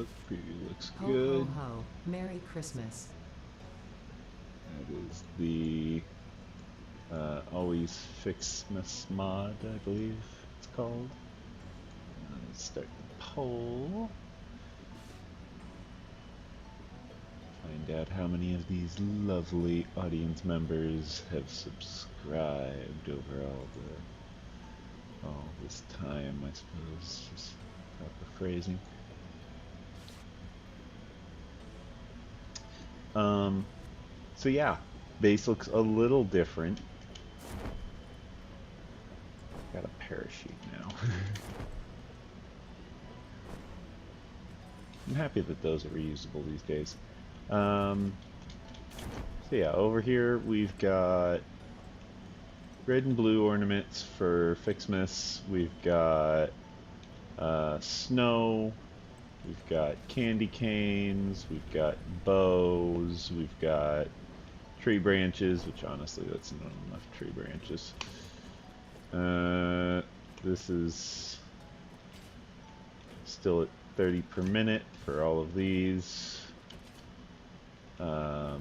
Preview looks Ho, good. ho, ho. Merry Christmas. That is the Always Fixmas mod, I believe it's called. Let's start the poll. Find out how many of these lovely audience members have subscribed over all this time, I suppose. Just proper phrasing. So yeah, base looks a little different. Got a parachute now. I'm happy that those are reusable these days. So yeah, over here we've got red and blue ornaments for Fixmas. We've got snow. We've got candy canes. We've got bows. We've got tree branches, which honestly that's not enough tree branches. This is still at 30 per minute for all of these. Not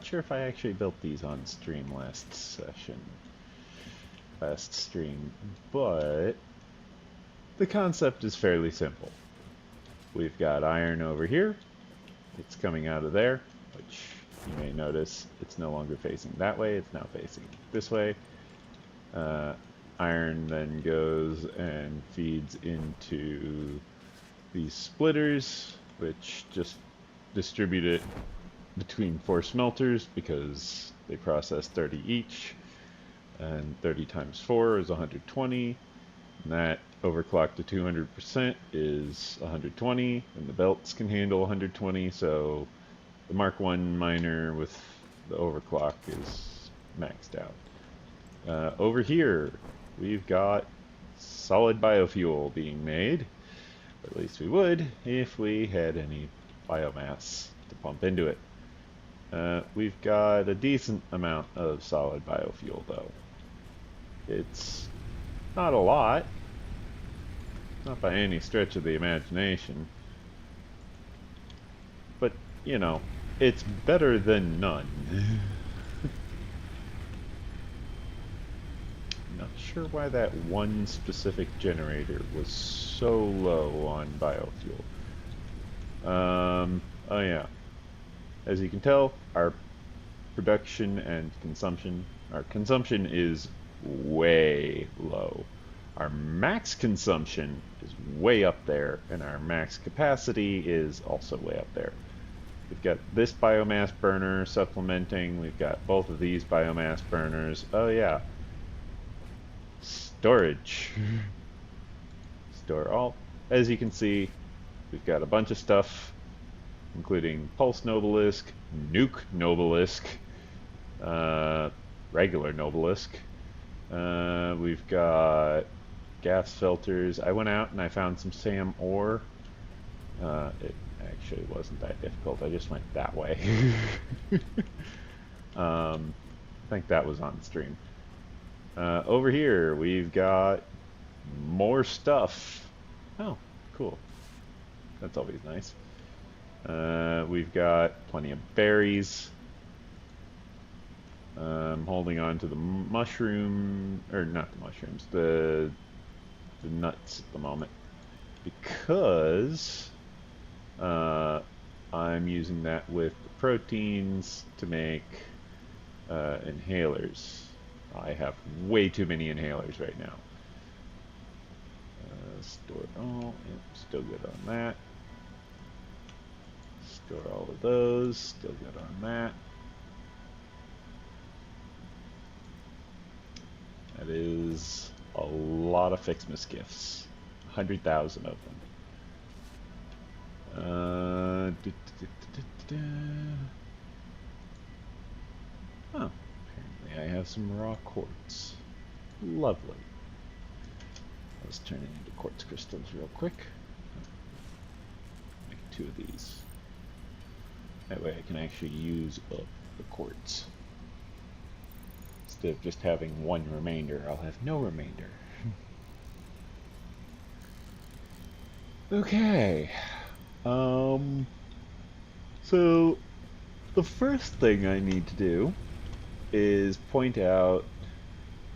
sure if I actually built these on stream last stream, but the concept is fairly simple. We've got iron over here. It's coming out of there, which you may notice it's no longer facing that way. It's now facing this way. Iron then goes and feeds into these splitters, which just distribute it between 4 smelters because they process 30 each, and 30 times 4 is 120, and that overclocked to 200% is 120, and the belts can handle 120, so the Mark 1 miner with the overclock is maxed out. Over here, we've got solid biofuel being made, or at least we would if we had any biomass to pump into it. We've got a decent amount of solid biofuel though. It's not a lot, not by any stretch of the imagination, but you know, it's better than none. Not sure why that one specific generator was so low on biofuel. Oh yeah. As you can tell, our production and consumption, our consumption is way low. Our max consumption is way up there, and our max capacity is also way up there. We've got this biomass burner supplementing. We've got both of these biomass burners. Oh yeah. Storage. Store all. As you can see, we've got a bunch of stuff, including Pulse Nobelisk, Nuke Nobelisk, regular Nobelisk. We've got gas filters. I went out and I found some SAM ore. It actually wasn't that difficult. I just went that way. I think that was on stream. Over here, we've got more stuff. Oh, cool. That's always nice. We've got plenty of berries. I'm holding on to the mushroom, or not the mushrooms, the nuts at the moment, because I'm using that with the proteins to make inhalers. I have way too many inhalers right now. Store all. Yep, still good on that. Store all of those. Still good on that. That is a lot of Fixmas gifts. 100,000 of them. Oh, apparently I have some raw quartz. Lovely. Let's turn it into quartz crystals real quick. Make 2 of these. That way I can actually use up the quartz. Instead of just having 1 remainder, I'll have no remainder. Okay. Um, so the first thing I need to do is point out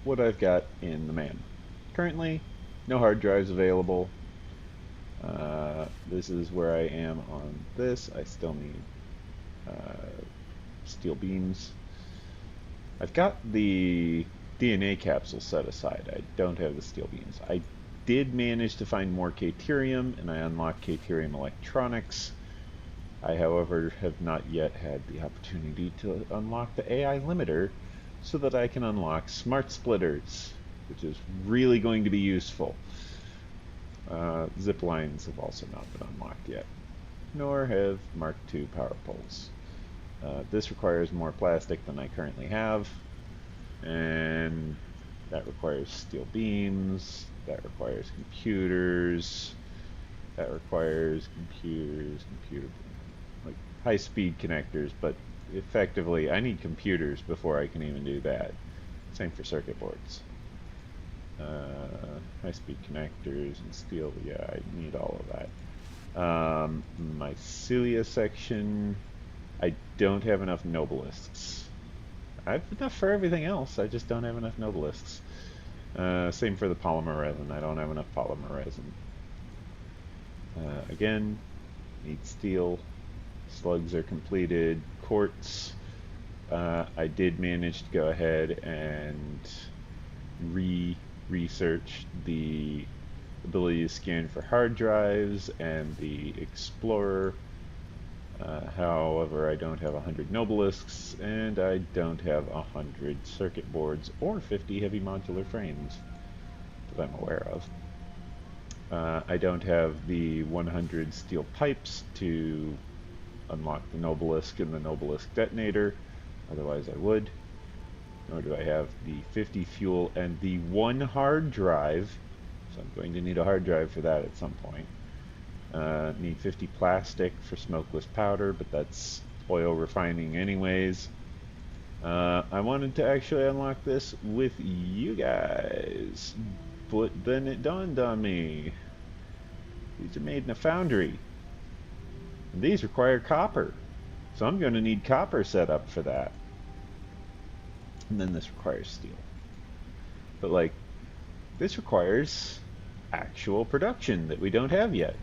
what I've got in the man. Currently, no hard drives available. This is where I am on this. I still need steel beams. I've got the DNA capsule set aside. I don't have the steel beams. I did manage to find more Caterium, and I unlocked Caterium electronics. I, however, have not yet had the opportunity to unlock the AI limiter so that I can unlock smart splitters, which is really going to be useful. Zip lines have also not been unlocked yet, nor have Mark II power poles. This requires more plastic than I currently have, and that requires steel beams, that requires computers, that requires computer, like high-speed connectors, but effectively I need computers before I can even do that. Same for circuit boards. High-speed connectors and steel, yeah, I need all of that. Mycelia section, I don't have enough nobelisks. I have enough for everything else, I just don't have enough nobelisks. Same for the polymer resin, I don't have enough polymer resin. Again, need steel. Slugs are completed. Quartz, I did manage to go ahead and research the ability to scan for hard drives and the Explorer. However, I don't have 100 nobelisks, and I don't have 100 circuit boards or 50 heavy modular frames that I'm aware of. I don't have the 100 steel pipes to unlock the Nobelisk and the Nobelisk detonator, otherwise I would. Nor do I have the 50 fuel and the 1 hard drive, so I'm going to need a hard drive for that at some point. Need 50 plastic for smokeless powder, but that's oil refining anyways. I wanted to actually unlock this with you guys, but then it dawned on me. These are made in a foundry. And these require copper. So I'm going to need copper set up for that. And then this requires steel. But like, this requires actual production that we don't have yet.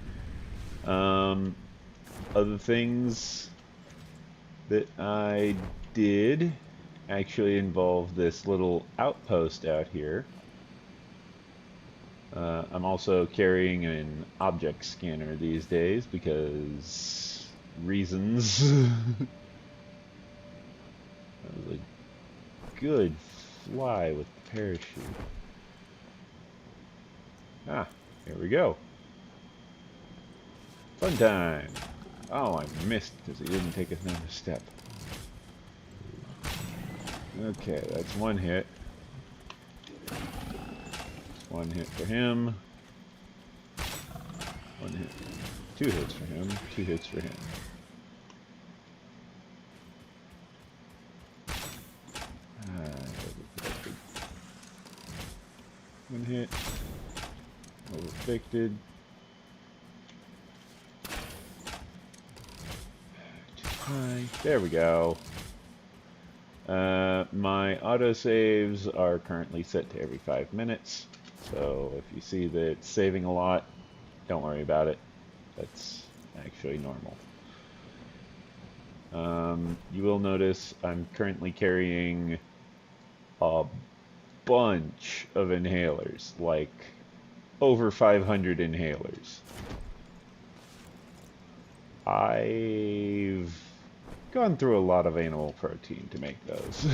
Other things that I did actually involve this little outpost out here. I'm also carrying an object scanner these days because reasons. That was a good fly with the parachute. Ah, here we go. Fun time. Oh, I missed because he didn't take another step. Okay, that's one hit. One hit for him. One hit. 2 hits for him. 2 hits for him. One hit. Overfected. Too high. There we go. My autosaves are currently set to every 5 minutes. So if you see that it's saving a lot, don't worry about it. That's actually normal. You will notice I'm currently carrying a bunch of inhalers, like over 500 inhalers. I've gone through a lot of animal protein to make those.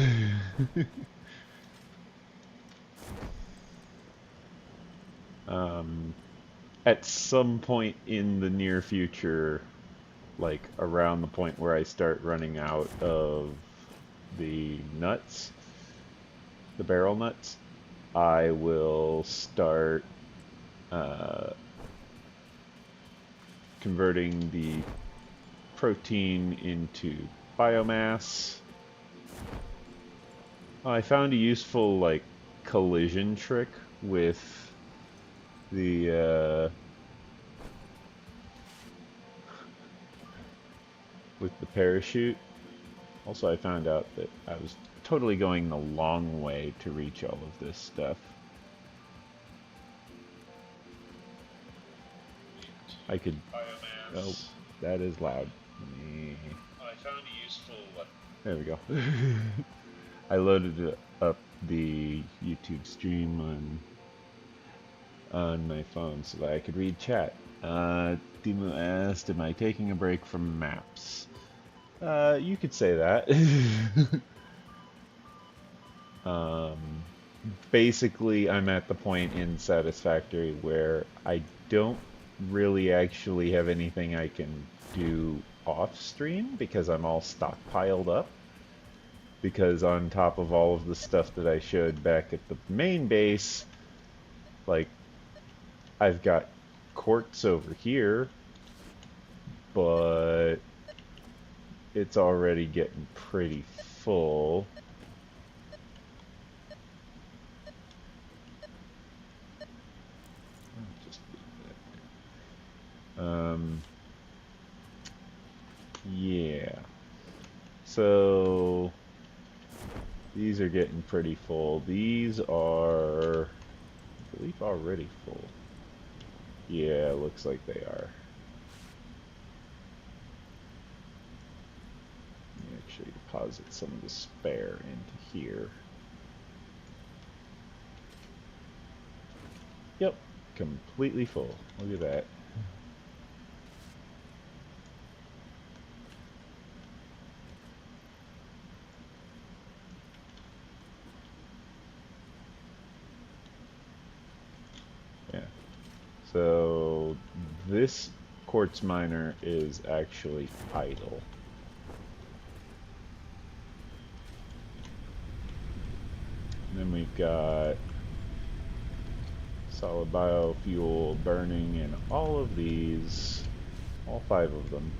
At some point in the near future, like around the point where I start running out of the nuts, the barrel nuts, I will start converting the protein into biomass. Oh, I found a useful like collision trick with the with the parachute. Also, I found out that I was totally going the long way to reach all of this stuff. I could... Oh, Biomass. that is loud. Oh, I found a useful weapon. There we go. I loaded up the YouTube stream on my phone so that I could read chat. Dimo asked, am I taking a break from maps? You could say that. um, Basically, I'm at the point in Satisfactory where I don't really actually have anything I can do off stream because I'm all stockpiled up. Because on top of all of the stuff that I showed back at the main base, like, I've got quartz over here, but it's already getting pretty full. Just yeah. So these are getting pretty full. These are, I believe, already full. Yeah, looks like they are. Let me actually deposit some of the spare into here. Yep, completely full. Look at that. Yeah. So this quartz miner is actually idle. And then we've got solid biofuel burning in all of these, all 5 of them,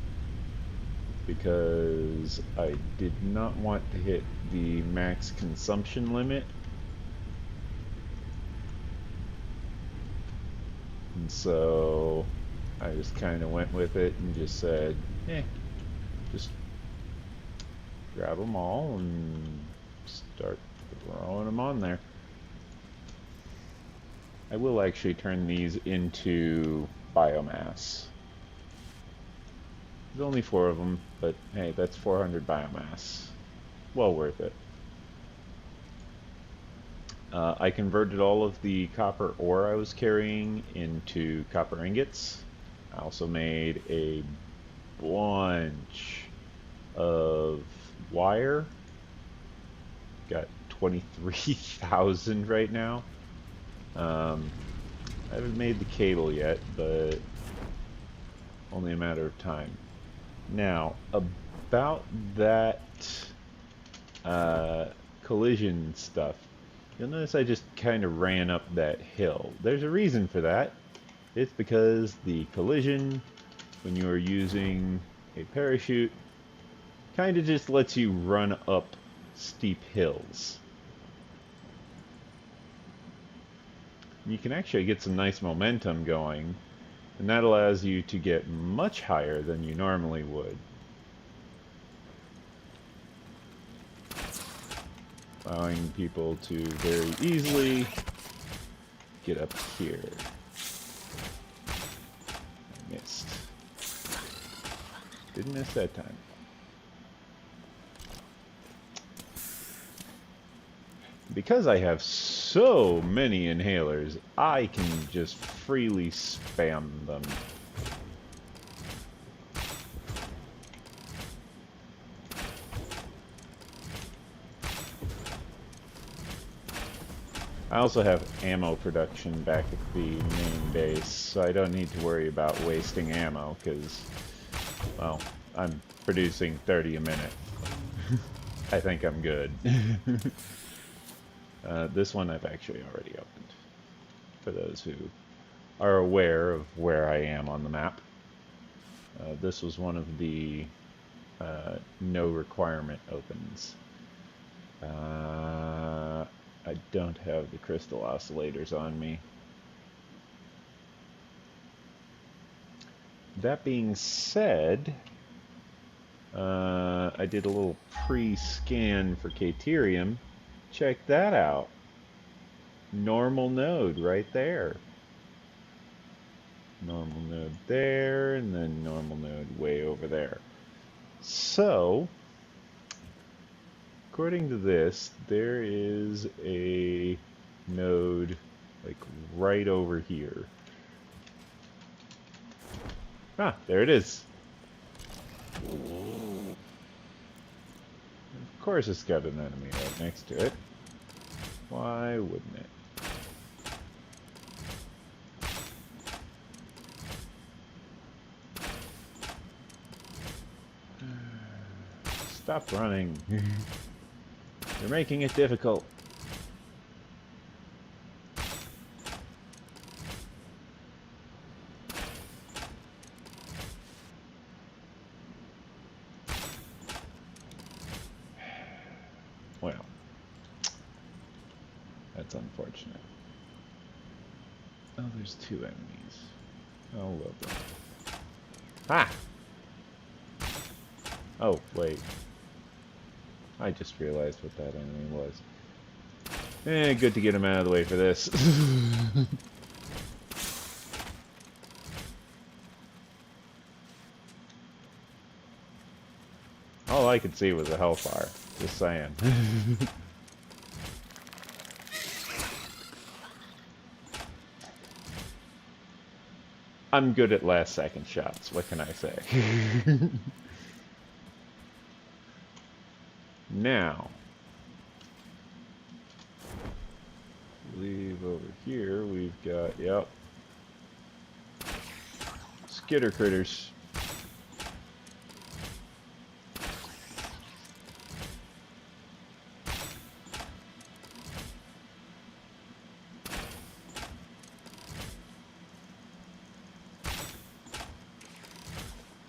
because I did not want to hit the max consumption limit. And so I just kind of went with it and just said, just grab them all and start throwing them on there. I will actually turn these into biomass. There's only 4 of them, but hey, that's 400 biomass. Well worth it. I converted all of the copper ore I was carrying into copper ingots. I also made a bunch of wire. Got 23,000 right now. I haven't made the cable yet, but only a matter of time. Now, about that collision stuff, you'll notice I just kind of ran up that hill. There's a reason for that. It's because the collision, when you are using a parachute, kind of just lets you run up steep hills. You can actually get some nice momentum going, and that allows you to get much higher than you normally would. Allowing people to very easily get up here. I missed. Didn't miss that time. Because I have so many inhalers, I can just freely spam them. I also have ammo production back at the main base, so I don't need to worry about wasting ammo, because, well, I'm producing 30 a minute. I think I'm good. This one I've actually already opened, for those who are aware of where I am on the map. This was one of the no requirement opens. I don't have the crystal oscillators on me. That being said, I did a little pre-scan for Caterium. Check that out. Normal node right there. Normal node there, and then normal node way over there. So, according to this, there is a node like right over here. Ah, there it is. Of course it's got an enemy right next to it. Why wouldn't it? Stop running. You're making it difficult. Well, that's unfortunate. Oh, there's two enemies. Oh, well done. Ah! Oh, wait. I just realized what that enemy was. Good to get him out of the way for this. All I could see was a hellfire. Just saying. I'm good at last second shots. What can I say? Now, leave over here. We've got, yep, skitter critters.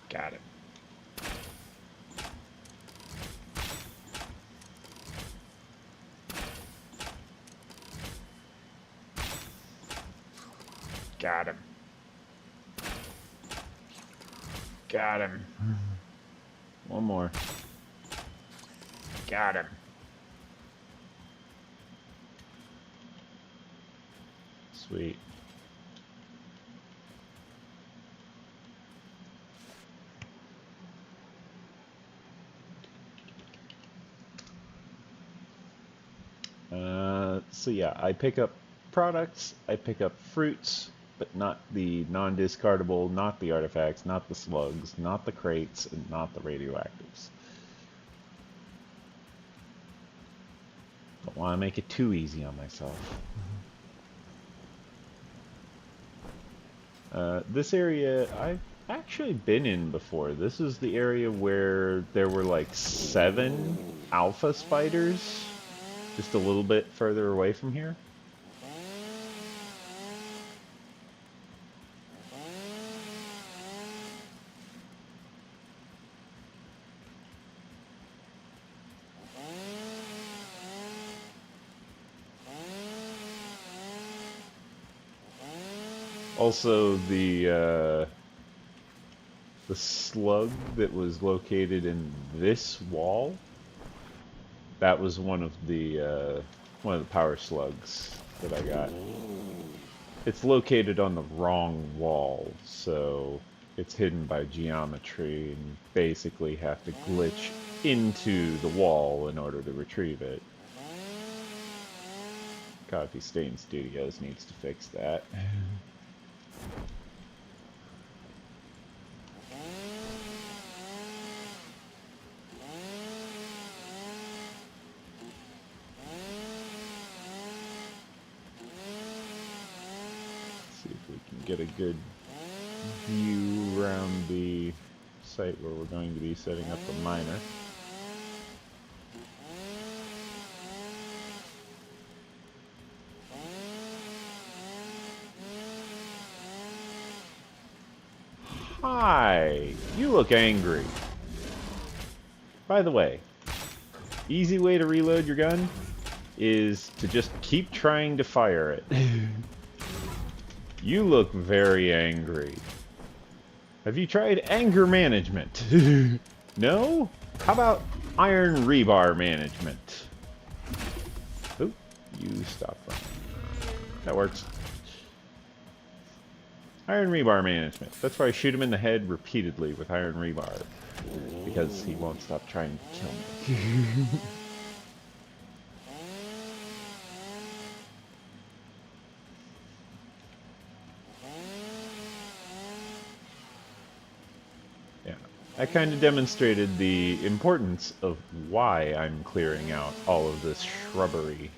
Got it. Got him. Got him. One more. Got him. Sweet. So yeah, I pick up products, I pick up fruits, but not the non-discardable, not the artifacts, not the slugs, not the crates, and not the radioactives. Don't want to make it too easy on myself. This area I've actually been in before. This is the area where there were like 7 alpha spiders, just a little bit further away from here. Also, the slug that was located in this wall, that was one of the power slugs that I got. It's located on the wrong wall, so it's hidden by geometry and basically have to glitch into the wall in order to retrieve it. Coffee Stain Studios needs to fix that. Get a good view around the site where we're going to be setting up the miner. Hi, you look angry. By the way, easy way to reload your gun is to just keep trying to fire it. You look very angry. Have you tried anger management? No? How about iron rebar management? Oop, you stop running. That works. Iron rebar management. That's why I shoot him in the head repeatedly with iron rebar. Because he won't stop trying to kill me. Yeah. I kind of demonstrated the importance of why I'm clearing out all of this shrubbery.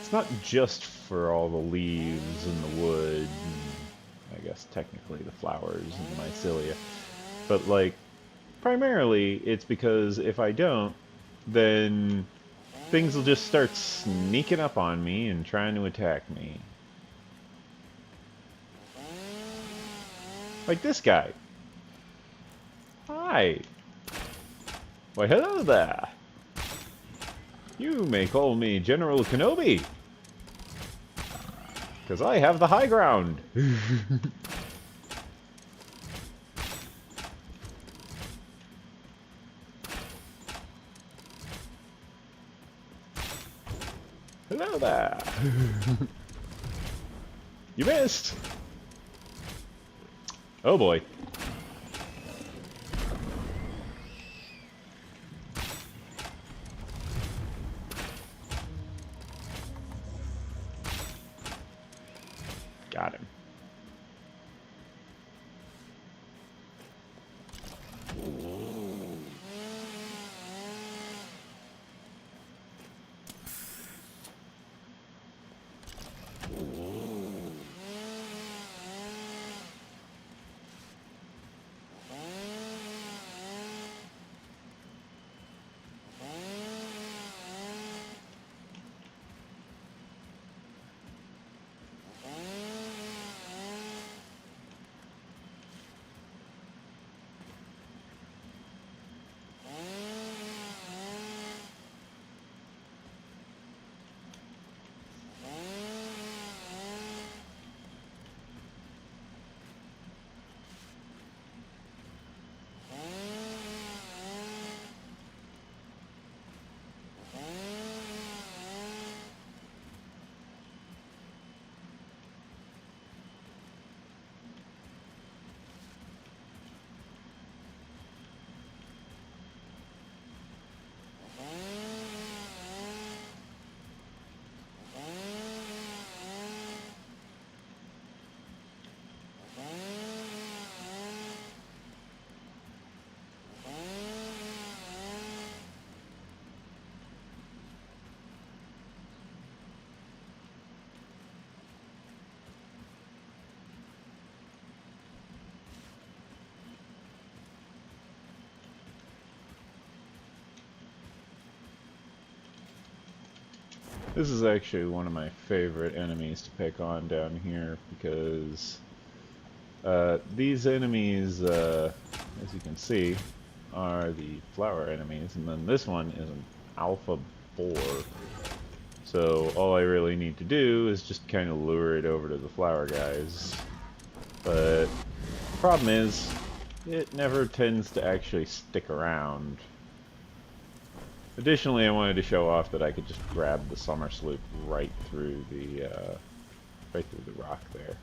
It's not just for all the leaves and the wood, and I guess technically the flowers and the mycelia, but like, primarily it's because if I don't, then things will just start sneaking up on me and trying to attack me. Like this guy. Hi. Why, hello there. You may call me General Kenobi. Because I have the high ground. Hello there. You missed. Oh boy. Got him. This is actually one of my favorite enemies to pick on down here because these enemies, as you can see, are the flower enemies, and then this one is an alpha boar. So all I really need to do is just kind of lure it over to the flower guys. But the problem is, it never tends to actually stick around. Additionally, I wanted to show off that I could just grab the summer sloop right through the rock there.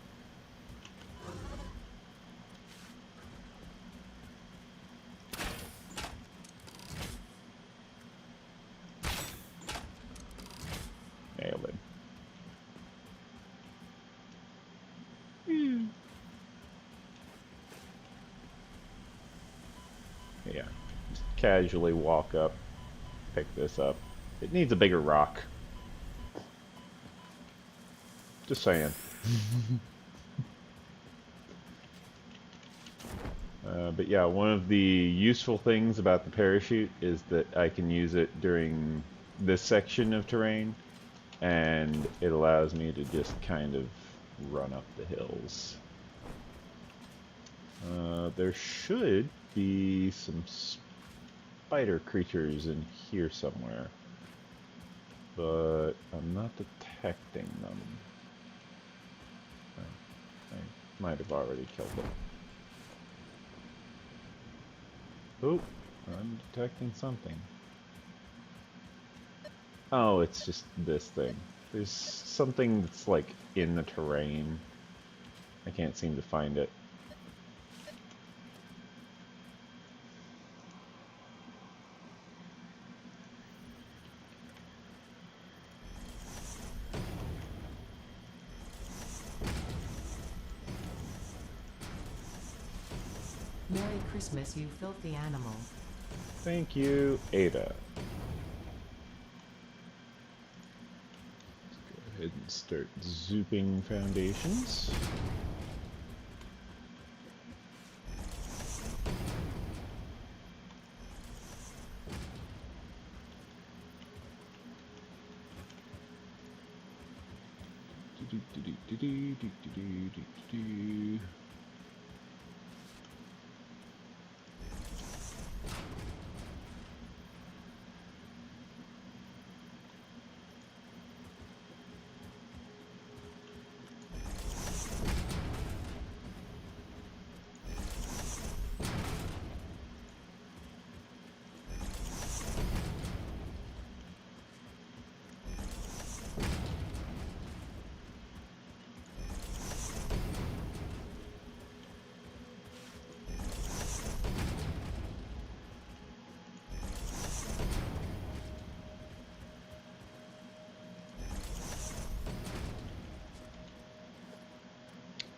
Nailed him. Yeah, just casually walk up, pick this up. It needs a bigger rock. Just saying. But yeah, one of the useful things about the parachute is that I can use it during this section of terrain, and it allows me to just kind of run up the hills. There should be some spider creatures in here somewhere, but I'm not detecting them. I might have already killed them. Oh, I'm detecting something. Oh, it's just this thing. There's something that's like in the terrain. I can't seem to find it. Merry Christmas, you filthy animal. Thank you, Ada. Let's go ahead and start zooping foundations.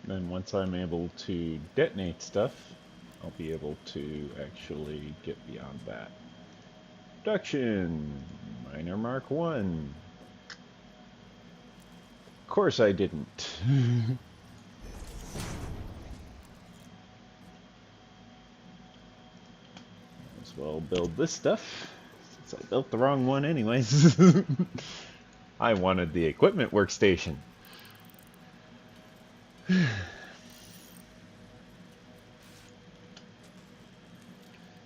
Then once I'm able to detonate stuff, I'll be able to actually get beyond that. Production! Miner Mark 1. Of course I didn't. As well build this stuff, since I built the wrong one anyways. I wanted the equipment workstation.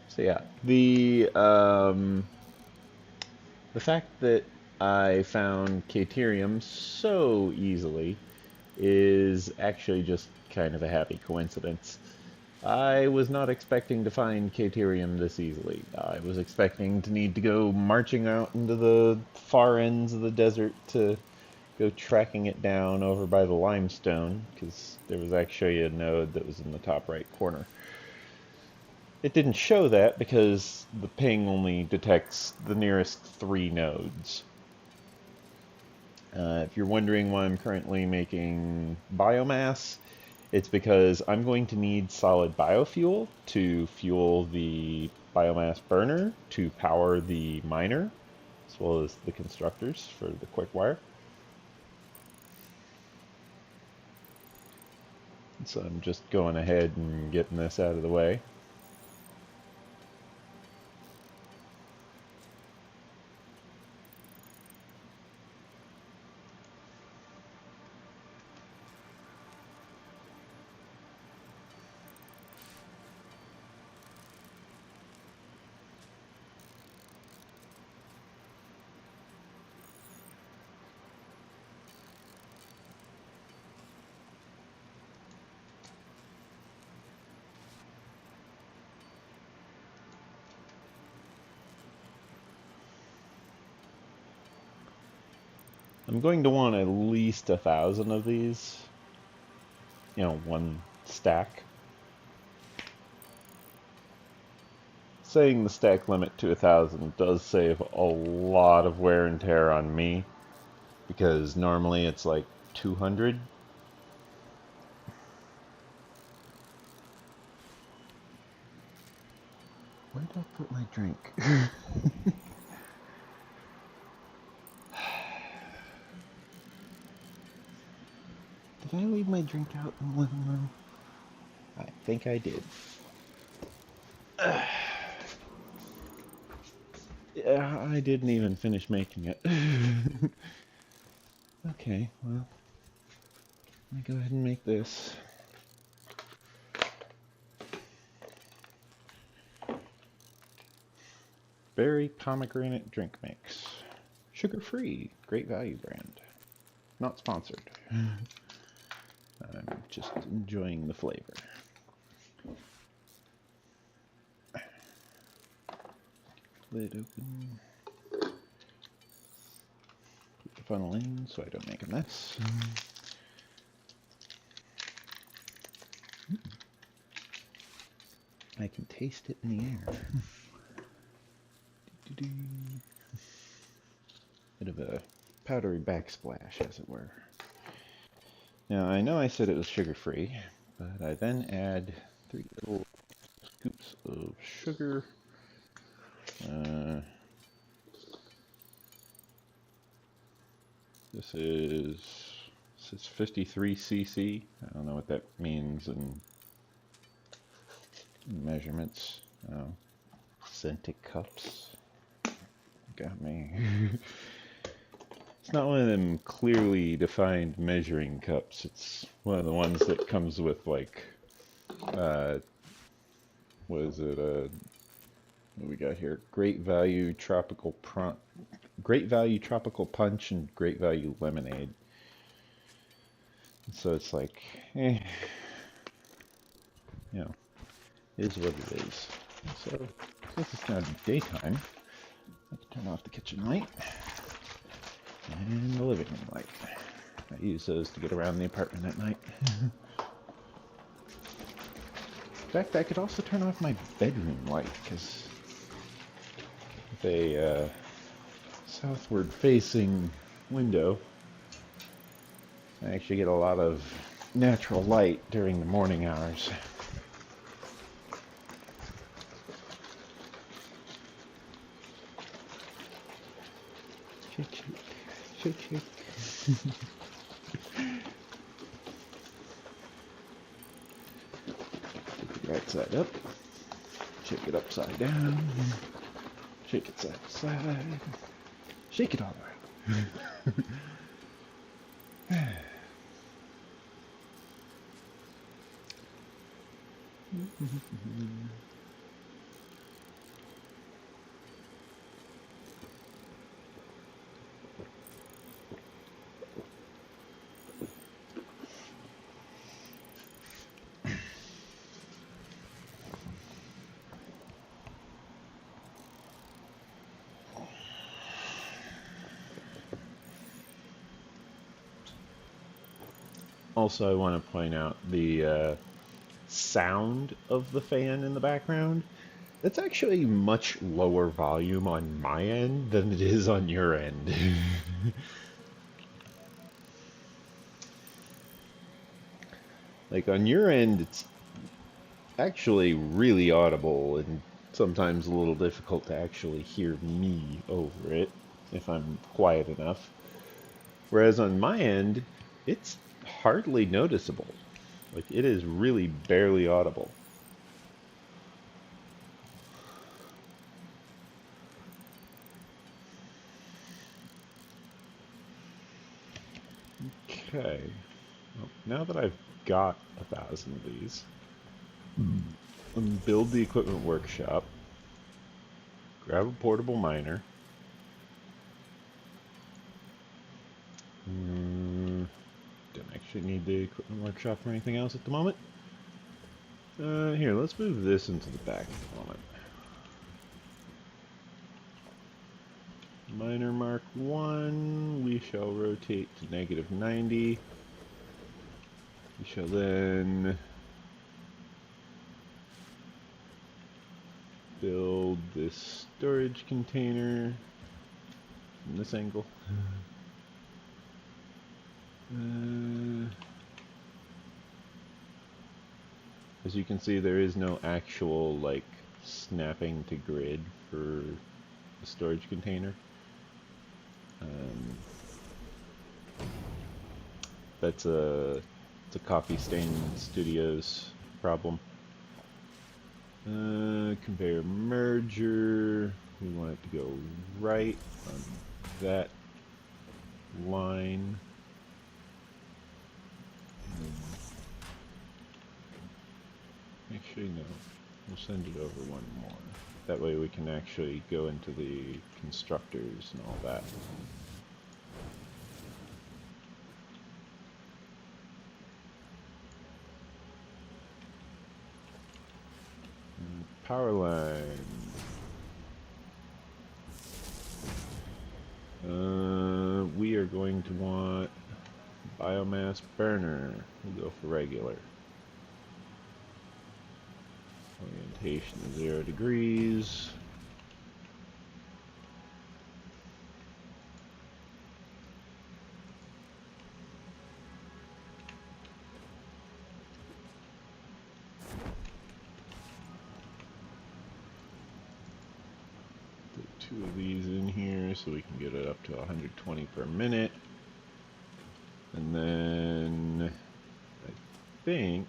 So yeah, the fact that I found Caterium so easily is actually just kind of a happy coincidence. I was not expecting to find Caterium this easily. I was expecting to need to go marching out into the far ends of the desert to go tracking it down over by the limestone, because there was actually a node that was in the top right corner. It didn't show that because the ping only detects the nearest 3 nodes. If you're wondering why I'm currently making biomass, it's because I'm going to need solid biofuel to fuel the biomass burner to power the miner, as well as the constructors for the Quickwire. So I'm just going ahead and getting this out of the way. I'm going to want at least 1,000 of these, one stack. Setting the stack limit to 1,000 does save a lot of wear and tear on me, because normally it's like 200. Where did I put my drink? Did I leave my drink out in the living room? I think I did. Yeah, I didn't even finish making it. Okay, well, let me go ahead and make this. Berry pomegranate drink mix. Sugar-free, great value brand. Not sponsored. I'm just enjoying the flavor. lid open. Keep the funnel in so I don't make a mess. I can taste it in the air. Bit of a powdery backsplash, as it were. Now, I know I said it was sugar-free, but I then add 3 little scoops of sugar. This says 53 cc. I don't know what that means in measurements. Oh, Centik cups. Got me. It's not one of them clearly defined measuring cups. It's one of the ones that comes with like, what is it? What we got here? Great Value Tropical Punch and Great Value Lemonade. So it's like, you know, is what it is. So since it's now daytime, I can turn off the kitchen light and the living room light. I use those to get around the apartment at night. In fact, I could also turn off my bedroom light because with a southward facing window, I actually get a lot of natural light during the morning hours. Shake, shake, shake, shake. Right side up, shake it upside down, shake it side to side, shake it all around. Also, I want to point out the sound of the fan in the background. That's actually much lower volume on my end than it is on your end. Like on your end, it's actually really audible and sometimes a little difficult to actually hear me over it if I'm quiet enough. Whereas on my end, it's hardly noticeable. Like it is really barely audible. Okay. Well, now that I've got 1,000 of these, build the equipment workshop, grab a portable miner. Don't actually need the equipment workshop for anything else at the moment. Here, let's move this into the back at the moment. Miner Mark 1, we shall rotate to -90. We shall then build this storage container from this angle. As you can see, there is no actual like snapping to grid for the storage container. That's it's a Coffee Stain Studios problem. Conveyor merger. We want it to go right on that line. Actually, no. We'll send it over one more. That way we can actually go into the constructors and all that. Power line. going to want biomass burner. We'll go for regular. Orientation is 0 degrees. Put 2 of these in here so we can get it up to 120 per minute. And then I think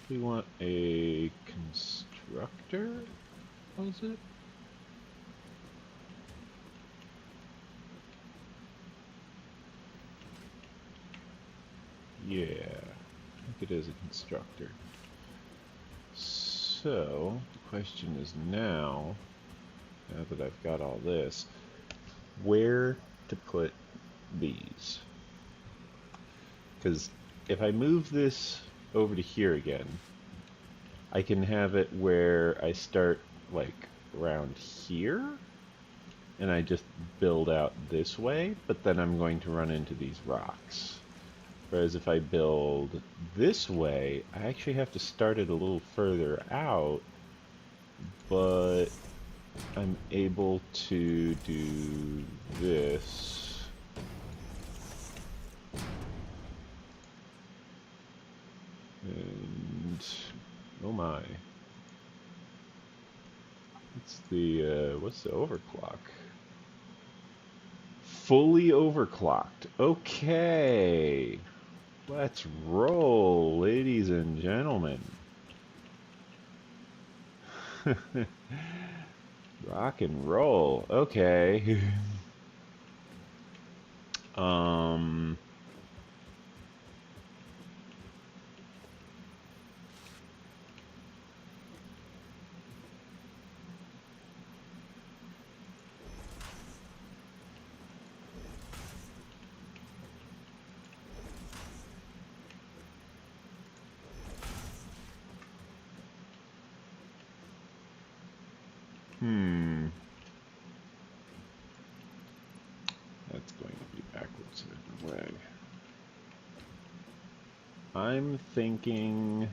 we want a constructor, was it? Yeah, I think it is a constructor. So, the question is now that I've got all this, where to put these? Because if I move this over to here again, I can have it where I start like around here and I just build out this way, but then I'm going to run into these rocks. Whereas if I build this way, I actually have to start it a little further out, but I'm able to do this. And oh my, it's the what's the overclock? Fully overclocked. Okay, let's roll, ladies and gentlemen. Rock and roll. Okay. That's going to be backwards in a way. I'm thinking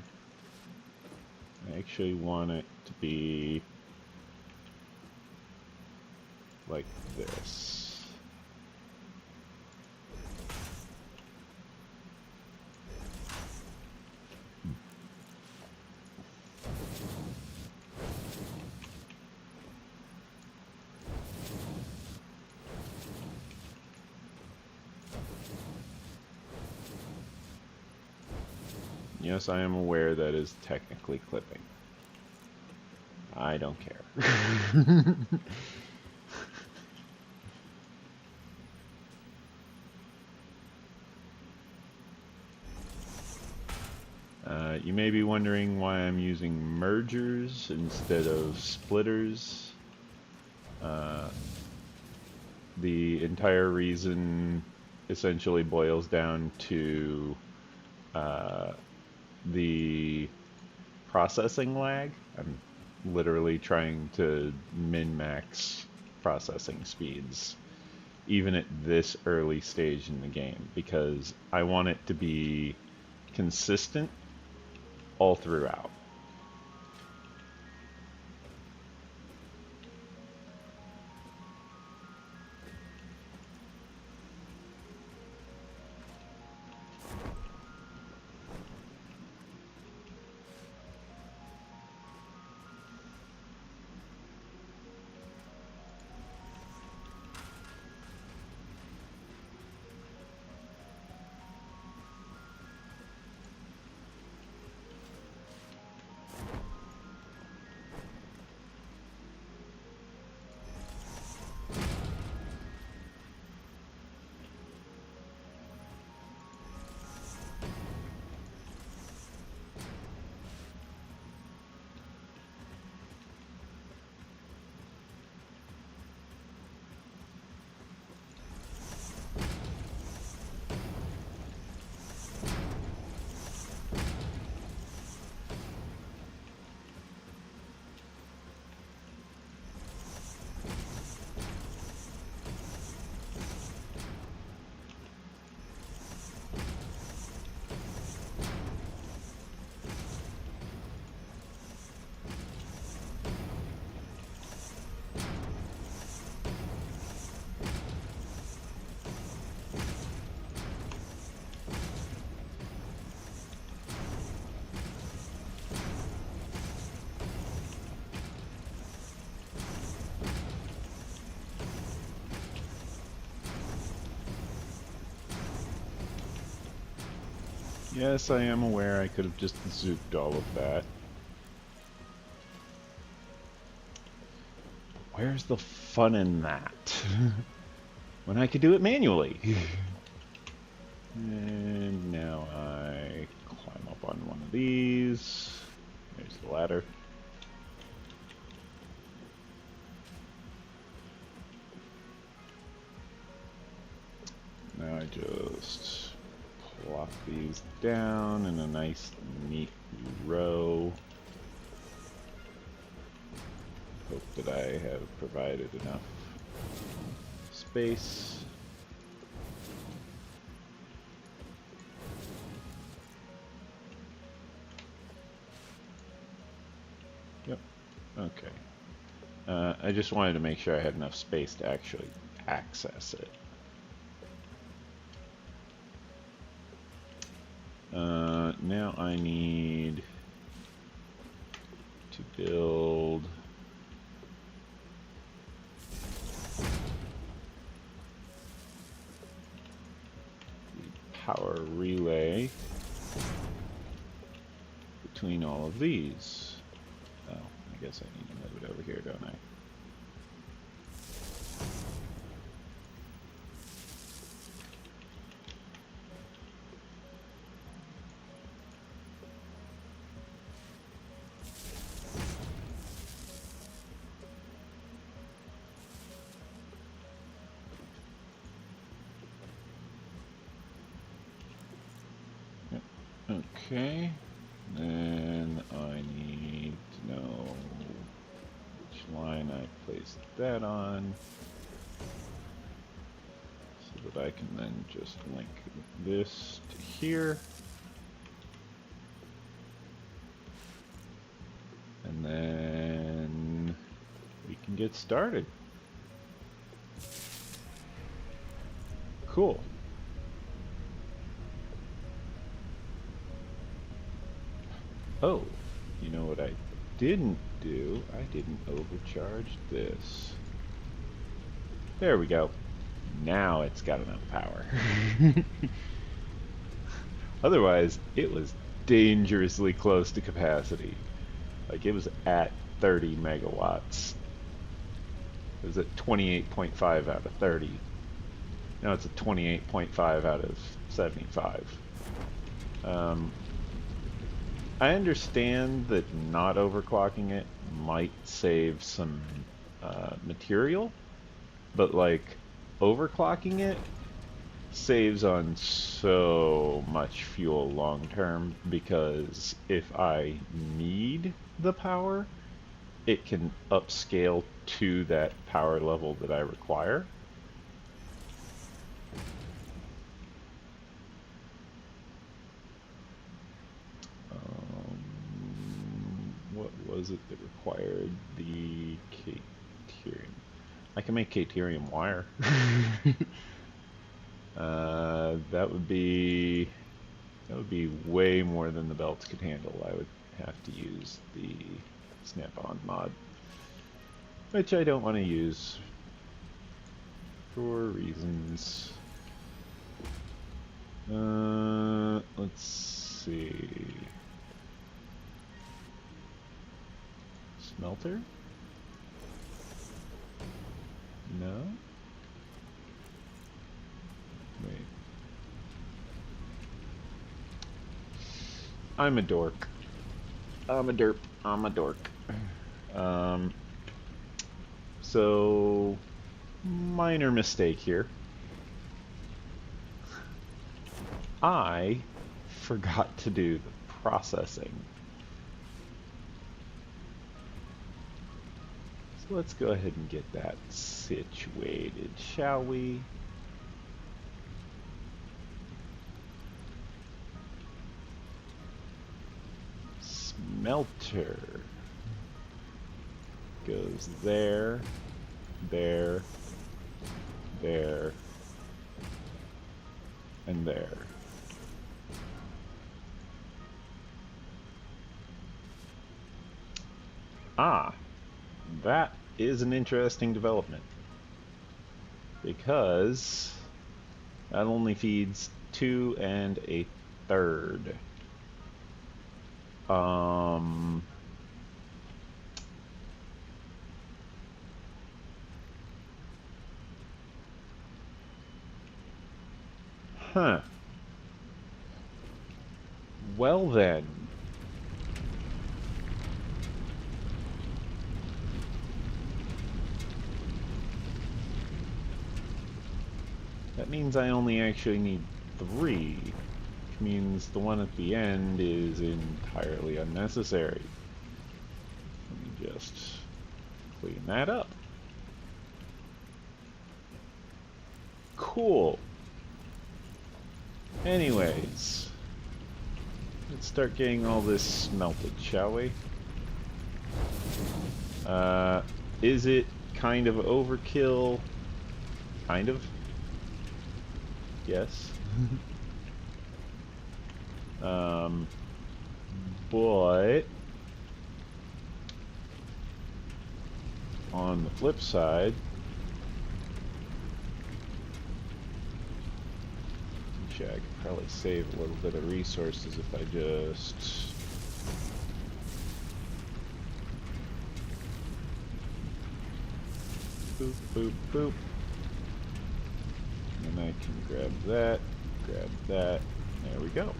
I actually want it to be like this. Yes, I am aware that is technically clipping. I don't care. You may be wondering why I'm using mergers instead of splitters. The entire reason essentially boils down to the processing lag. I'm literally trying to min-max processing speeds, even at this early stage in the game, because I want it to be consistent all throughout. Yes, I am aware I could have just zooped all of that. Where's the fun in that? When I could do it manually. And now I climb up on one of these. There's the ladder. Now I just plop these down in a nice, neat row. Hope that I have provided enough space. Yep, okay. I just wanted to make sure I had enough space to actually access it. Now I need to build the power relay between all of these. Oh, I guess I need to move it over here, don't I? Okay, then I need to know which line I place that on so that I can then just link this to here. And then we can get started. Cool. Oh, you know what I didn't do? I didn't overcharge this. There we go. Now it's got enough power. Otherwise, it was dangerously close to capacity. Like, it was at 30 megawatts. It was at 28.5 out of 30. Now it's at 28.5 out of 75. I understand that not overclocking it might save some material, but like overclocking it saves on so much fuel long term, because if I need the power, it can upscale to that power level that I require. What was it that required the Caterium? I can make Caterium wire. That would be way more than the belts could handle. I would have to use the snap-on mod, which I don't want to use for reasons. Let's see. Smelter? No? Wait. I'm a dork. I'm a derp. I'm a dork. So, minor mistake here. I forgot to do the processing. So let's go ahead and get that situated, shall we? Smelter goes there, there, there, and there. Ah, that is an interesting development, because that only feeds 2 and a 3rd. Huh. Well then. That means I only actually need 3, which means the one at the end is entirely unnecessary. Let me just clean that up. Cool. Anyways, let's start getting all this smelted, shall we? Is it kind of overkill? Kind of? Yes. But on the flip side, I could probably save a little bit of resources if I just boop, boop, boop. And I can grab that. There we go.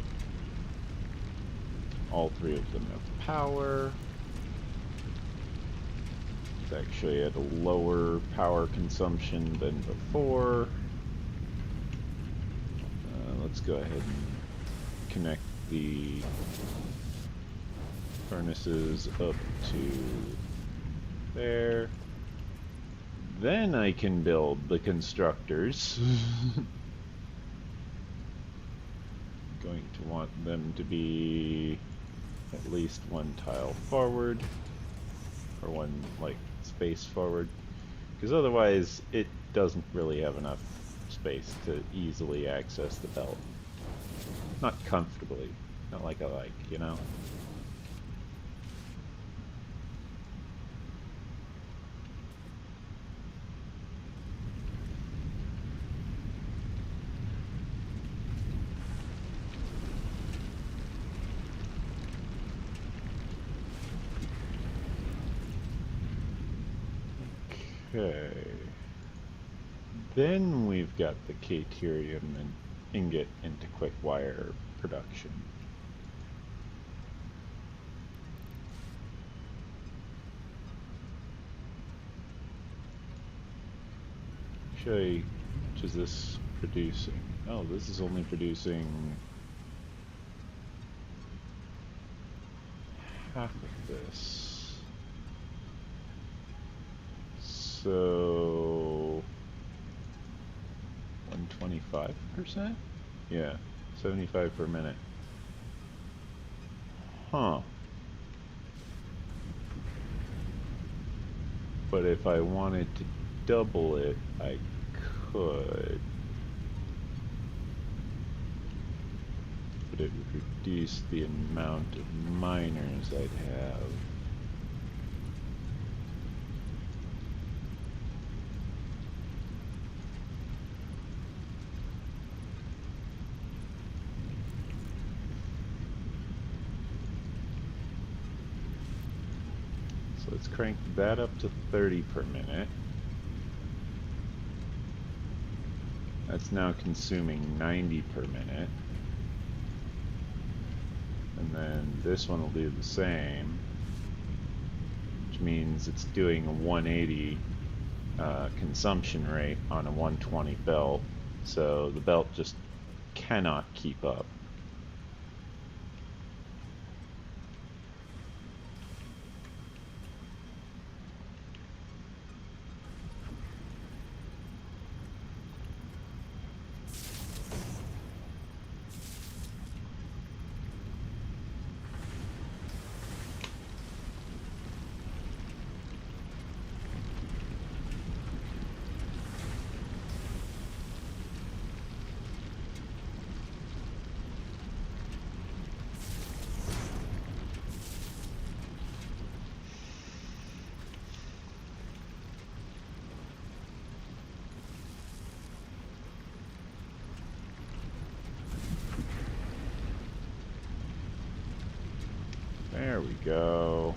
All 3 of them have power. It's actually at a lower power consumption than before. Let's go ahead and connect the furnaces up to there. Then I can build the constructors. Going to want them to be at least 1 tile forward, or 1 like space forward, because otherwise it doesn't really have enough space to easily access the belt. Not comfortably, not like I like, you know? Okay. Then we've got the Caterium and ingot into Quickwire production. Actually, which is this producing? Oh, this is only producing half of this. So 125%? Yeah, 75 per minute. Huh. But if I wanted to double it, I could. But it would reduce the amount of miners I'd have. Let's crank that up to 30 per minute. That's now consuming 90 per minute. And then this one will do the same, which means it's doing a 180 consumption rate on a 120 belt. So the belt just cannot keep up. There we go.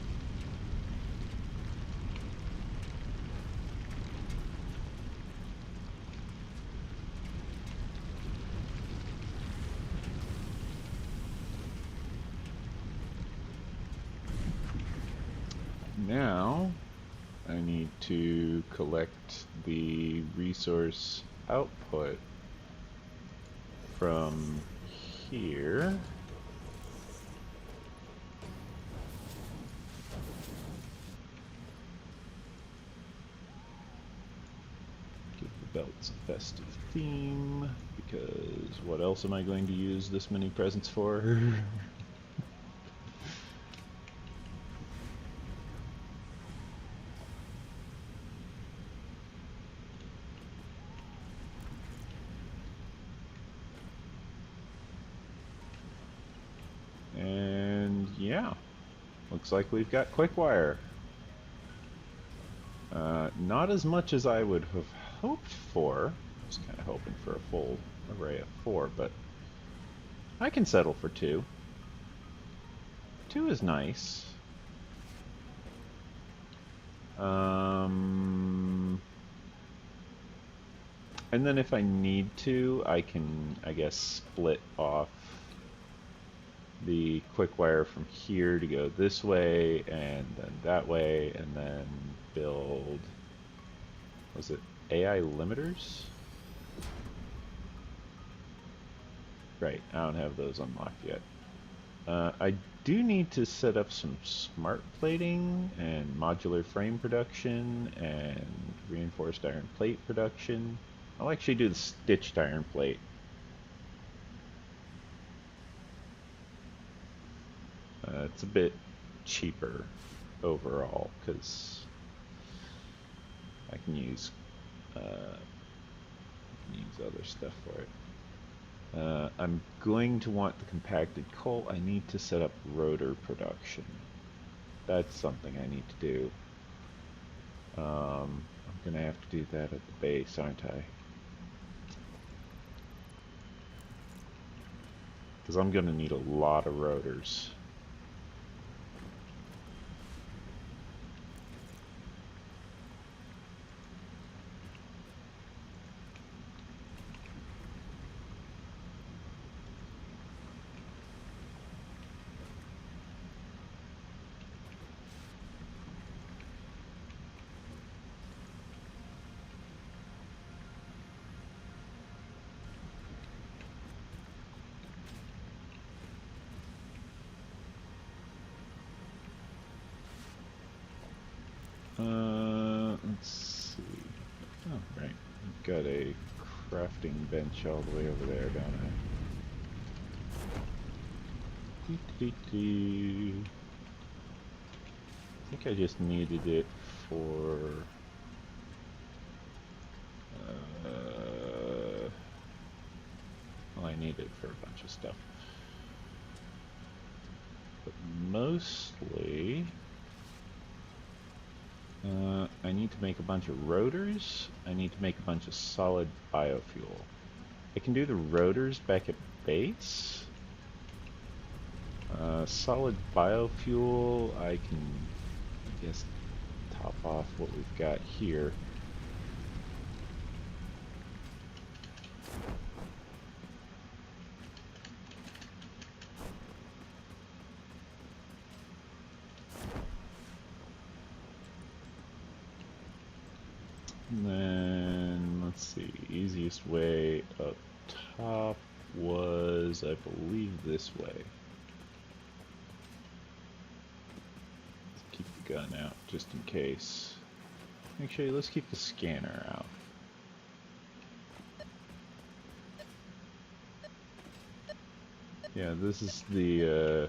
Now I need to collect the resource output from here. Give the belts a festive theme, because what else am I going to use this many presents for? And yeah, looks like we've got Quickwire. Not as much as I would have hoped for. I was kind of hoping for a full array of 4, but I can settle for 2. 2 is nice. And then if I need to, I can, I guess, split off the Quickwire from here to go this way, and then that way, and then build, was it AI Limiters? Right, I don't have those unlocked yet. I do need to set up some smart plating and modular frame production and reinforced iron plate production. I'll actually do the stitched iron plate. It's a bit cheaper overall because I can use other stuff for it. I'm going to want the compacted coal. I need to set up rotor production. That's something I need to do. I'm going to have to do that at the base, aren't I? Because I'm going to need a lot of rotors. Let's see. Oh, right. I've got a crafting bench all the way over there, don't I? I think I just needed it for... well, I need it for a bunch of stuff. But mostly... I need to make a bunch of rotors. I need to make a bunch of solid biofuel. I can do the rotors back at base. Solid biofuel, I can, I guess, top off what we've got here. And then, let's see, easiest way up top was, I believe, this way. Let's keep the gun out, just in case. Actually, let's keep the scanner out. Yeah, this is the,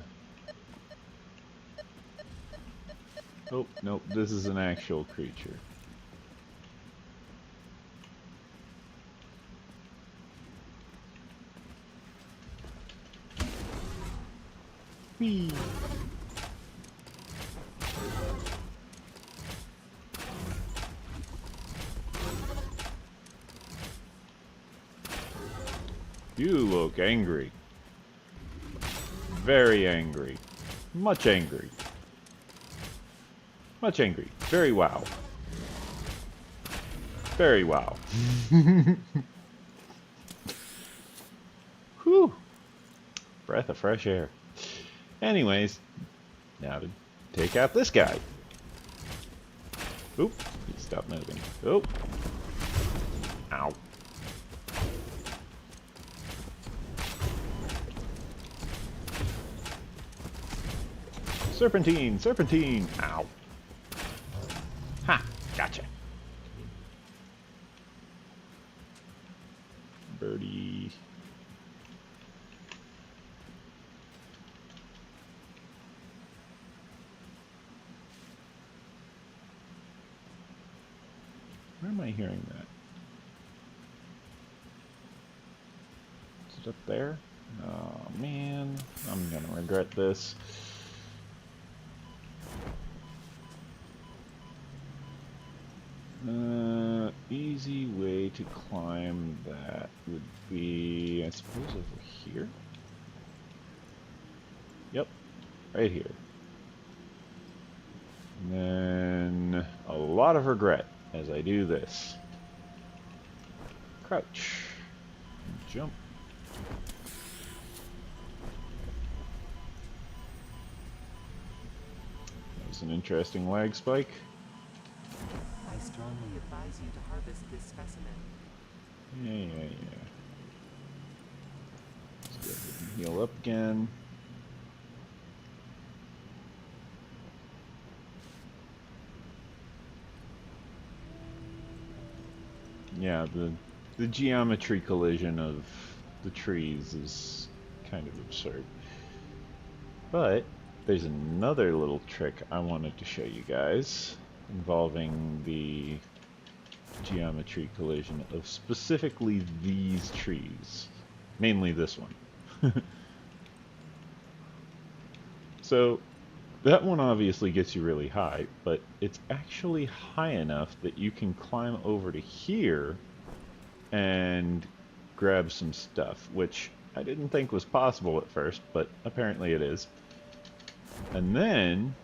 oh, nope, this is an actual creature. Whee! You look angry. Very angry. Much angry. Much angry. Very wow. Very wow. Whew. Breath of fresh air. Anyways, now to take out this guy. Oop. He stopped moving. Oop. Ow. Serpentine! Serpentine! Ow. Ha! Gotcha. Birdie. Where am I hearing that? Is it up there? Oh man, I'm gonna regret this. Easy way to climb that would be, I suppose, over here? Yep, right here. And then a lot of regret as I do this. Crouch. Jump. That was an interesting lag spike. I strongly advise you to harvest this specimen. Yeah. Let's go ahead and heal up again. Yeah, the geometry collision of the trees is kind of absurd. But there's another little trick I wanted to show you guys involving the geometry collision of specifically these trees, mainly this one. So that one obviously gets you really high, but it's actually high enough that you can climb over to here and grab some stuff, which I didn't think was possible at first, but apparently it is. And then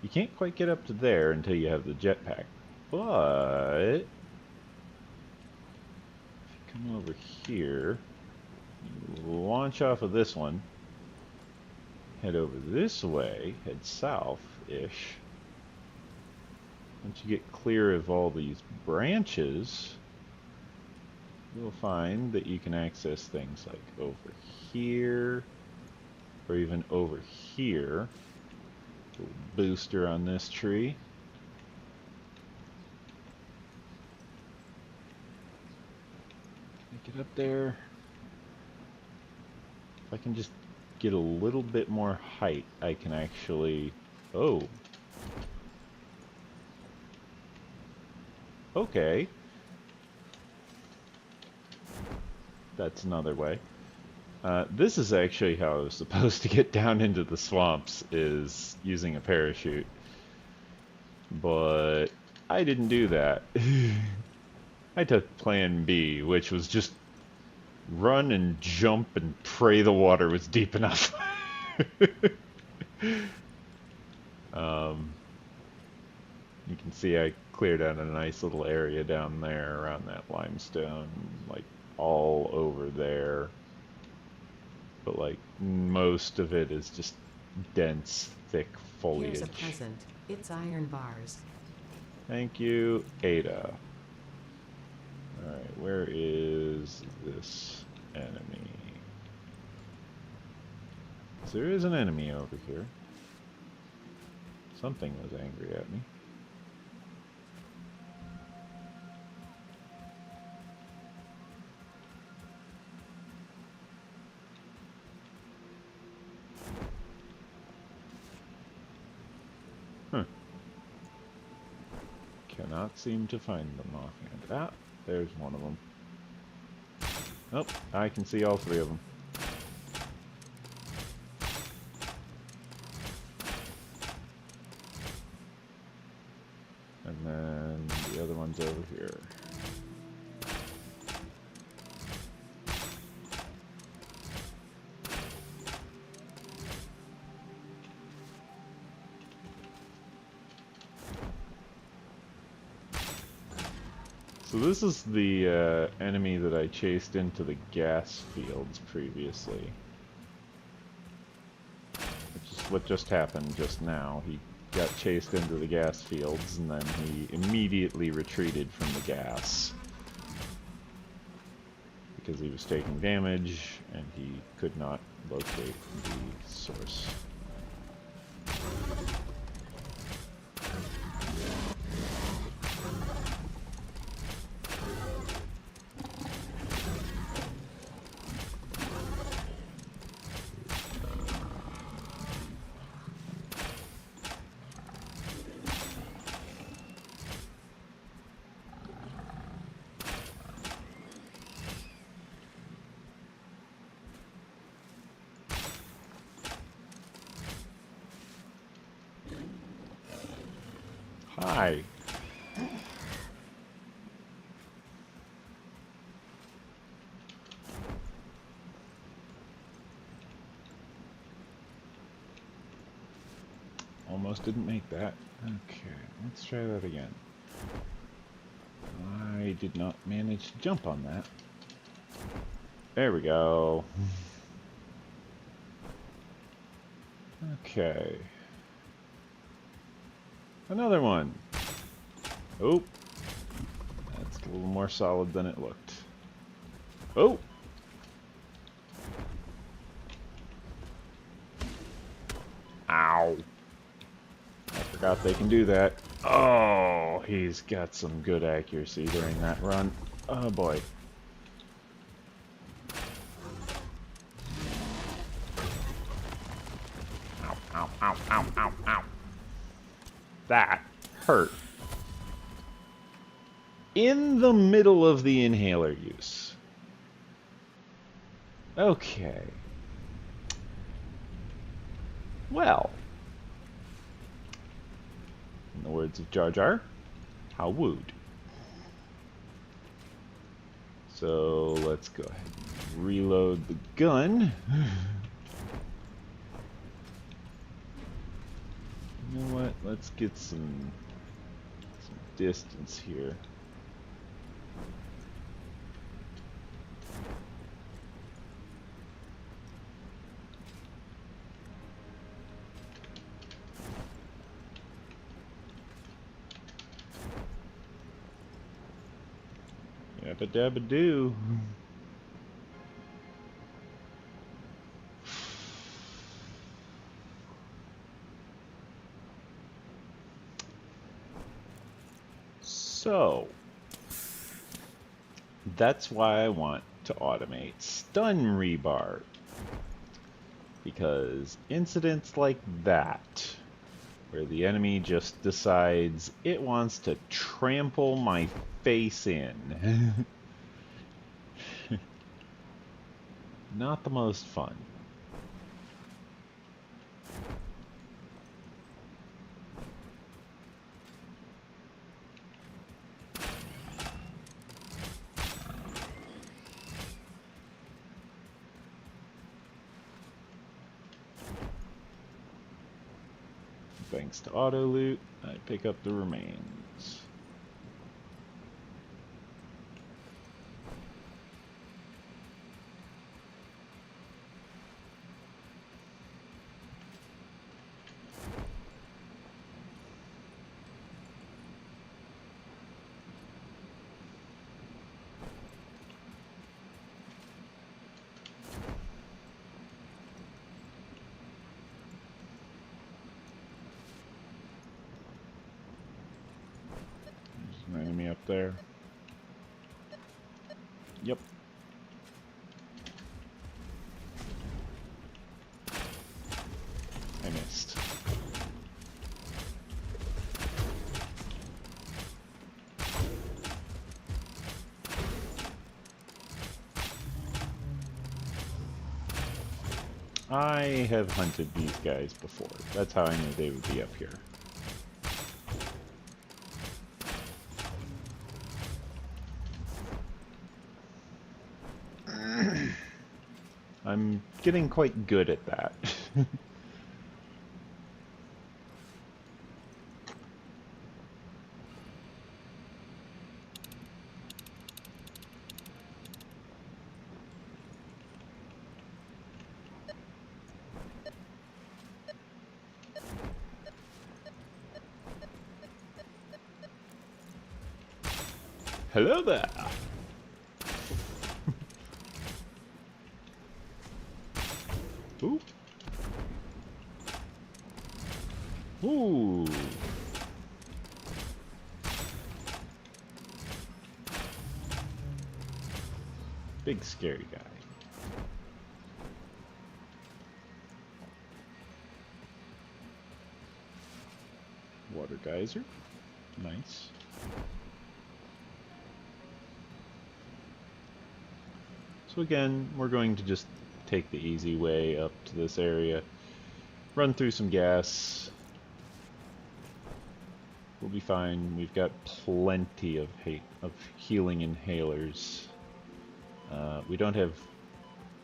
you can't quite get up to there until you have the jetpack, but if you come over here, you launch off of this one, head over this way, head south-ish. Once you get clear of all these branches, you'll find that you can access things like over here, or even over here. Little booster on this tree. Get up there. If I can just get a little bit more height, I can actually... Oh. Okay. That's another way. This is actually how I was supposed to get down into the swamps, is using a parachute. But I didn't do that. I took plan B, which was just run and jump and pray the water was deep enough. You can see I cleared out a nice little area down there around that limestone, like all over there. But like most of it is just dense, thick foliage. Here's a present. It's iron bars. Thank you, Ada. Alright, where is this enemy? So there is an enemy over here. Something was angry at me. Cannot seem to find them offhand. Ah, there's one of them. Oh, I can see all three of them. And then the other one's over here. So this is the enemy that I chased into the gas fields previously. Which is what just happened just now. He got chased into the gas fields and then he immediately retreated from the gas. Because he was taking damage and he could not locate the source. Hi. Almost didn't make that. Okay, let's try that again. I did not manage to jump on that. There we go. Okay. Another one. Oh. That's a little more solid than it looked. Oh! Ow. I forgot they can do that. Oh, he's got some good accuracy during that run. Oh boy. Ow, ow, ow, ow, ow, ow. That hurt. In the middle of the inhaler use. Okay. Well. In the words of Jar Jar, how wooed. So let's go ahead and reload the gun. You know what? Let's get some distance here. Yabba dabba doo. So, that's why I want to automate stun rebar. Because incidents like that, where the enemy just decides it wants to trample my face in, not the most fun. Thanks to auto loot, I pick up the remains. There's an enemy up there. Yep. I missed. I have hunted these guys before. That's how I knew they would be up here. I'm getting quite good at that. Hello there! Ooh. Ooh. Big scary guy. Water geyser. Nice. So again, we're going to just take the easy way up to this area, run through some gas. We'll be fine. We've got plenty of healing inhalers. We don't have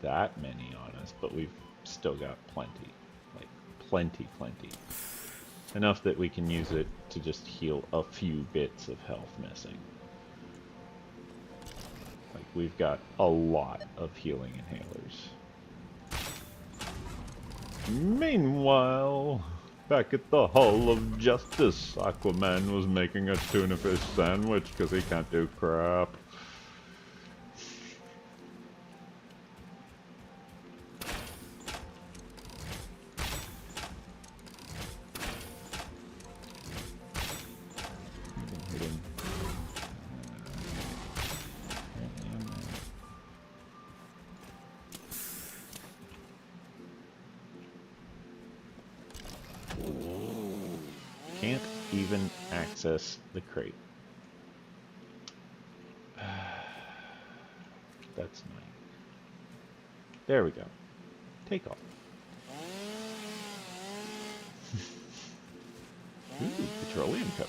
that many on us, but we've still got plenty. Like, plenty. Enough that we can use it to just heal a few bits of health missing. Like, we've got a lot of healing inhalers. Meanwhile, back at the Hall of Justice, Aquaman was making a tuna fish sandwich because he can't do crap. Can't even access the crate. That's nice. There we go. Take off. Ooh, petroleum coat.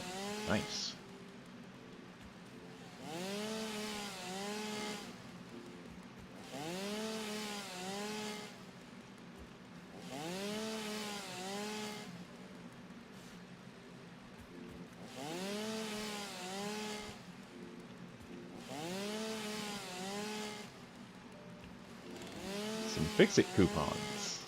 Nice. Some fix-it coupons.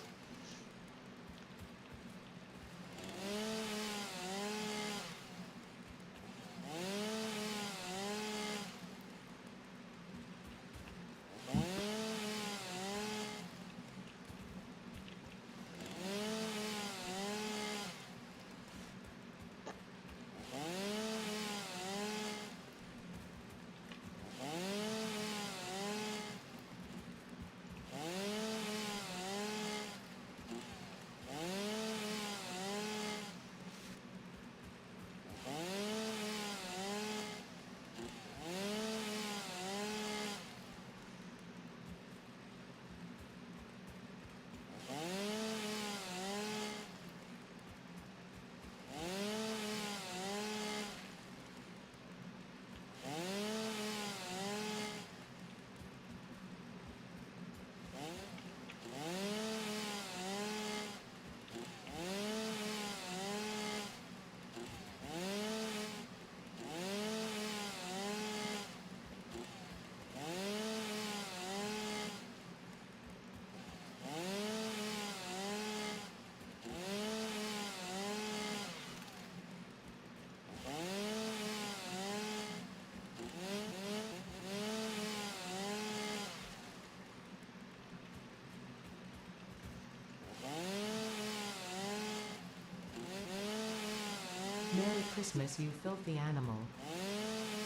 Merry Christmas, you filthy animal.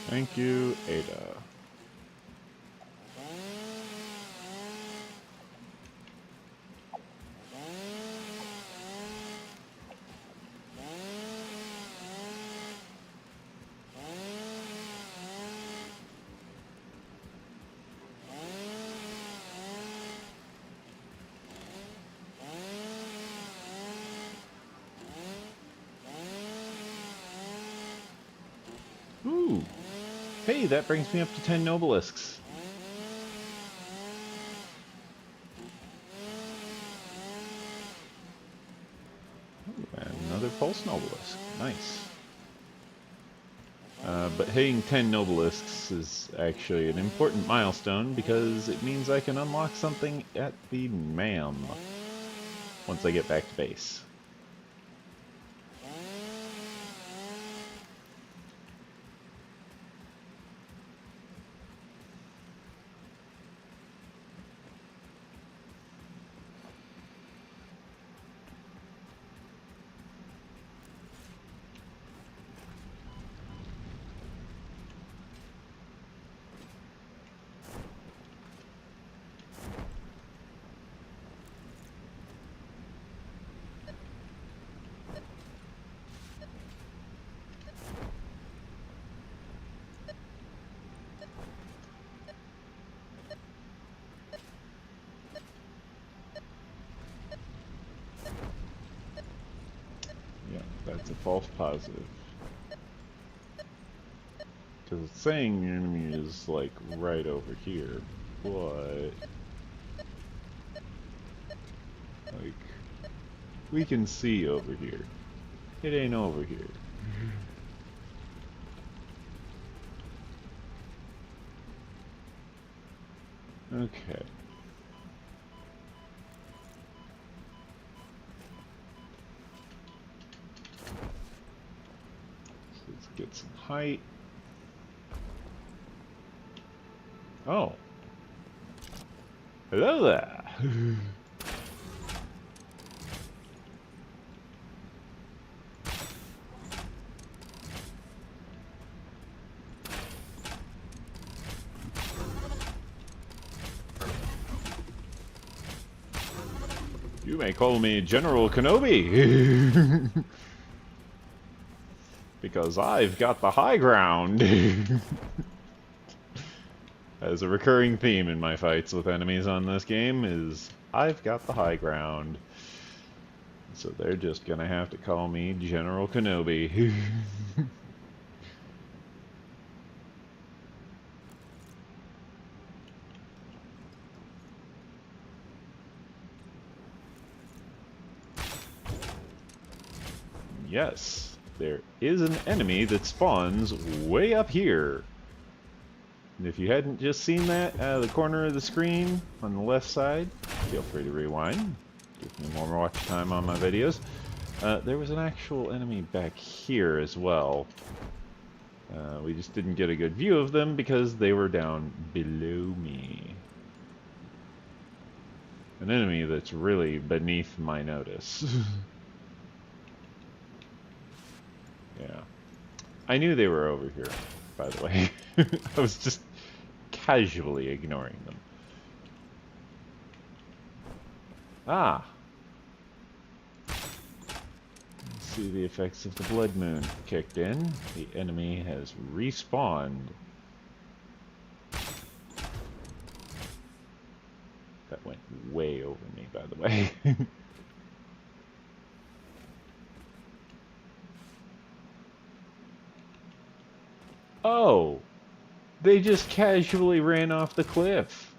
Thank you, Ada. Ooh. Hey, that brings me up to 10 Nobelisks. Ooh, and another Pulse Nobelisk. Nice. But hitting 10 Nobelisks is actually an important milestone because it means I can unlock something at the MAM once I get back to base. It's a false positive. Because it's saying your enemy is, like, right over here. But... like... we can see over here. It ain't over here. Okay. So let's get some height. Oh. Hello there. You may call me General Kenobi. Because I've got the high ground. As a recurring theme in my fights with enemies on this game is I've got the high ground. So they're just gonna have to call me General Kenobi. Yes, there is an enemy that spawns way up here. And if you hadn't just seen that out of the corner of the screen on the left side, feel free to rewind. Give me more watch time on my videos. There was an actual enemy back here as well. We just didn't get a good view of them because they were down below me. An enemy that's really beneath my notice. Yeah. I knew they were over here, by the way. I was just casually ignoring them. Ah! See the effects of the blood moon kicked in. The enemy has respawned. That went way over me, by the way. Oh! They just casually ran off the cliff.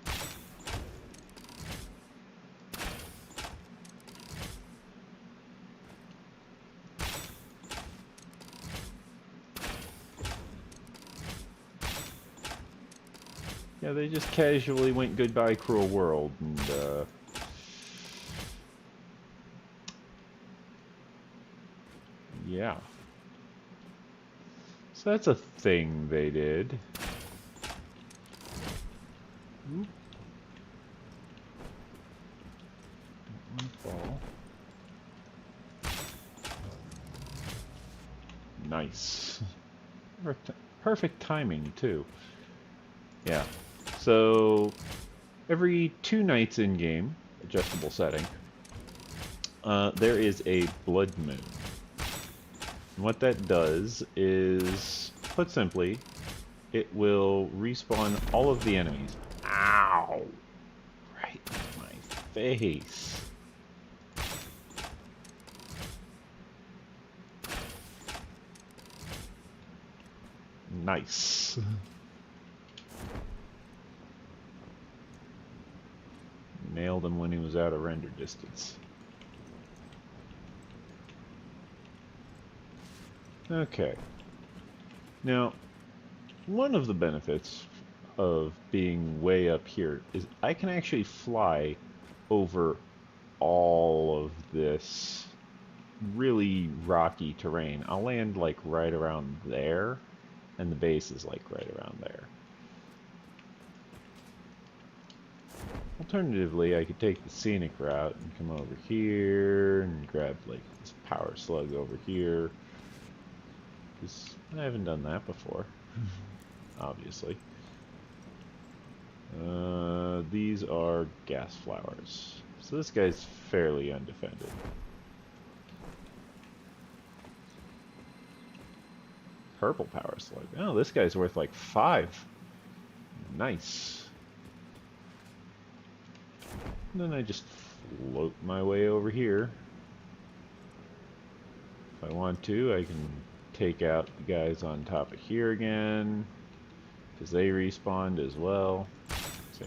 Yeah, they just casually went goodbye, cruel world, and yeah. So that's a thing they did. Oop. Don't want to fall. Nice. Perfect timing, too. Yeah. So, every 2 nights in-game, adjustable setting, there is a blood moon. And what that does is, put simply, it will respawn all of the enemies. Ow! Right in my face. Nice. Nailed him when he was out of render distance. Okay. Now, one of the benefits of being way up here is I can actually fly over all of this really rocky terrain. I'll land like right around there, and the base is like right around there. Alternatively, I could take the scenic route and come over here and grab like this power slug over here. Because I haven't done that before, obviously. These are gas flowers. So this guy's fairly undefended. Purple power slug. Oh, this guy's worth like 5. Nice. And then I just float my way over here. If I want to, I can take out the guys on top of here again, because they respawned as well. See,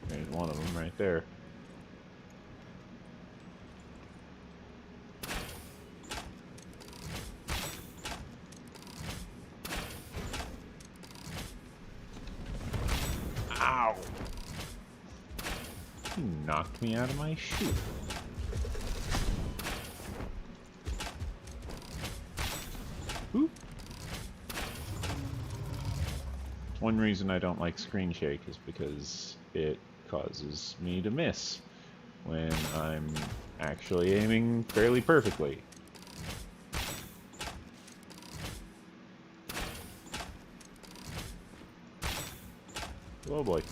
there's one of them right there. Ow! He knocked me out of my shoe. Oop. One reason I don't like screen shake is because it causes me to miss when I'm actually aiming fairly perfectly. Oh boy.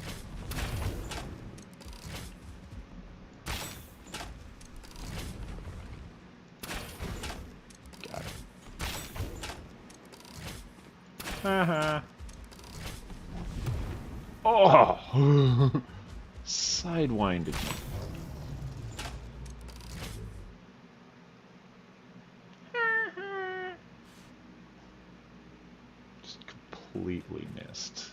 Got it. Haha. Oh! Sidewinded me. Just completely missed.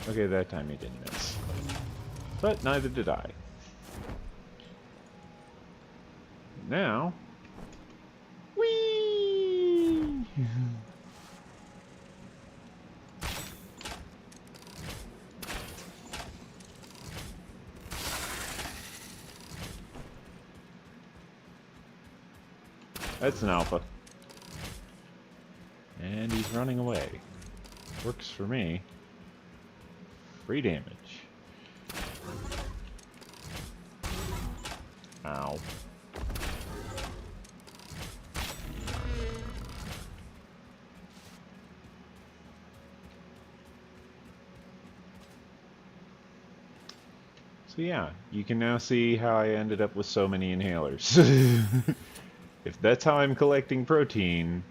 Okay, that time he didn't miss. But neither did I. Now... Whee! That's an alpha. And he's running away. Works for me. Free damage. Ow. So yeah, you can now see how I ended up with so many inhalers. If that's how I'm collecting protein,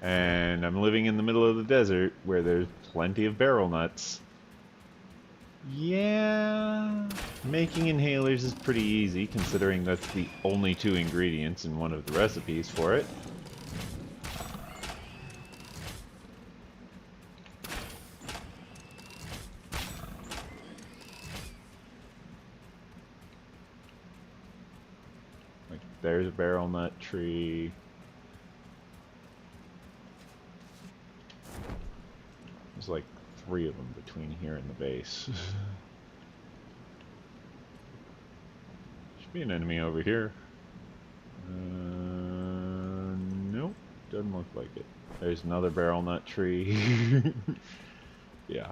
and I'm living in the middle of the desert where there's plenty of barrel nuts, yeah, making inhalers is pretty easy considering that's the only 2 ingredients in one of the recipes for it. Like, there's a barrel nut tree. There's like 3 of them between here and the base. Should be an enemy over here. Nope, doesn't look like it. There's another barrel nut tree. Yeah.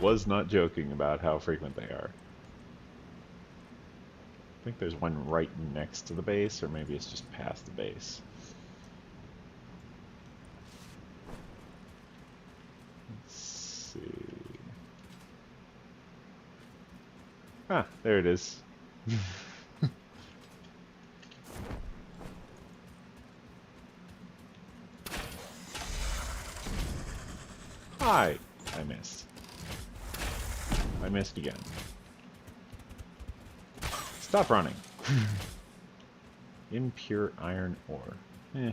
Was not joking about how frequent they are. I think there's one right next to the base, or maybe it's just past the base. Let's see. Ah, there it is. Hi! I missed. I missed again. Stop running. Impure iron ore. Eh.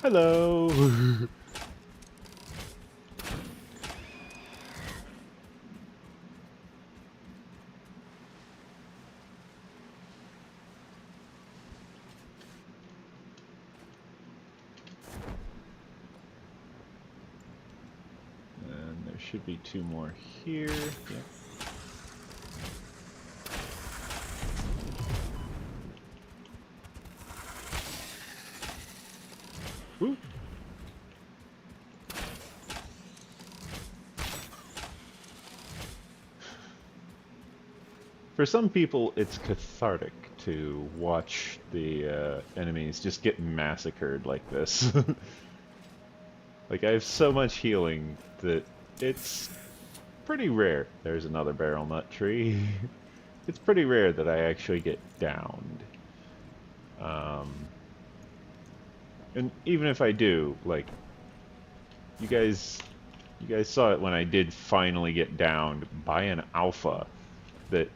Hello! And there should be 2 more here. Yep. Woo. For some people, it's cathartic to watch the enemies just get massacred like this. Like, I have so much healing that it's pretty rare. There's another barrel nut tree. It's pretty rare that I actually get downed. And even if I do, like, you guys saw it when I did finally get downed by an alpha that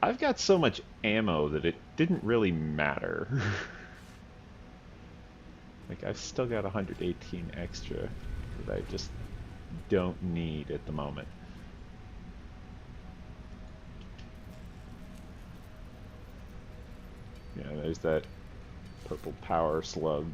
I've got so much ammo that it didn't really matter. Like, I've still got 118 extra that I just don't need at the moment. Yeah, there's that purple power slug.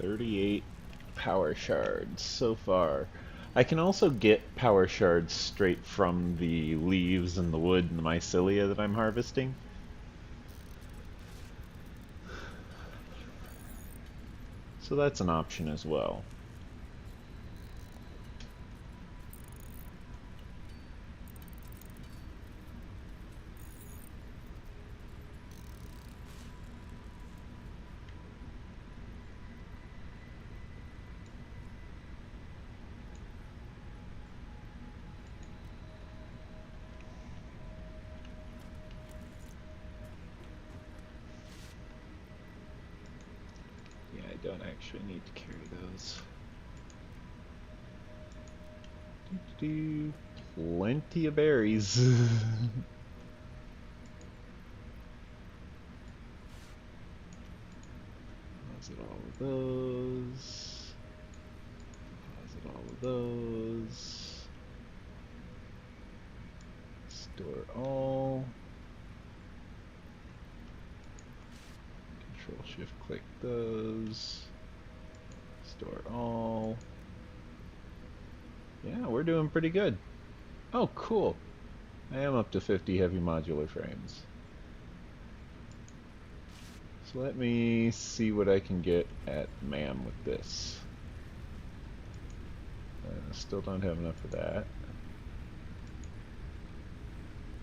$38 power shards so far. I can also get power shards straight from the leaves and the wood and the mycelia that I'm harvesting. So that's an option as well. I don't actually need to carry those. Plenty of berries. Deposit all of those. Deposit all of those. Store all. Control Shift click those. Store all. Yeah, we're doing pretty good. Oh, cool. I am up to 50 heavy modular frames. So let me see what I can get at MAM with this. Still don't have enough for that.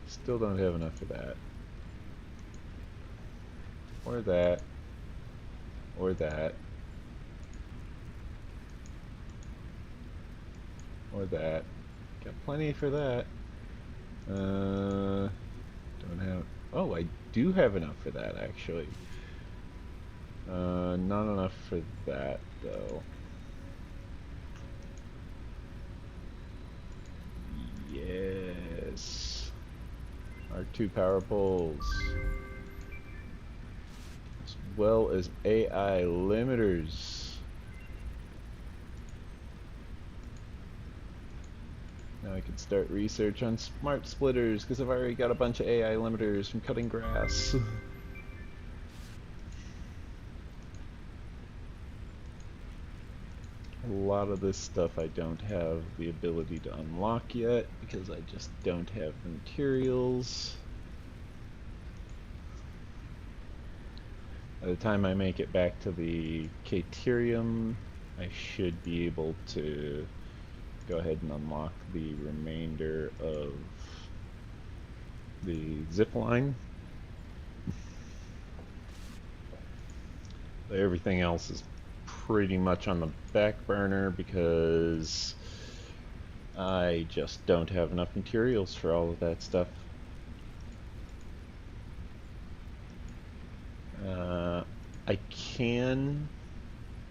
Still don't have enough for that. Or that. Or that. Or that. Got plenty for that. Don't have... Oh, I do have enough for that, actually. Not enough for that, though. Yes. Our 2 power poles. As well as AI limiters. Now I can start research on smart splitters because I've already got a bunch of AI limiters from cutting grass. A lot of this stuff I don't have the ability to unlock yet because I just don't have the materials. By the time I make it back to the Caterium, I should be able to go ahead and unlock the remainder of the zip line. Everything else is pretty much on the back burner because I just don't have enough materials for all of that stuff. I can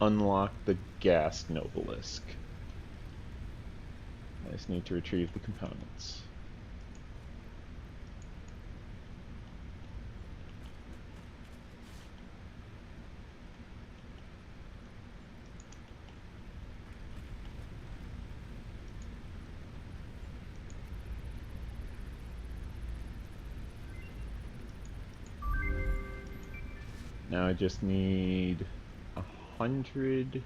unlock the gas Nobelisk. I just need to retrieve the components. Now I just need 100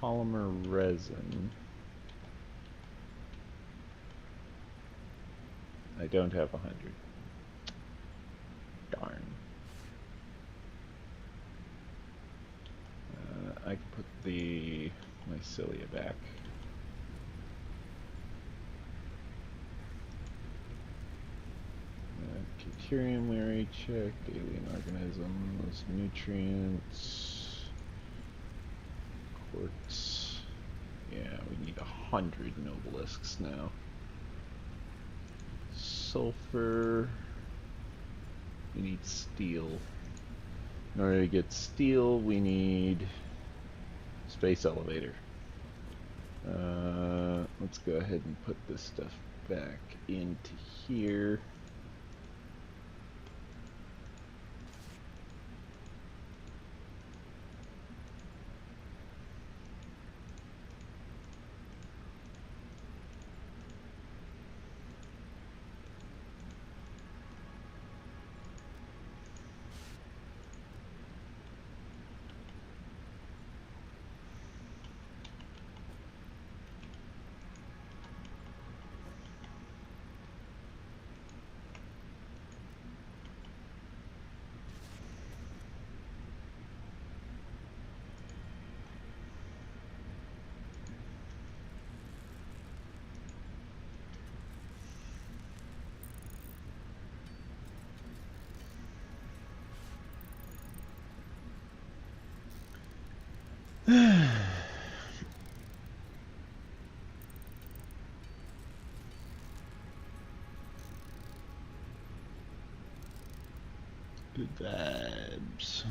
polymer resin. I don't have 100. Darn. I can put the Mycelia back. Caterium we already checked. Alien organisms, nutrients, quartz. Yeah, we need 100 nobelisks now. Sulfur. We need steel. In order to get steel, we need space elevator. Let's go ahead and put this stuff back into here. Good vibes.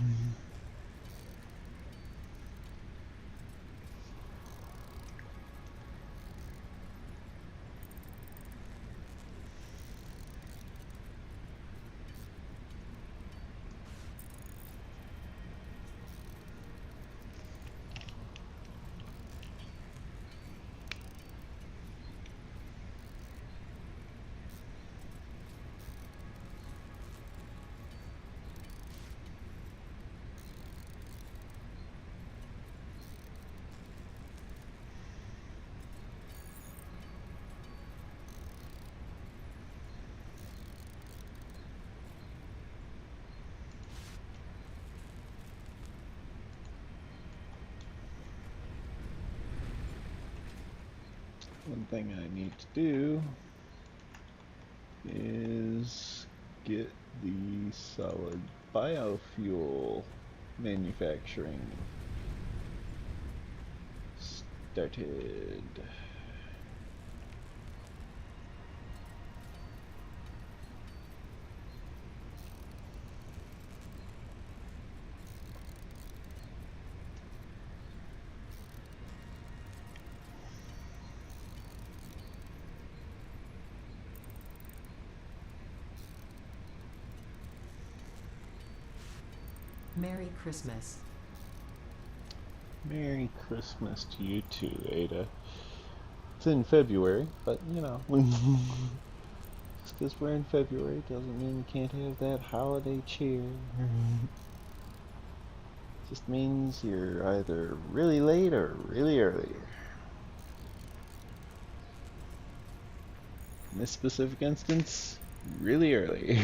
One thing I need to do is get the solid biofuel manufacturing started. Merry Christmas. Merry Christmas to you too, Ada. It's in February, but you know, just because we're in February doesn't mean we can't have that holiday cheer. Just means you're either really late or really early. In this specific instance, really early.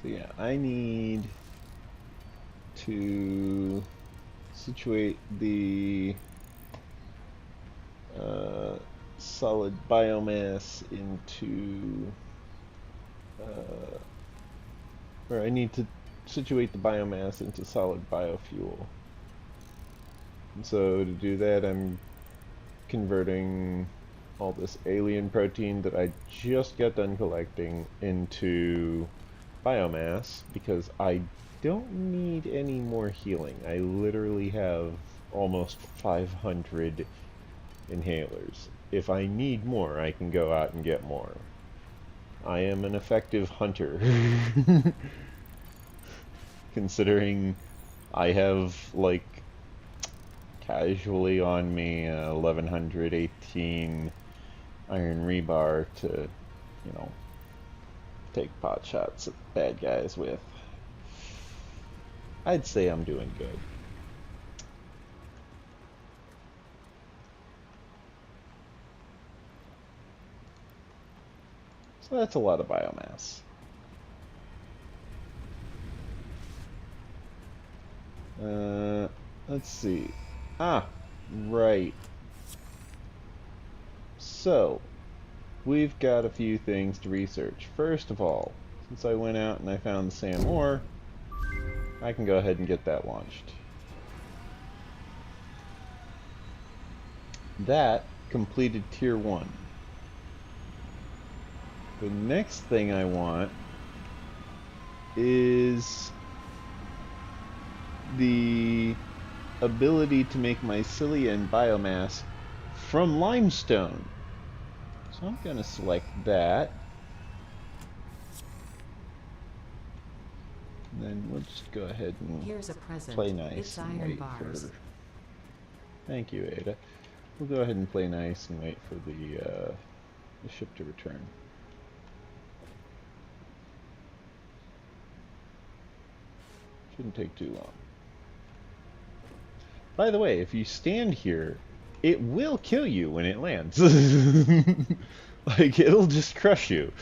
So yeah, I need to situate the solid biomass into, or I need to situate the biomass into solid biofuel. And so to do that, I'm converting all this alien protein that I just got done collecting into biomass because I don't need any more healing. I literally have almost 500 inhalers. If I need more, I can go out and get more. I am an effective hunter. Considering I have, like, casually on me 1118 iron rebar to, you know, take pot shots at bad guys with. I'd say I'm doing good. So that's a lot of biomass. Let's see. Ah, right. So, we've got a few things to research. First of all, since I went out and I found the sand ore, I can go ahead and get that launched. That completed tier 1. The next thing I want is the ability to make mycelia and biomass from limestone. So I'm going to select that. And then we'll just go ahead and Here's a present. play nice It's and iron wait bars. for... Thank you, Ada. We'll go ahead and play nice and wait for the ship to return. Shouldn't take too long. By the way, if you stand here, it will kill you when it lands. Like, it'll just crush you.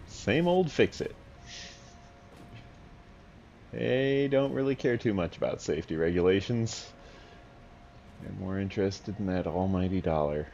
Same old fix-it. They don't really care too much about safety regulations. They're more interested in that almighty dollar.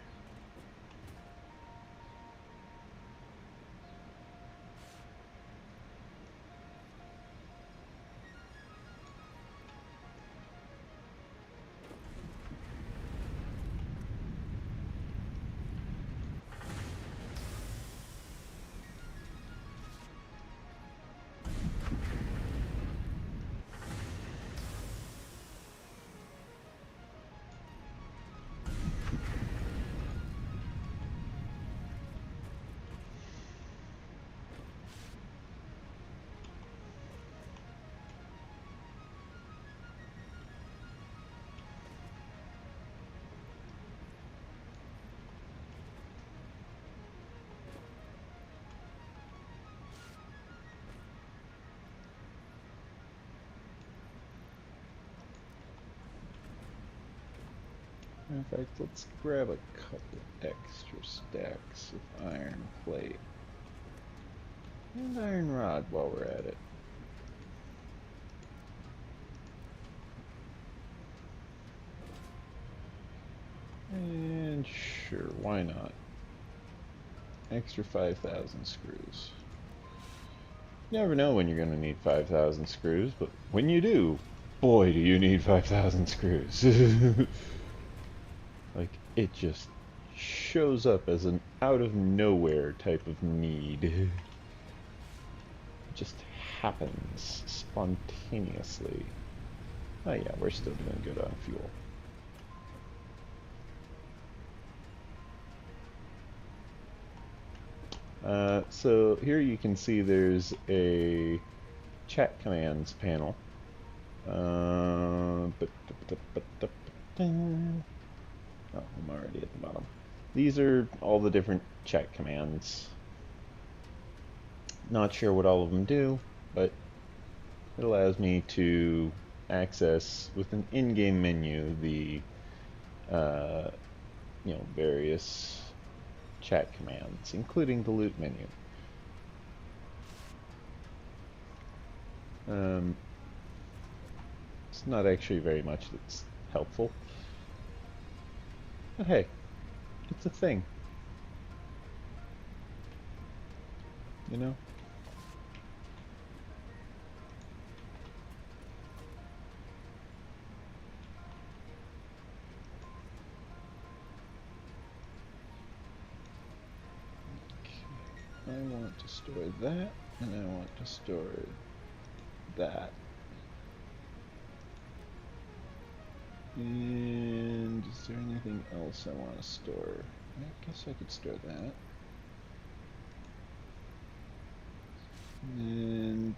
In fact, let's grab a couple extra stacks of iron plate and iron rod while we're at it. And sure, why not? Extra 5,000 screws. You never know when you're going to need 5,000 screws, but when you do, boy do you need 5,000 screws. Like, it just shows up as an out-of-nowhere type of need. It just happens spontaneously. Oh yeah, we're still doing good on fuel. So here you can see there's a chat commands panel. Oh, I'm already at the bottom. These are all the different chat commands. Not sure what all of them do, but it allows me to access with an in-game menu the various chat commands, including the loot menu. It's not actually very much that's helpful, but hey, it's a thing, you know? I want to store that, and I want to store that. And is there anything else I want to store? I guess I could store that. And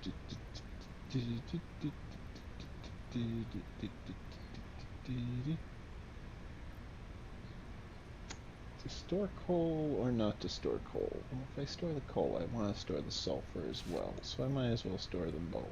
to store coal or not to store coal? Well, if I store the coal, I want to store the sulfur as well, so I might as well store them both.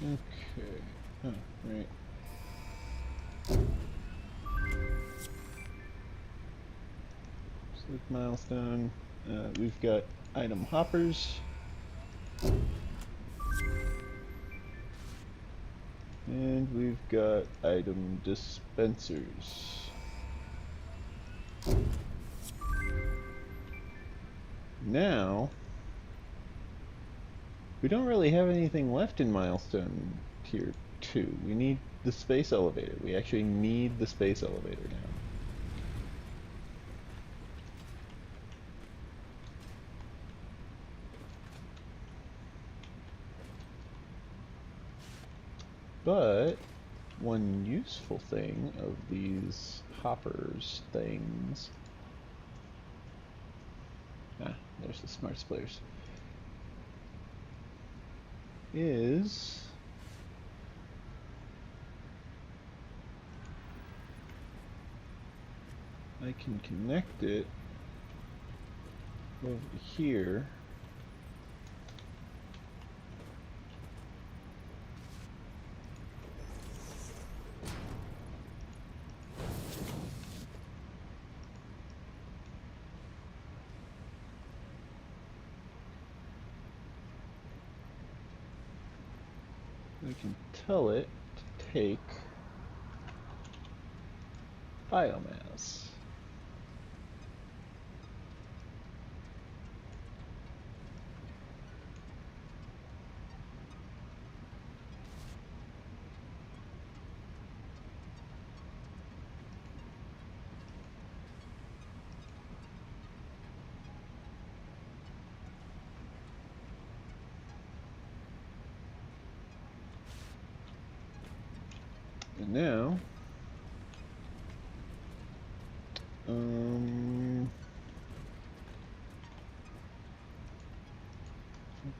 Okay. Oh, right. Select milestone. We've got item hoppers. And we've got item dispensers. Now, we don't really have anything left in milestone tier 2. We need the space elevator. We actually need the space elevator now. But one useful thing of these hoppers things, there's the smart splitters, is I can connect it over here. I can tell it to take biomass. And now, I'll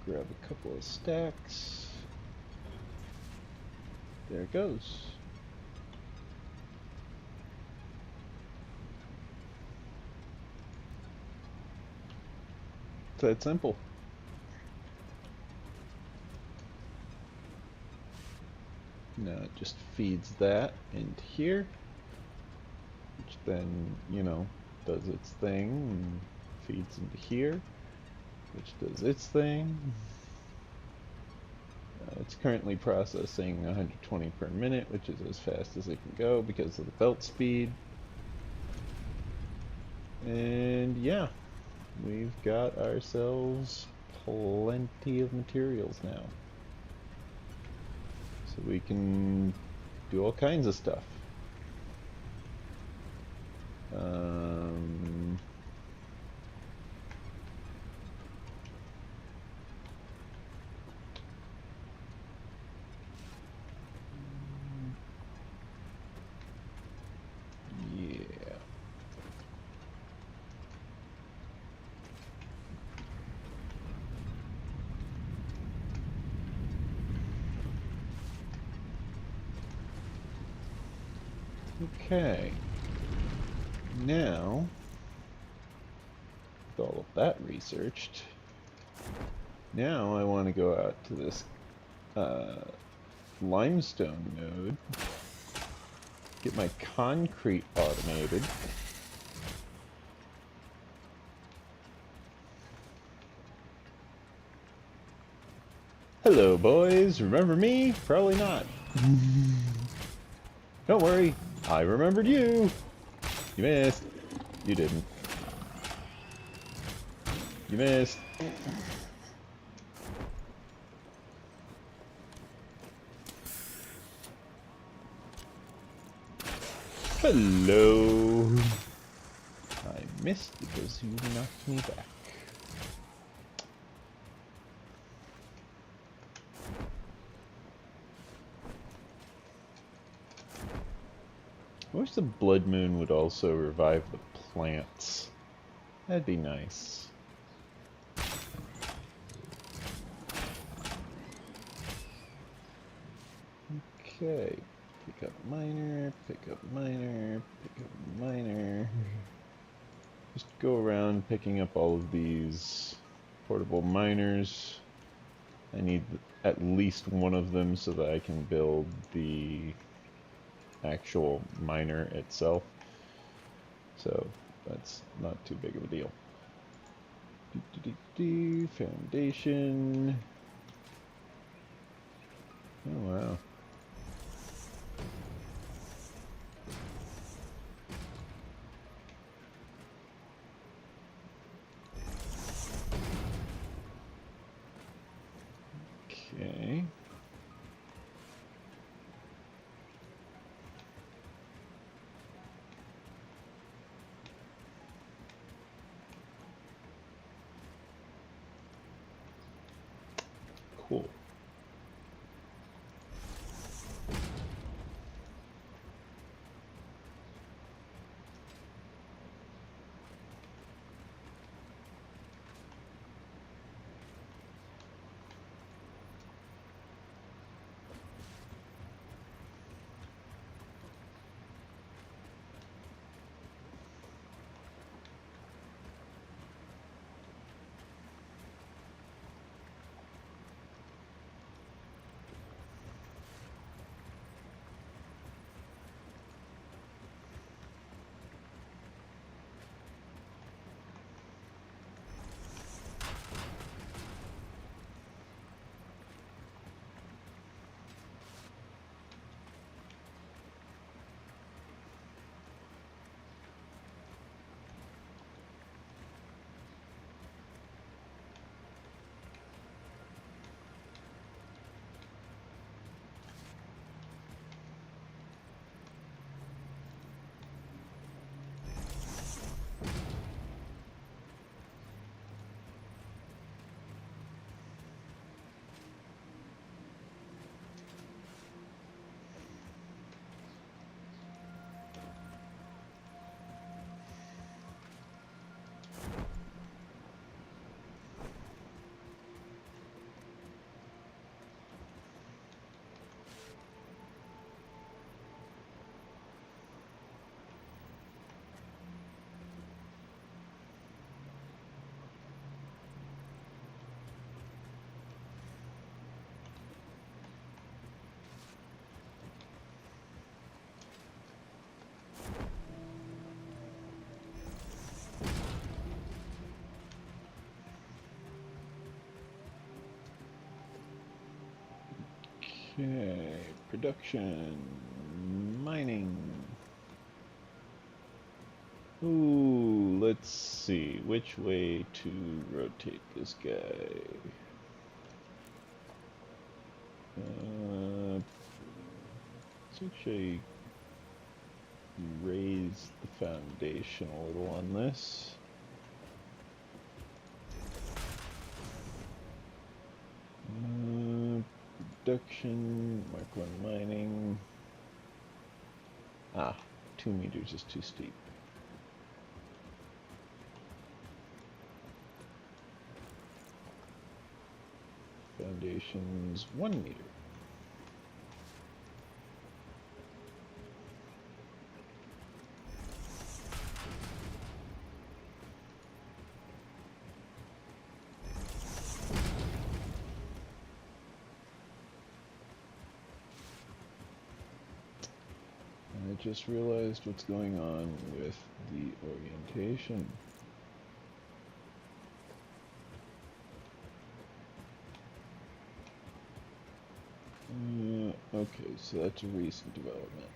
grab a couple of stacks. There it goes. It's that simple. Now it just feeds that into here, which then, you know, does its thing and feeds into here, which does its thing. It's currently processing 120 per minute, which is as fast as it can go because of the belt speed. And yeah, we've got ourselves plenty of materials now. So we can do all kinds of stuff. Yeah. Okay. Now, with all of that researched, now I want to go out to this limestone node, get my concrete automated. Hello, boys. Remember me? Probably not. Don't worry. I remembered you. You missed. You didn't. You missed. Hello. I missed because you knocked me back. I wish the blood moon would also revive the plants. That'd be nice. Okay. Pick up miner, pick up miner, pick up miner. Just go around picking up all of these portable miners. I need at least one of them so that I can build the actual miner itself. So that's not too big of a deal. Foundation. Oh wow. Okay. Cool. Okay, production, mining. Ooh, let's see, which way to rotate this guy? Let's actually raise the foundation a little on this. Production, Mark 1 mining. Ah, 2 meters is too steep. Foundations 1 meter. I just realized what's going on with the orientation. Okay, so that's a recent development.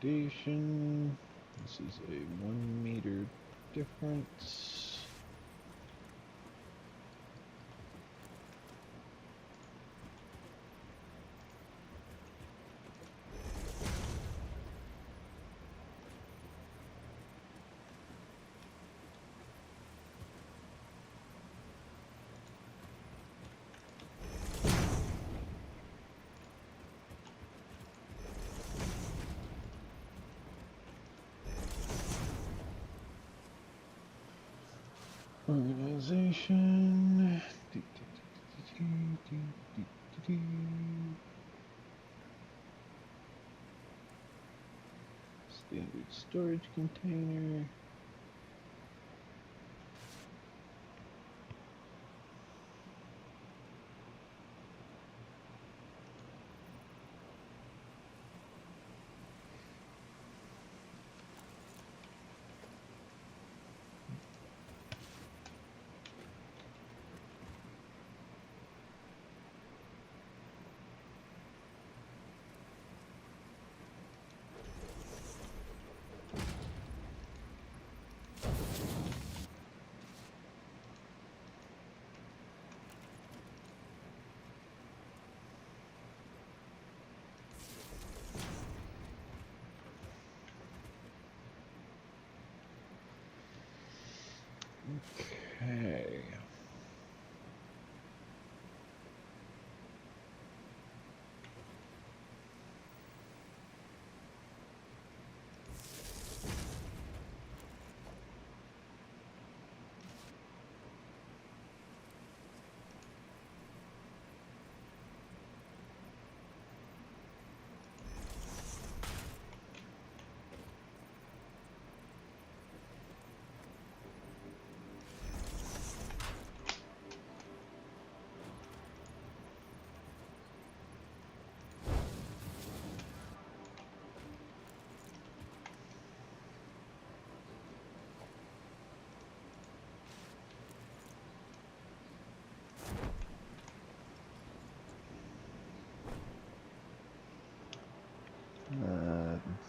Foundation. This is a 1 meter difference. Organization. Standard storage container. Okay.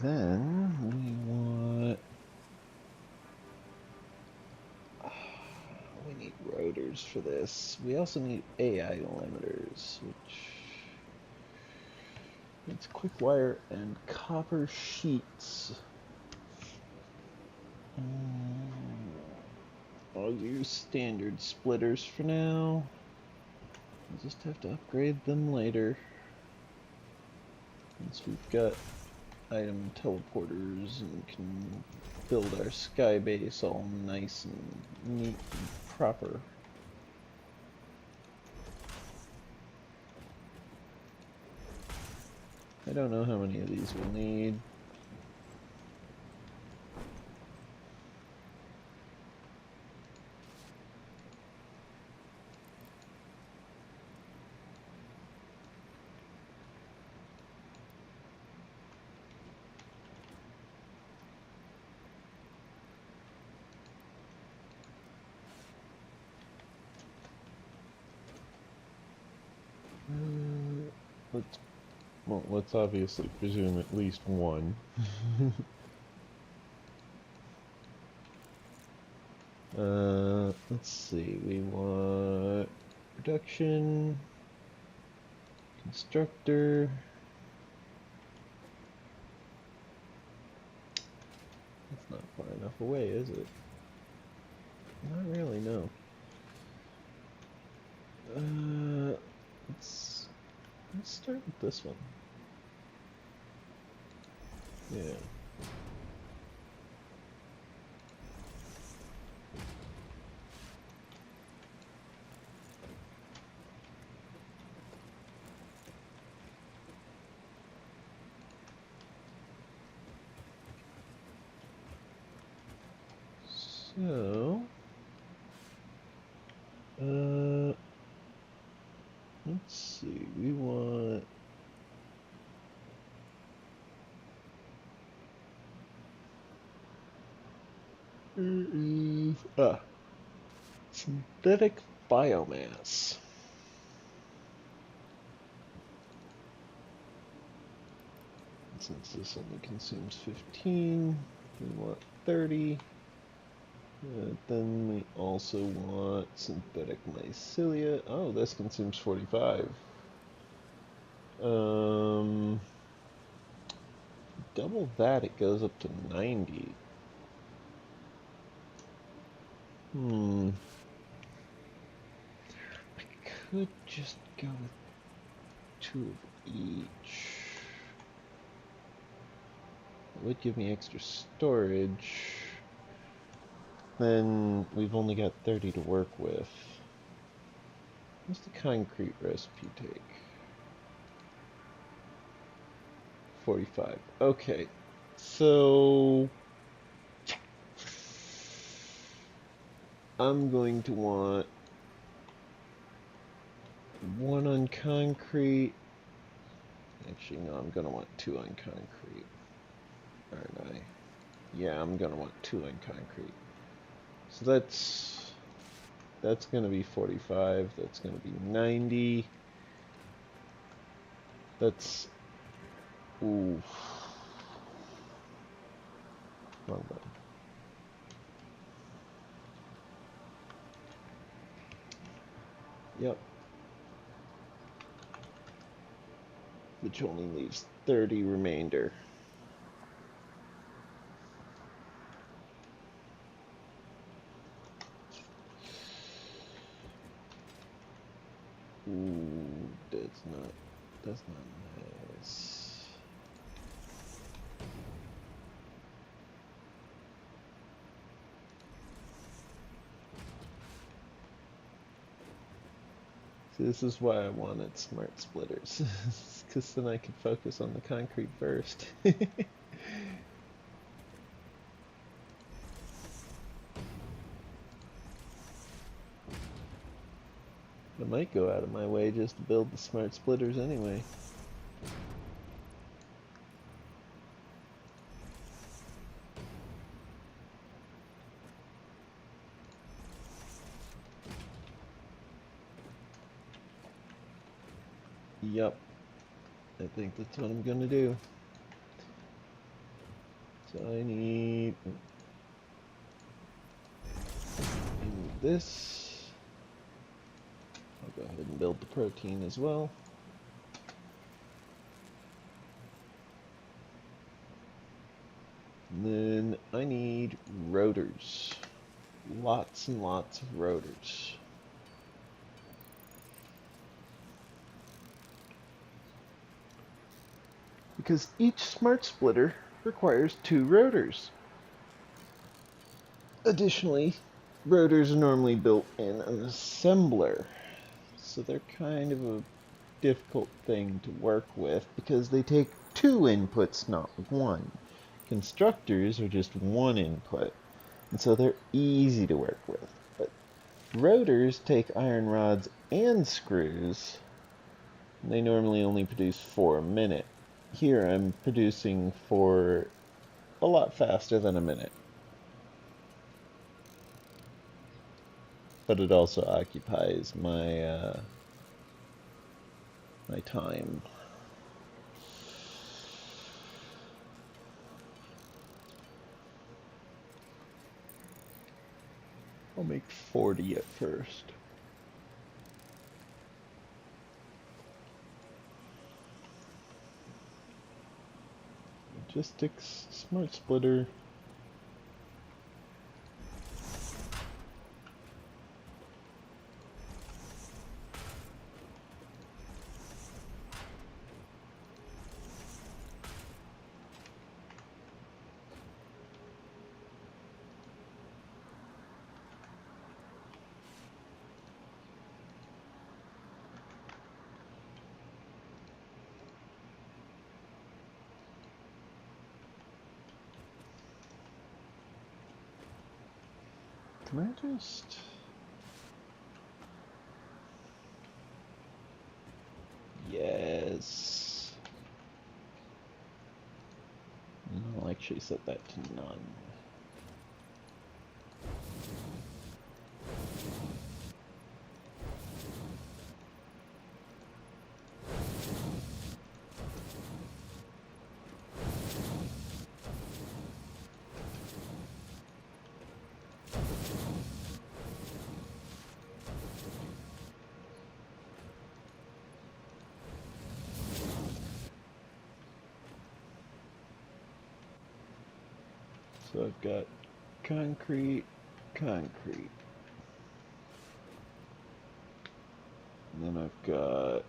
Then we want. We need rotors for this. We also need AI limiters, which it's Quickwire and copper sheets. I'll use standard splitters for now. We'll just have to upgrade them later. Once we've got item teleporters and can build our sky base all nice and neat and proper. I don't know how many of these we'll need. Let's obviously presume at least one. Let's see, we want production, constructor. That's not far enough away, is it? Not really, no. Let's start with this one. Yeah. So, let's see, we want synthetic biomass. Since this only consumes 15, we want 30. Then we also want synthetic mycelia. Oh, this consumes 45. Double that, it goes up to 90. I could just go with 2 of each. It would give me extra storage. then we've only got 30 to work with. What's the concrete recipe take? 45. Okay. So I'm going to want 1 on concrete. Actually, no, I'm going to want 2 on concrete. Aren't I? Yeah, I'm going to want 2 on concrete. So that's going to be 45. That's going to be 90. That's... Ooh. Wrong button. Yep. Which only leaves 30 remainder. Ooh, that's not nice. See, this is why I wanted smart splitters, because then I could focus on the concrete first. I might go out of my way just to build the smart splitters anyway. Yup. I think that's what I'm gonna do. So I need this. I'll go ahead and build the protein as well. And then I need rotors. Lots and lots of rotors. Because each smart splitter requires 2 rotors. Additionally, rotors are normally built in an assembler, so they're kind of a difficult thing to work with because they take 2 inputs, not 1. Constructors are just 1 input, and so they're easy to work with. But rotors take iron rods and screws, and they normally only produce 4 a minute. Here I'm producing for a lot faster than a minute. But it also occupies my my time. I'll make 40 at first. Logistics, smart splitter. Can I just... Yes. I'll actually set that to none. So I've got concrete, concrete. And then I've got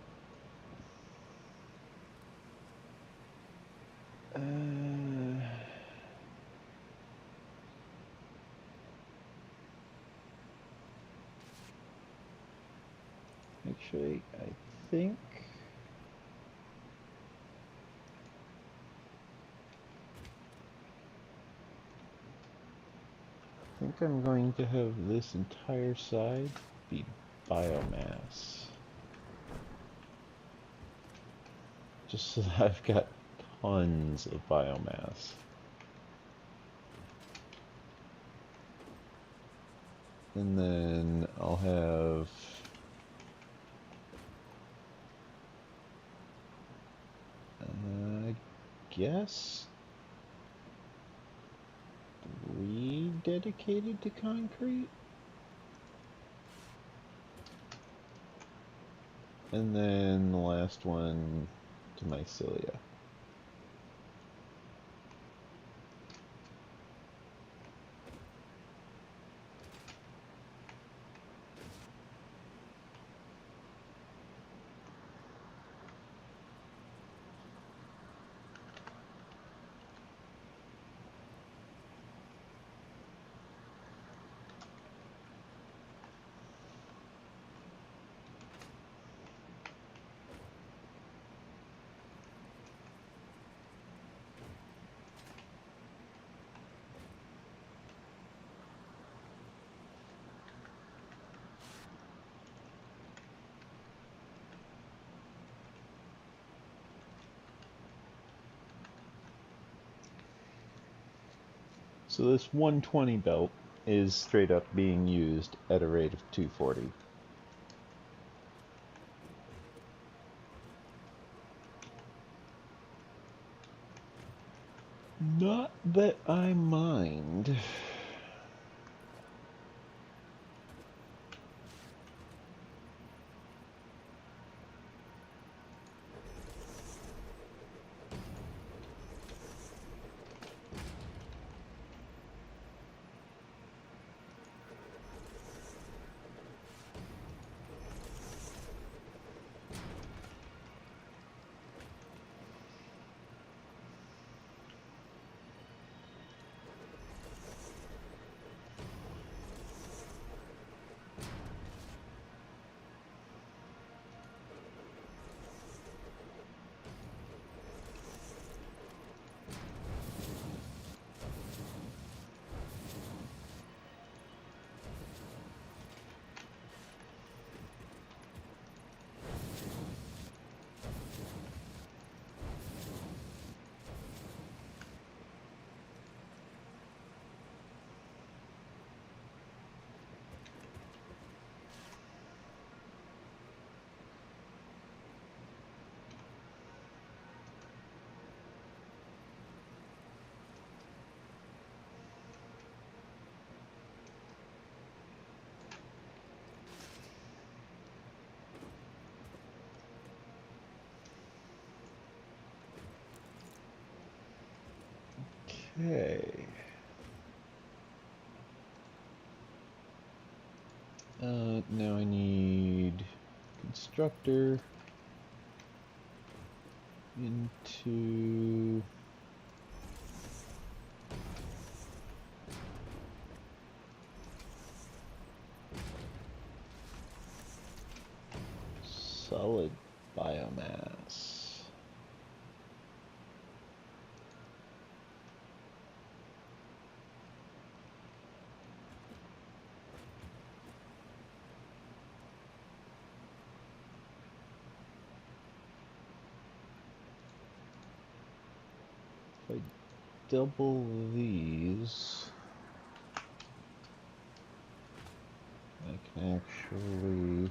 Actually, I think I'm going to have this entire side be biomass. Just so that I've got tons of biomass. And then I'll have I guess 3 dedicated to concrete. And then the last one to Mycelia. So this 120 belt is straight up being used at a rate of 240. Not that I mind. Okay. Now I need constructor into solid biomass. If I double these, I can actually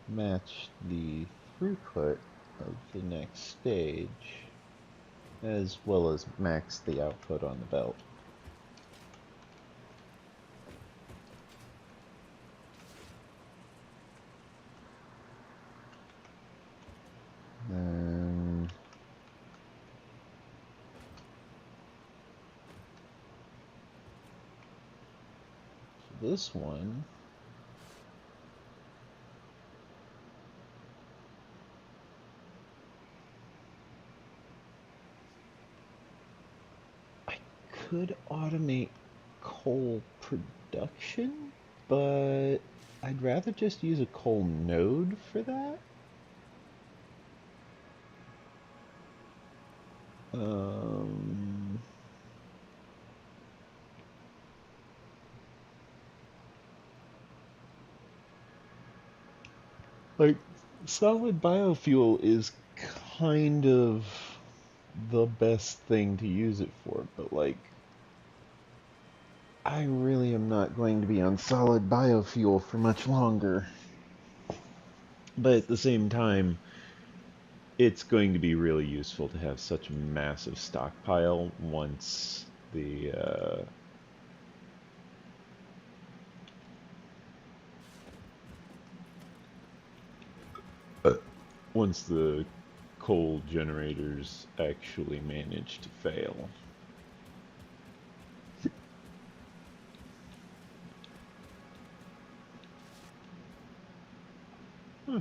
match the throughput of the next stage, as well as max the output on the belt. Then for this one, I could automate coal production, but I'd rather just use a coal node for that. Um, like, solid biofuel is kind of the best thing to use it for, but like, I really am not going to be on solid biofuel for much longer. But at the same time, it's going to be really useful to have such a massive stockpile once once the coal generators actually manage to fail. Huh.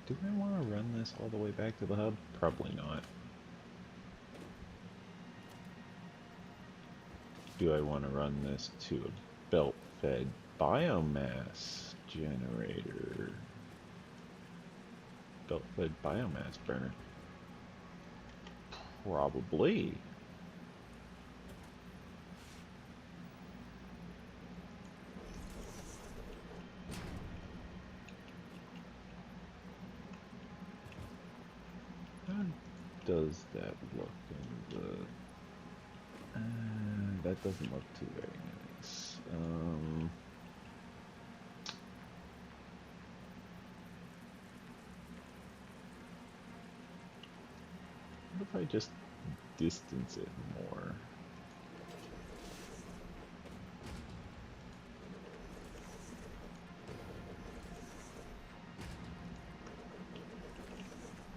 Do I want to run this all the way back to the hub? Probably not. Do I want to run this to a belt-fed biomass generator? Belt-fed biomass burner? Probably. How does that look in the... that doesn't look too very nice. What if I just distance it more?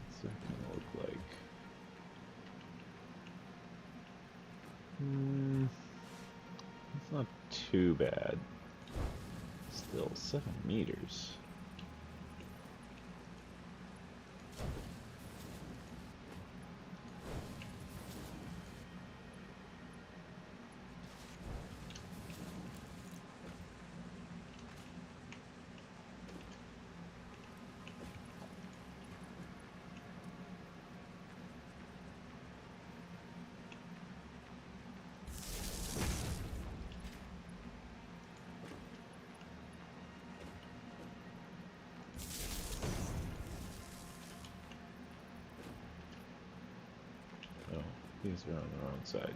What's that gonna look like? It's not too bad. Still 7 meters. Oh, these are on the wrong side.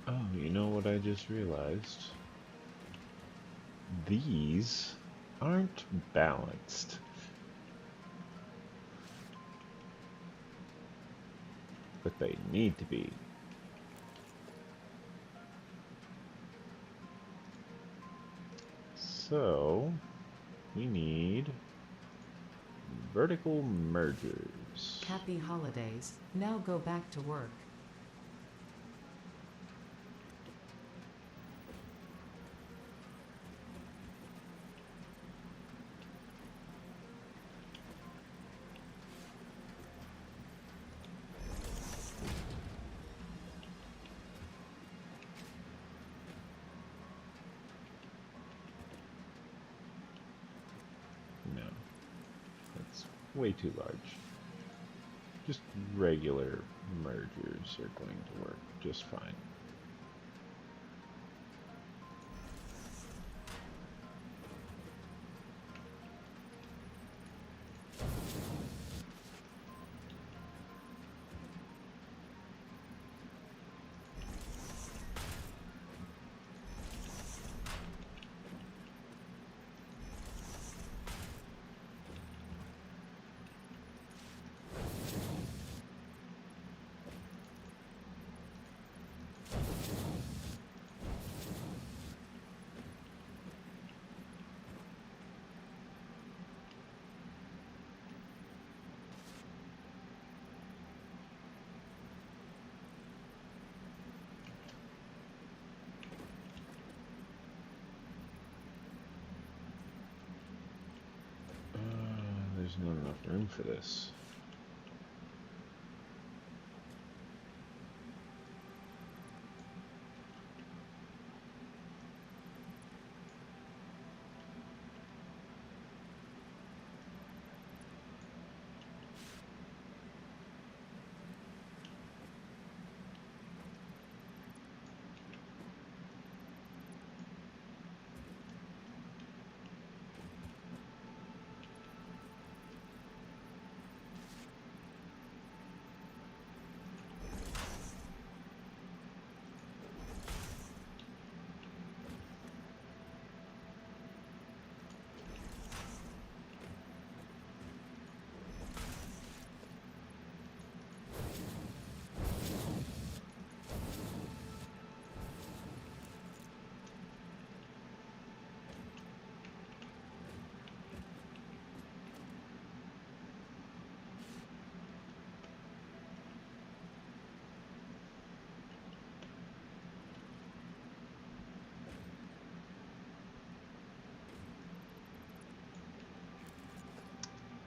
Oh, you know what I just realized? These aren't balanced. But they need to be. So, we need vertical mergers. Happy holidays. Now go back to work. No, that's way too large. Just regular mergers are going to work just fine. There's not enough room for this.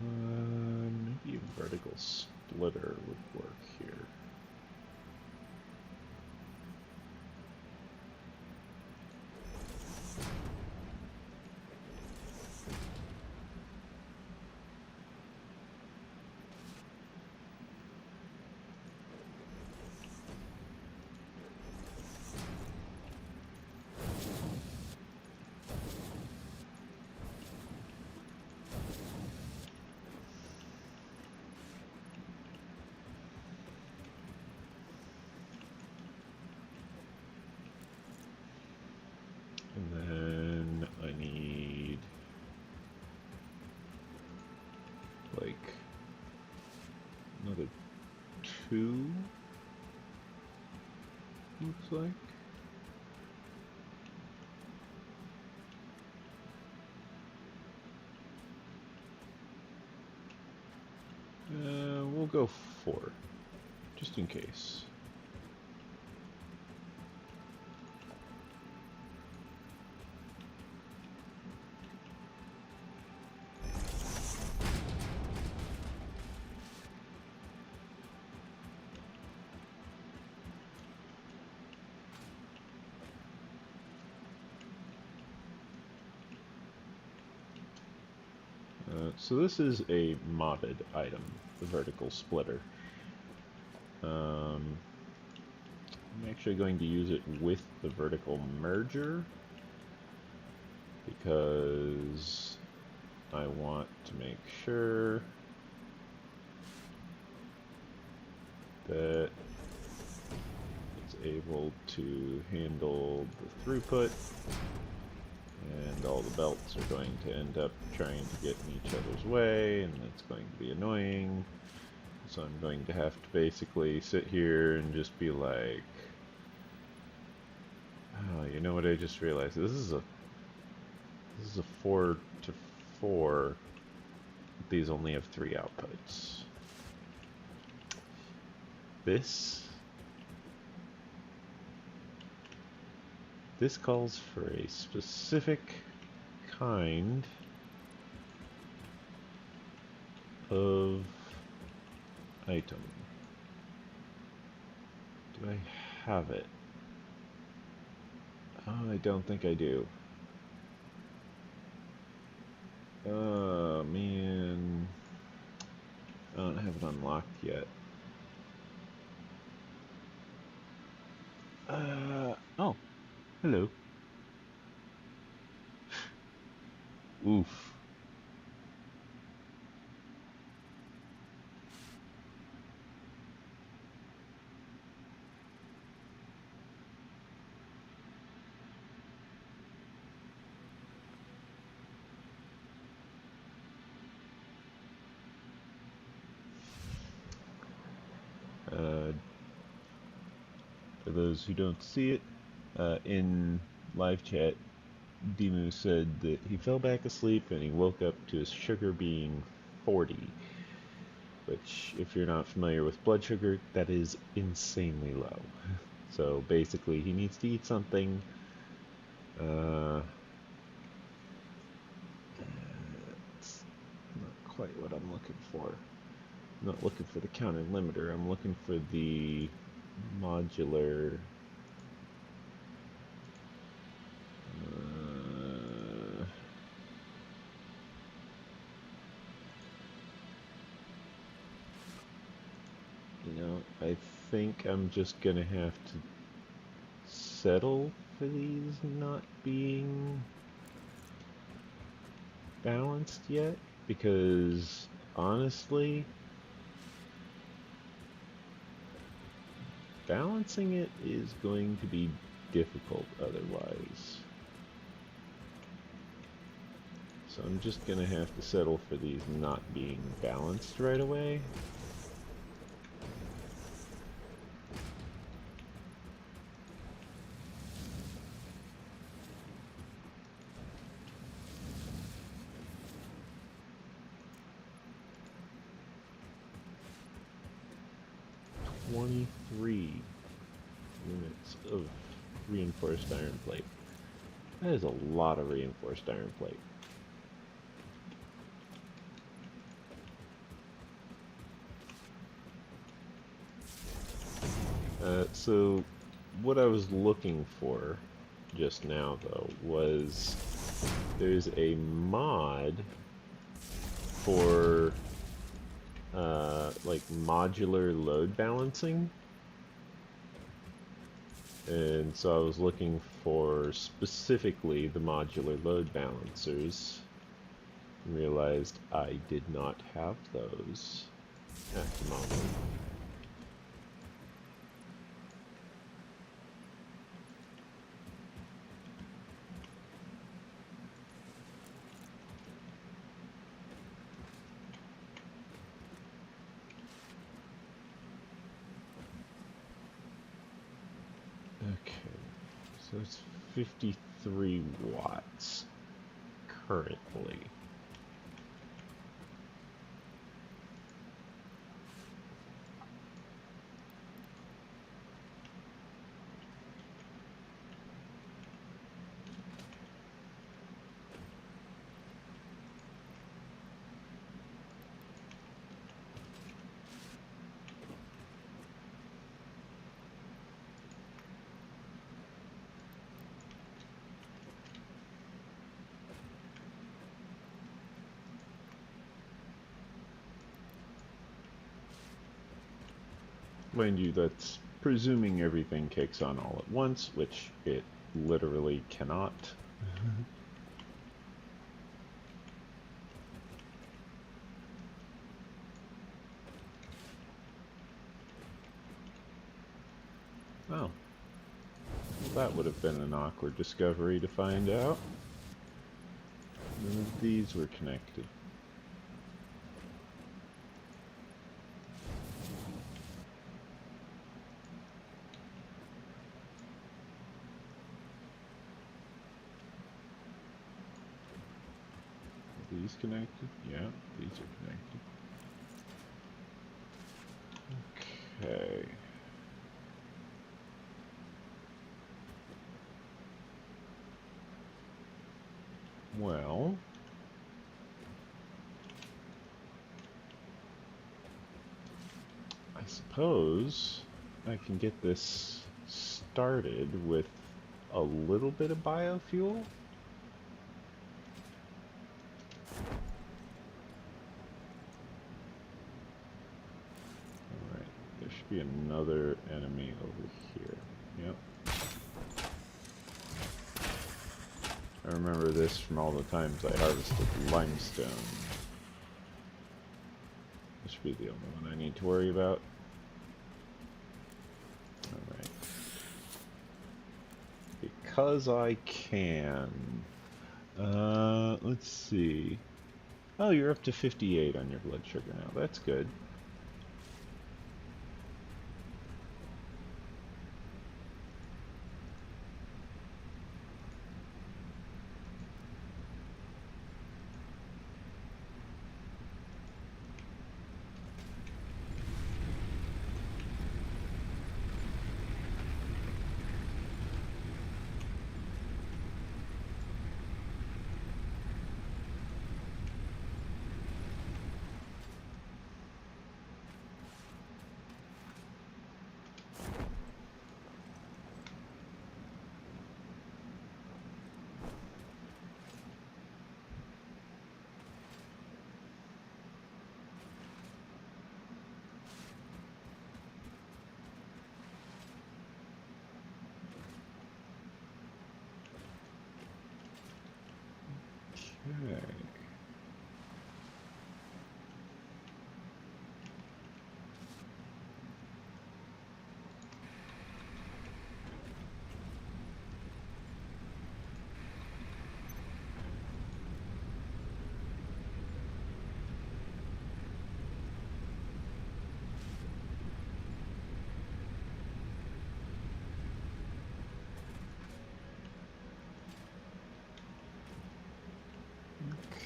Maybe a vertical splitter would work here. And then I need like another 2, looks like. We'll go 4, just in case. So this is a modded item, the vertical splitter. I'm actually going to use it with the vertical merger because I want to make sure that it's able to handle the throughput, and all the belts are going to end up trying to get in each other's way, and it's going to be annoying. So I'm going to have to basically sit here and just be like, oh, you know what I just realized? This is a 4 to 4. These only have 3 outputs. This calls for a specific kind of item. Do I have it? Oh, I don't think I do. Oh, man. I don't have it unlocked yet. Oh. Hello. Oof. For those who don't see it, in live chat, Dimu said that he fell back asleep and he woke up to his sugar being 40, which, if you're not familiar with blood sugar, that is insanely low. So basically, he needs to eat something. It's not quite what I'm looking for. I'm not looking for the counter limiter, I'm looking for the modular. You know, I think I'm just gonna have to settle for these not being balanced yet, because honestly, balancing it is going to be difficult otherwise. So I'm just gonna have to settle for these not being balanced right away. Units of reinforced iron plate. That is a lot of reinforced iron plate. So what I was looking for just now, though, was there's a mod for like modular load balancing. And so I was looking for specifically the modular load balancers, and realized I did not have those at the moment. Okay, so it's 53 watts currently. Mind you, that's presuming everything kicks on all at once, which it literally cannot. Oh, That would have been an awkward discovery to find out. None of these were connected. Are these connected? Yeah, these are connected. Okay. Well, I suppose I can get this started with a little bit of biofuel. Alright, there should be another enemy over here. Yep. I remember this from all the times I harvested limestone. This should be the only one I need to worry about. Alright. Because I can. Let's see. Oh, you're up to 58 on your blood sugar now. That's good. Okay.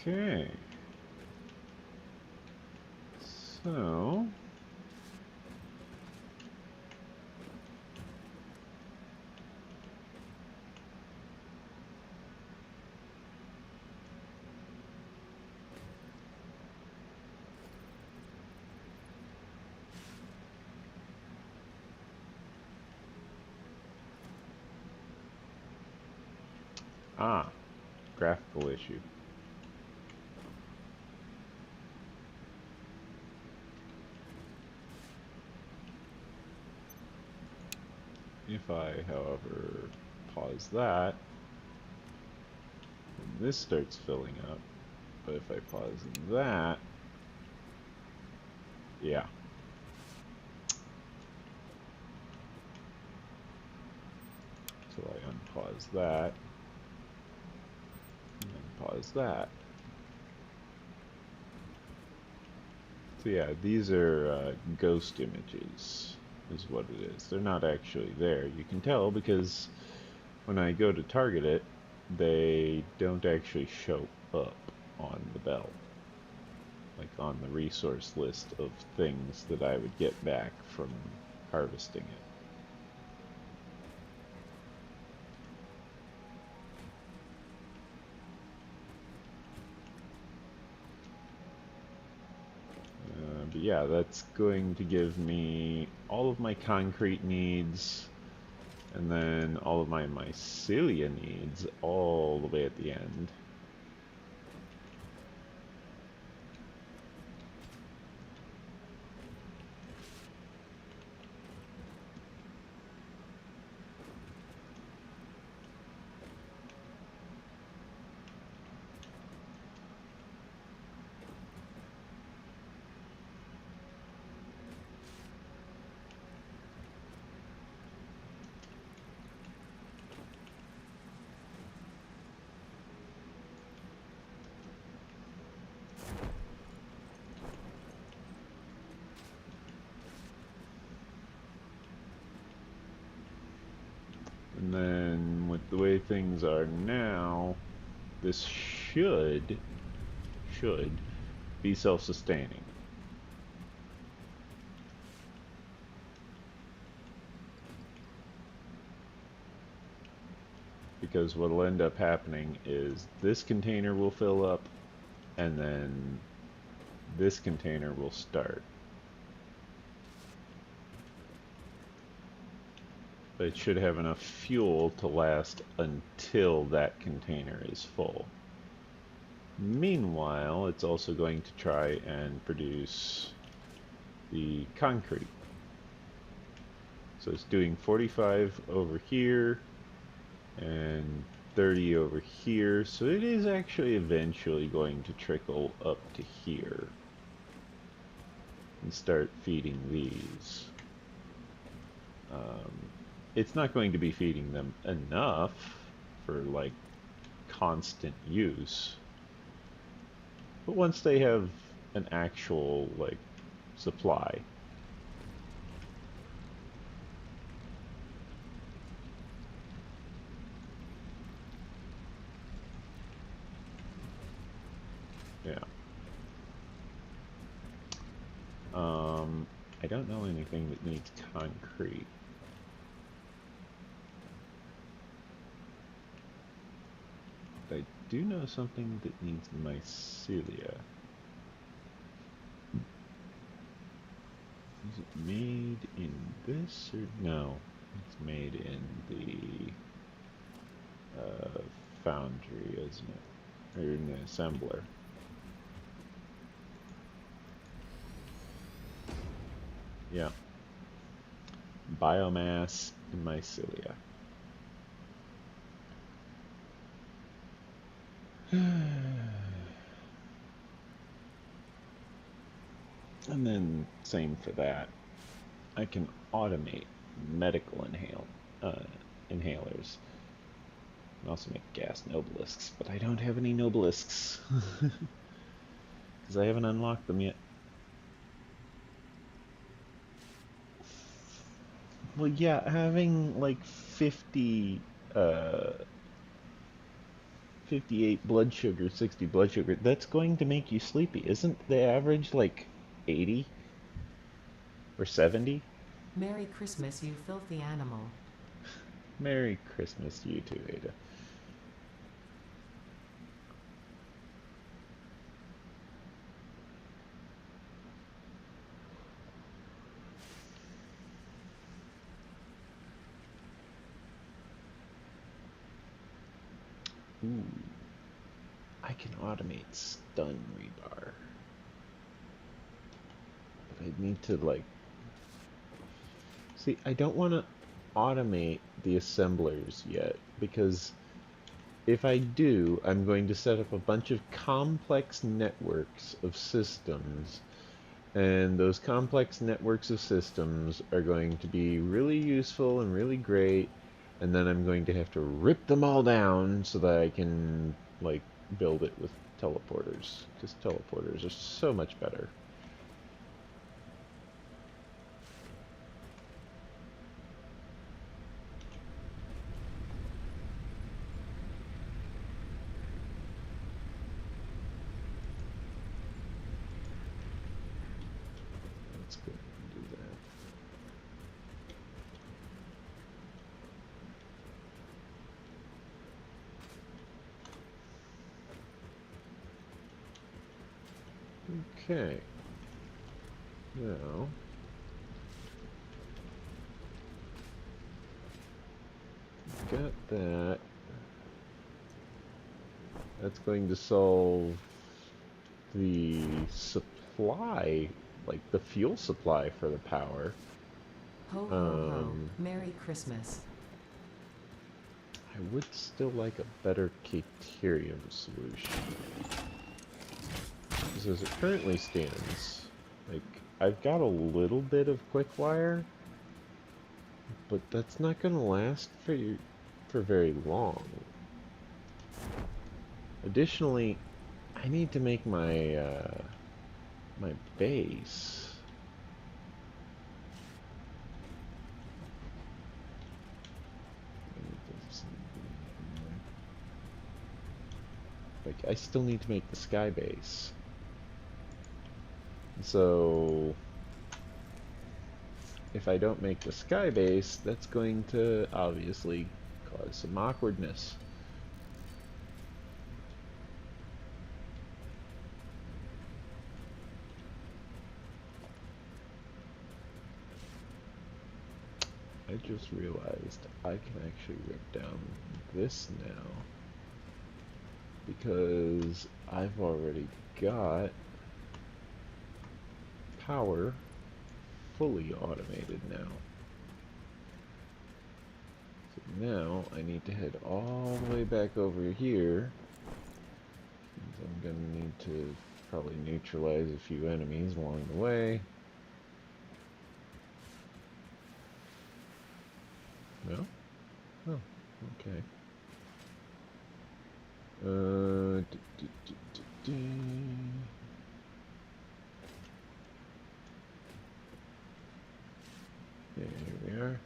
Okay. So graphical issue. If I, however, pause that, then this starts filling up. But if I pause that, yeah. So I unpause that, and then pause that. So yeah, these are ghost images, is what it is. They're not actually there. You can tell because when I go to target it, they don't actually show up on the belt. Like on the resource list of things that I would get back from harvesting it. But yeah, that's going to give me all of my concrete needs, and then all of my Mycelia needs all the way at the end. And then with the way things are now, this should be self-sustaining. Because what'll end up happening is this container will fill up, and then this container will start. But it should have enough fuel to last until that container is full. Meanwhile, it's also going to try and produce the concrete. So it's doing 45 over here and 30 over here. So it is actually eventually going to trickle up to here and start feeding these. It's not going to be feeding them enough for like constant use. But once they have an actual like supply, yeah. I don't know anything that needs concrete. But I do know something that needs mycelia. Is it made in this or no? It's made in the foundry, isn't it? Or in the assembler. Yeah. Biomass and mycelia. And then same for that. I can automate medical inhalers. I can also make gas nobelisks, but I don't have any nobelisks because I haven't unlocked them yet. Well, yeah, having like 58 blood sugar, 60 blood sugar, that's going to make you sleepy. Isn't the average like 80 or 70? Merry Christmas, you filthy animal. Merry Christmas to you too, Ada. Ooh. I can automate stun rebar. But I need to like... See, I don't want to automate the assemblers yet, because if I do, I'm going to set up a bunch of complex networks of systems, and those complex networks of systems are going to be really useful and really great, and then I'm going to have to rip them all down so that I can like build it with teleporters, because teleporters are so much better. Let's go and do that. Okay. Now, got that. That's going to solve the supply, like the fuel supply for the power. Ho ho ho. Merry Christmas. I would still like a better Caterium solution. Because as it currently stands, like, I've got a little bit of Quickwire, but that's not going to last for very long. Additionally, I need to make my my base. Like, I still need to make the sky base. So, if I don't make the sky base, that's going to obviously cause some awkwardness. I just realized I can actually rip down this now because I've already got power fully automated now. So now I need to head all the way back over here. I'm going to need to probably neutralize a few enemies along the way. No? Oh, okay. Yeah, here we are.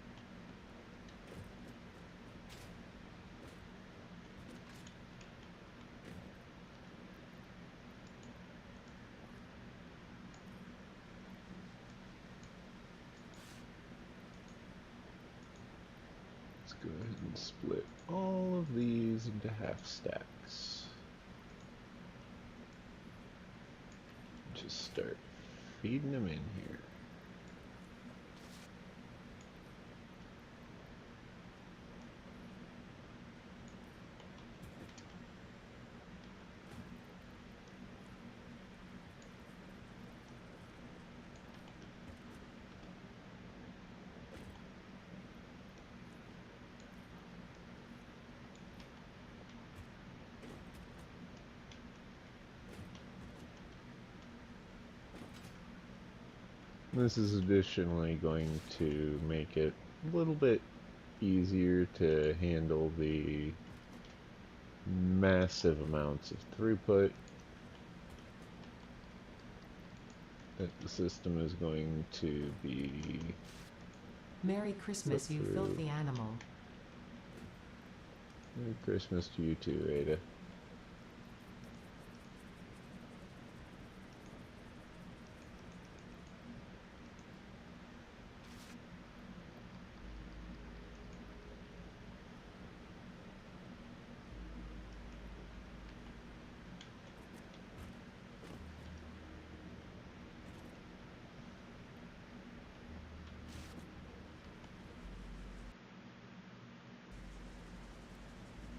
Let's go ahead and split all of these into half stacks. Just start feeding them in here. This is additionally going to make it a little bit easier to handle the massive amounts of throughput that the system is going to be Merry Christmas, you through. filthy animal. Merry Christmas to you too, Ada.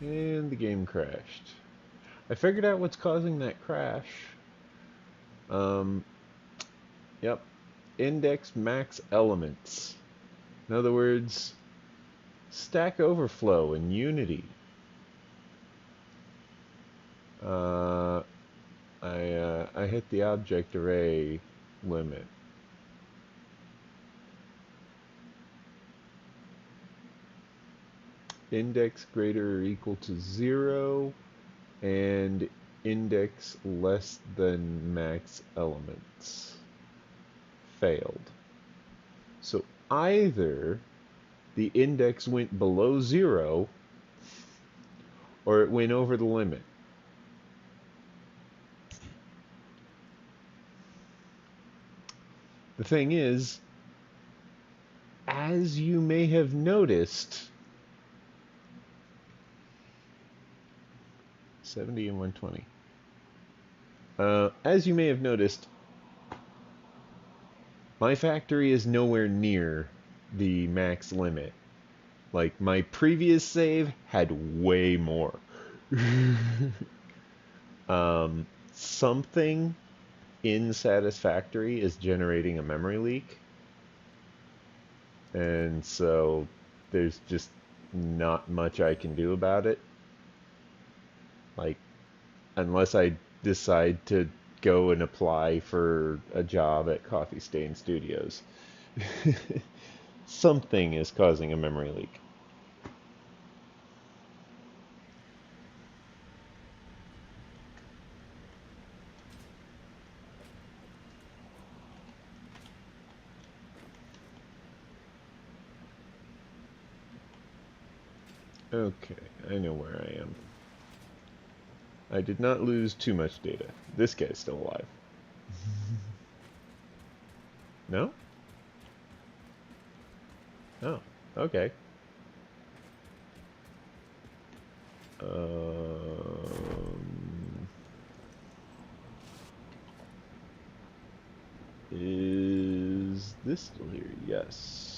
And the game crashed. I figured out what's causing that crash. Yep. Index max elements. In other words, Stack Overflow in Unity. I hit the object array limit. Index greater or equal to 0 and index less than max elements. Failed. So either the index went below 0 or it went over the limit. The thing is, as you may have noticed, 70 and 120. As you may have noticed, my factory is nowhere near the max limit. Like, my previous save had way more. Something in Satisfactory is generating a memory leak. And so there's just not much I can do about it. Like, unless I decide to go and apply for a job at Coffee Stain Studios. Something is causing a memory leak. Okay, I know where I am. I did not lose too much data. This guy's still alive. No? Oh, okay. Is this still here? Yes.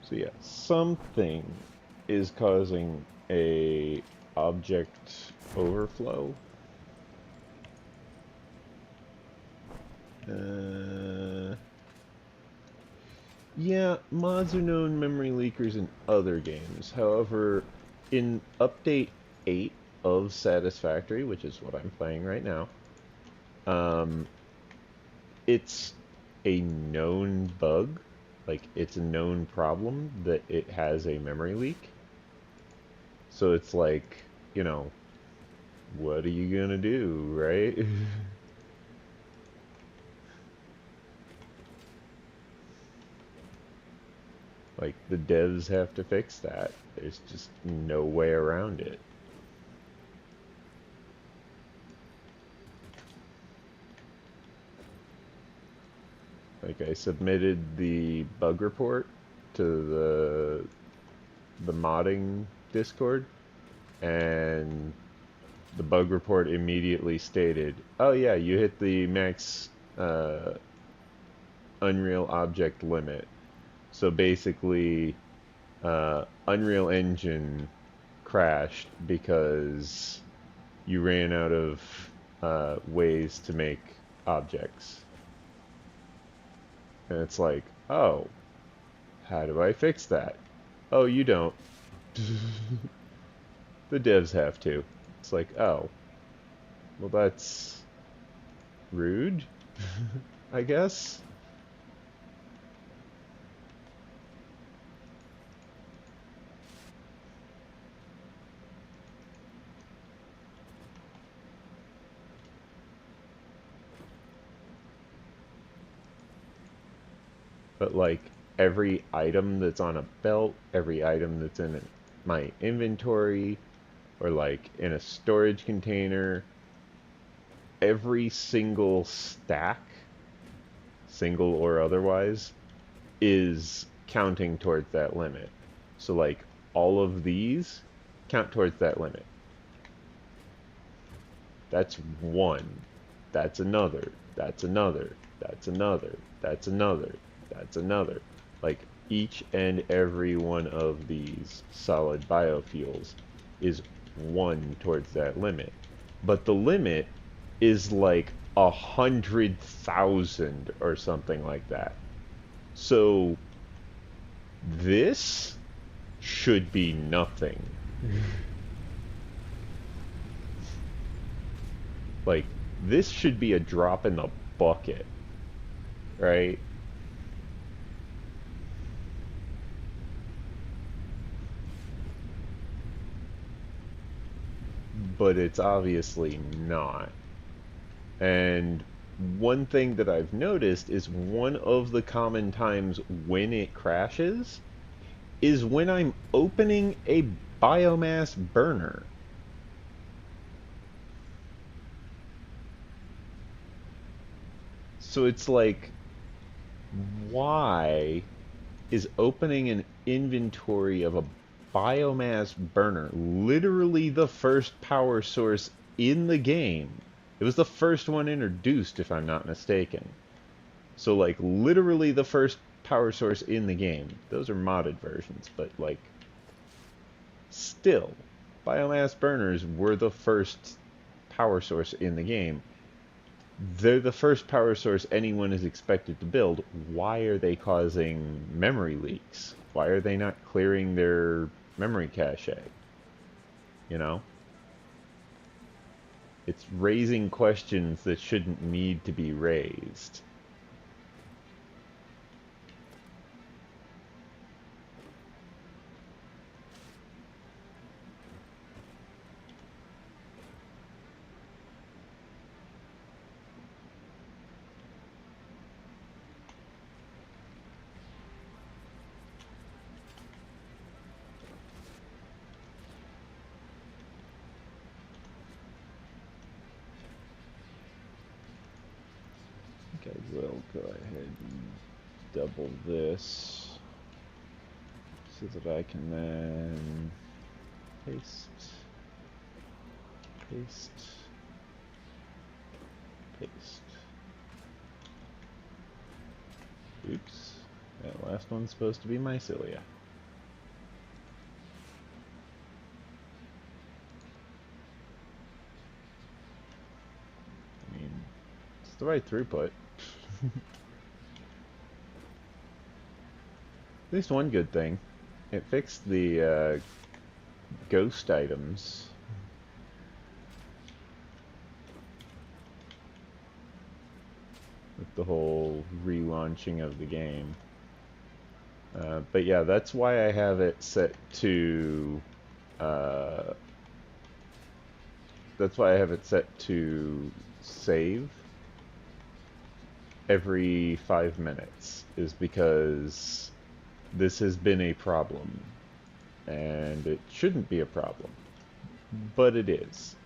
So yeah, something is causing a object overflow. Yeah, mods are known memory leakers in other games. However, in update 8 of Satisfactory, which is what I'm playing right now, it's a known bug. Like, it's a known problem that it has a memory leak. So it's like, you know, what are you gonna do, right? Like, the devs have to fix that. There's just no way around it. Like, I submitted the bug report to the modding Discord, and the bug report immediately stated, oh yeah, you hit the max Unreal object limit. So basically, Unreal Engine crashed because you ran out of ways to make objects. And it's like, oh, how do I fix that? Oh, you don't. The devs have to. It's like, oh, well, that's rude, I guess. But like every item that's on a belt, every item that's in my inventory, or like in a storage container, every single stack, single or otherwise, is counting towards that limit. So like all of these count towards that limit. That's one. That's another. That's another. That's another. That's another. That's another. Like each and every one of these solid biofuels is one towards that limit. But the limit is like 100,000 or something like that. So this should be nothing. Like, this should be a drop in the bucket, right? But it's obviously not. And one thing that I've noticed is one of the common times when it crashes is when I'm opening a biomass burner. So it's like, why is opening an inventory of a biomass burner literally the first power source in the game? It was the first one introduced, if I'm not mistaken. So, like, literally the first power source in the game. Those are modded versions, but, like, still, biomass burners were the first power source in the game. They're the first power source anyone is expected to build. Why are they causing memory leaks? Why are they not clearing their memory cache? You know? It's raising questions that shouldn't need to be raised. think I will go ahead and double this so that I can then paste, paste, paste. Oops, that last one's supposed to be Mycelia. I mean, it's the right throughput. At least one good thing. It fixed the ghost items. With the whole relaunching of the game. But yeah, that's why I have it set to... that's why I have it set to save every 5 minutes. Is because this has been a problem. And it shouldn't be a problem. But it is.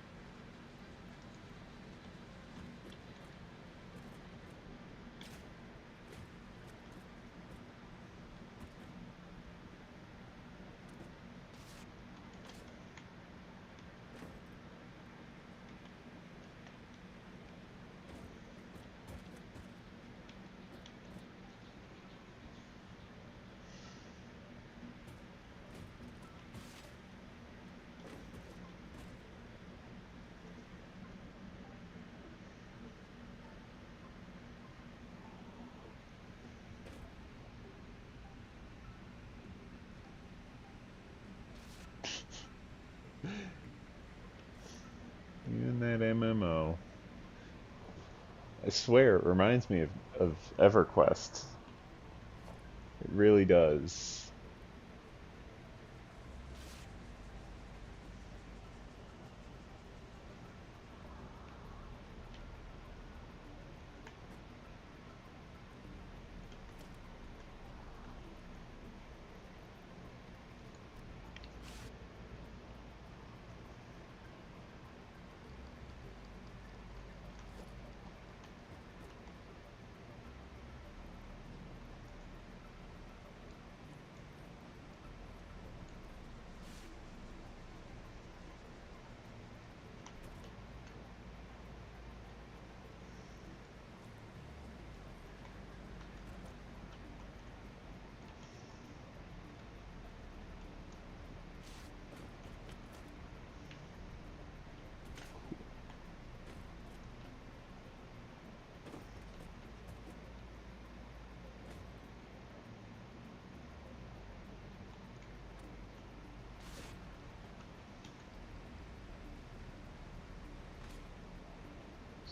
Even that MMO. I swear it reminds me of EverQuest. It really does.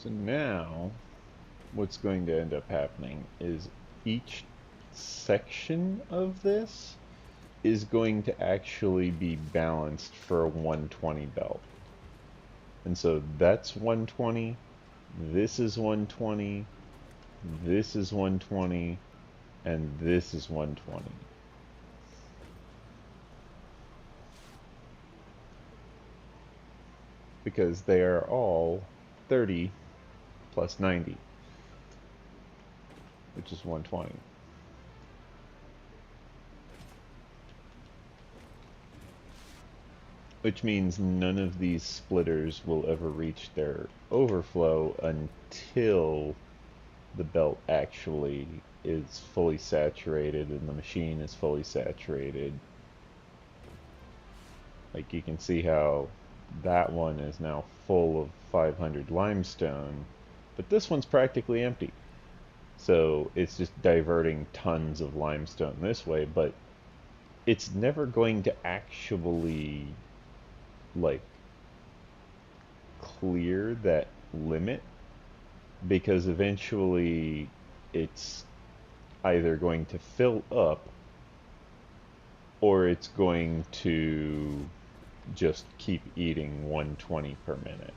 So now, what's going to end up happening is each section of this is going to actually be balanced for a 120 belt. And so that's 120, this is 120, this is 120, and this is 120. Because they are all 30 plus 90, which is 120. Which means none of these splitters will ever reach their overflow until the belt actually is fully saturated and the machine is fully saturated. Like you can see how that one is now full of 500 limestone, but this one's practically empty. So it's just diverting tons of limestone this way, but it's never going to actually like clear that limit, because eventually it's either going to fill up or it's going to just keep eating 120 per minute.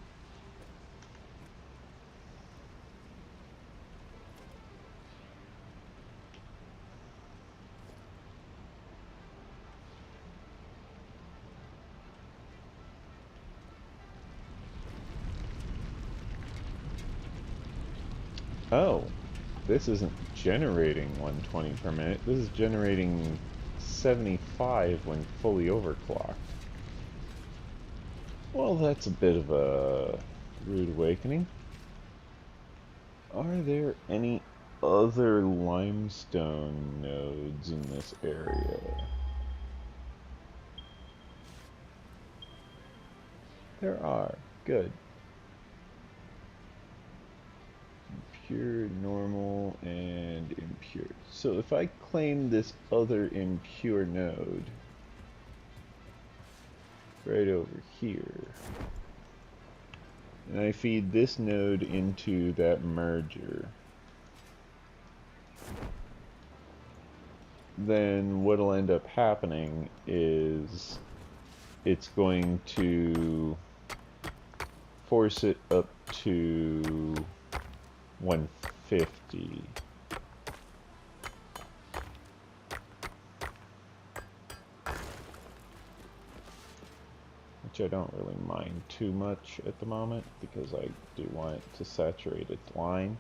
Oh, this isn't generating 120 per minute. This is generating 75 when fully overclocked. Well, that's a bit of a rude awakening. Are there any other limestone nodes in this area? There are. Good. Impure, normal, and impure. So if I claim this other impure node right over here, and I feed this node into that merger, then what'll end up happening is it's going to force it up to 150. Which I don't really mind too much at the moment because I do want it to saturate its line.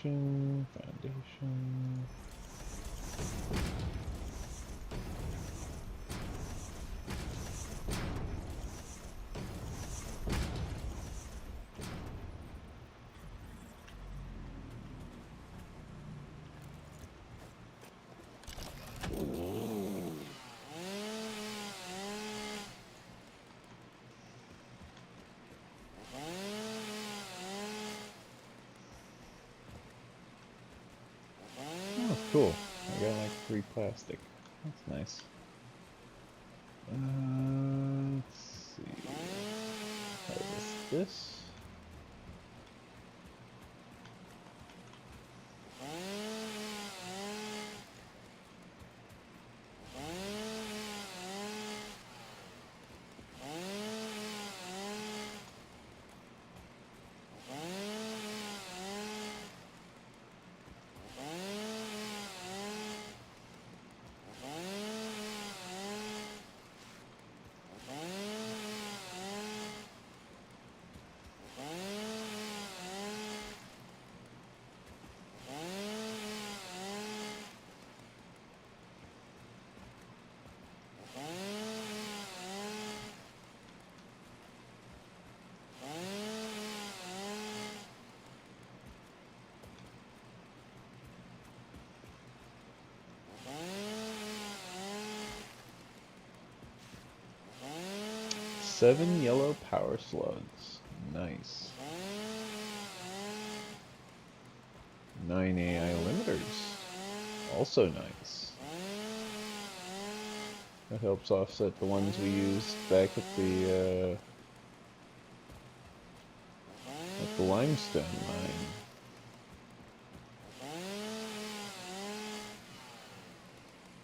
Foundation. Oh, cool. I got like 3 plastic. That's nice. Let's see. Harvest this. Seven yellow power slugs. Nice. 9 AI limiters. Also nice. That helps offset the ones we used back at the limestone mine.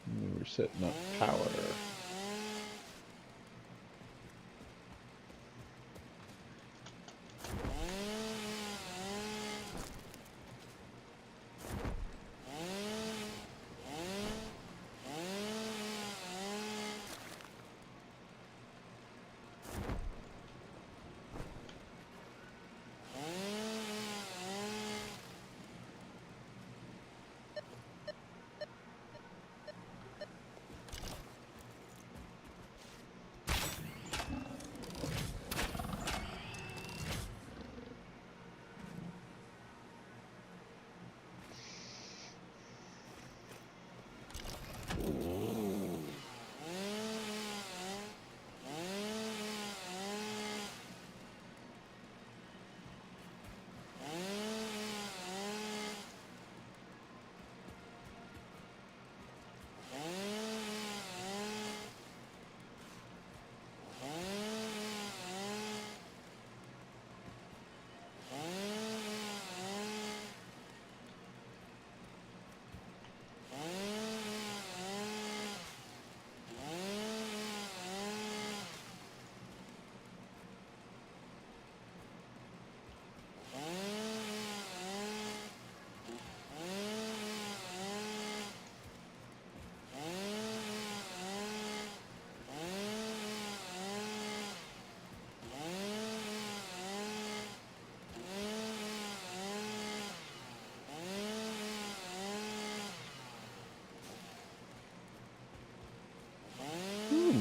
And we were setting up power.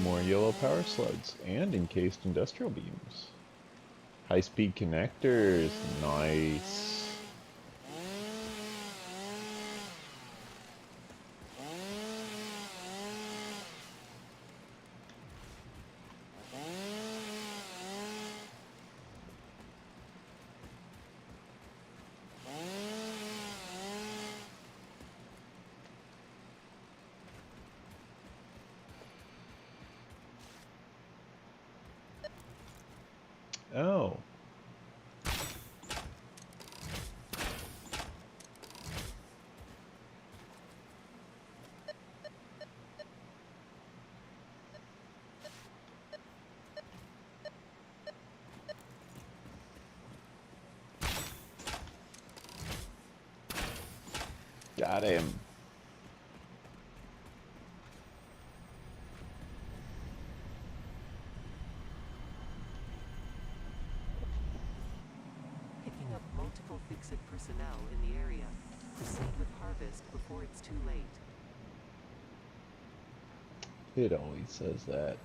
more yellow power slugs and encased industrial beams. High-speed connectors, nice. Oh. Got him. Picking up multiple fix-it personnel in the area. Proceed with harvest before it's too late. It always says that.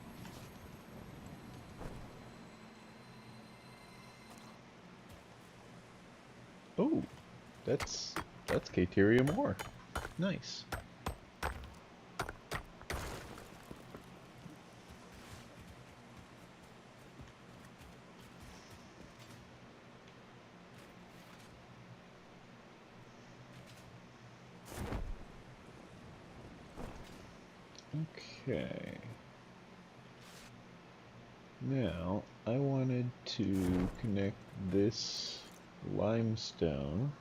Oh, that's Caterium ore. Nice. Okay. Now, I wanted to connect this limestone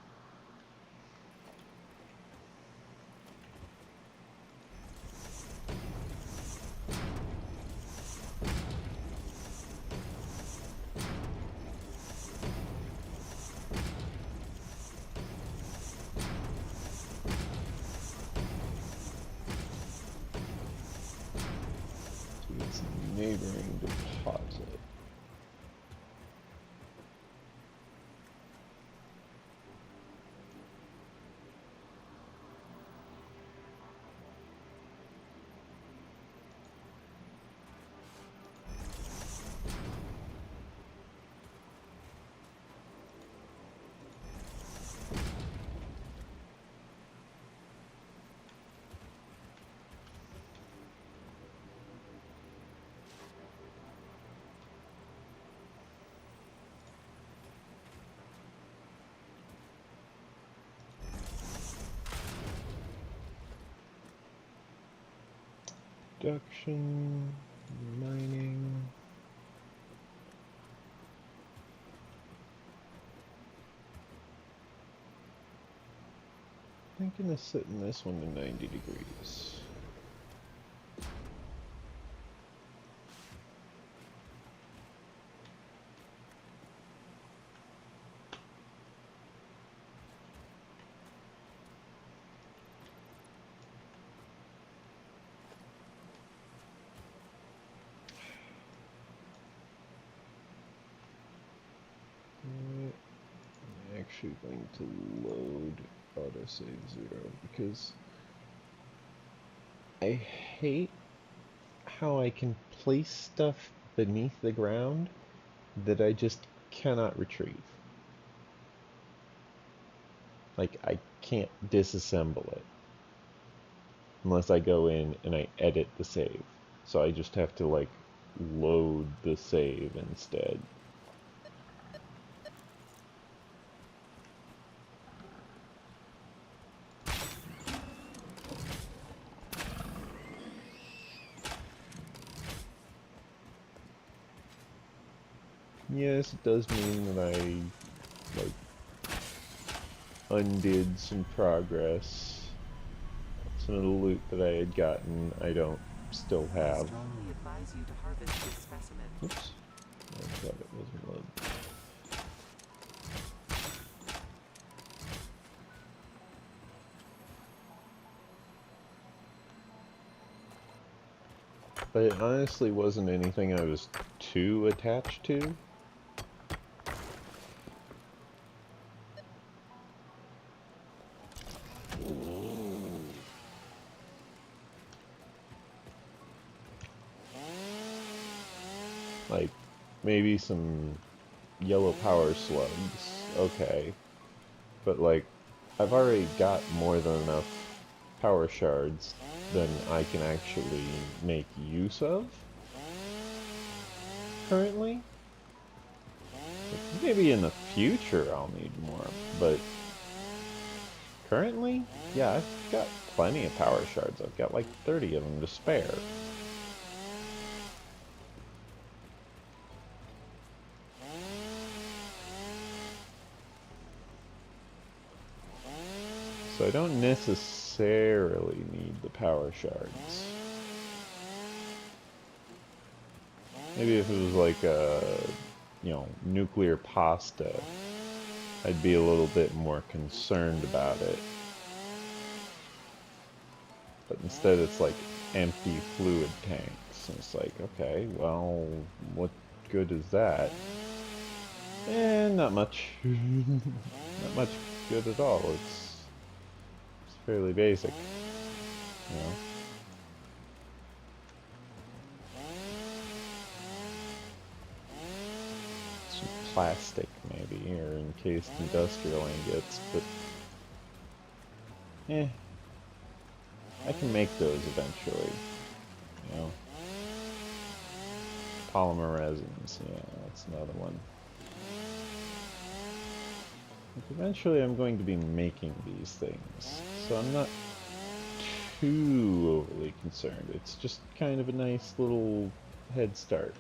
to its neighboring deposit. Production, mining. I'm gonna set in this one to 90 degrees. I'm actually going to load autosave 0 because I hate how I can place stuff beneath the ground that I just cannot retrieve. Like, I can't disassemble it unless I go in and I edit the save. So I just have to, like, load the save instead. Yes, it does mean that I, like, undid some progress. Some of the loot that I had gotten, I don't still I have. strongly advise you to harvest this specimen. Oops. I thought it wasn't loaded. But it honestly wasn't anything I was too attached to. Like, maybe some yellow power slugs, okay. But like, I've already got more than enough power shards than I can actually make use of currently. Like, maybe in the future I'll need more, but currently, yeah, I've got plenty of power shards. I've got like 30 of them to spare. So I don't necessarily need the power shards. Maybe if it was like a, you know, nuclear pasta, I'd be a little bit more concerned about it. But instead it's like empty fluid tanks. And it's like, okay, well, what good is that? Not much. Not much good at all. It's fairly basic, you know. Some plastic maybe, or encased industrial ingots, but I can make those eventually, you know. Polymer resins, yeah, that's another one. Like eventually I'm going to be making these things, so I'm not too overly concerned. It's just kind of a nice little head start.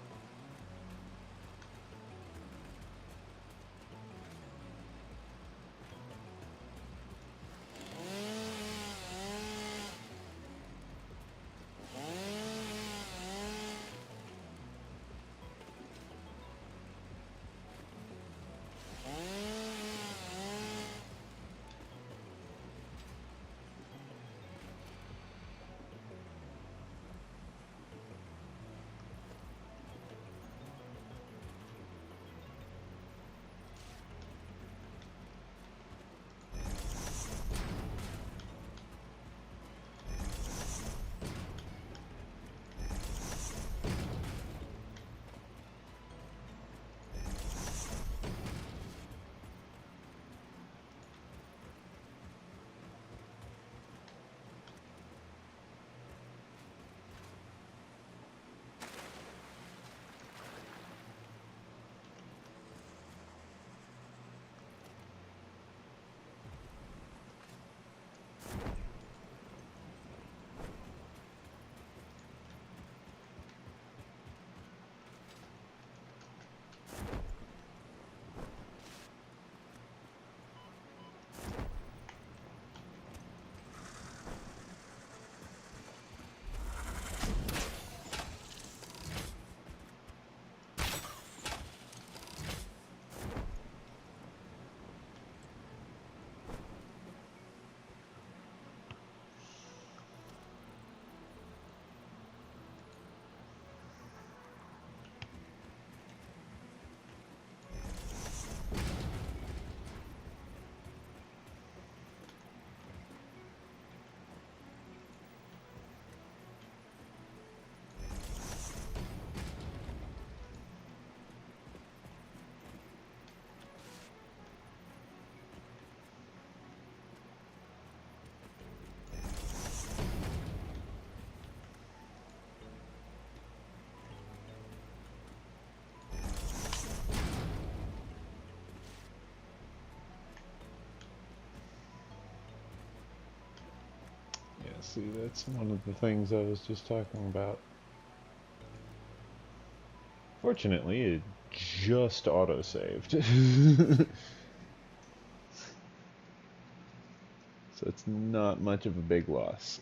See, that's one of the things I was just talking about. Fortunately, it just auto-saved. So it's not much of a big loss.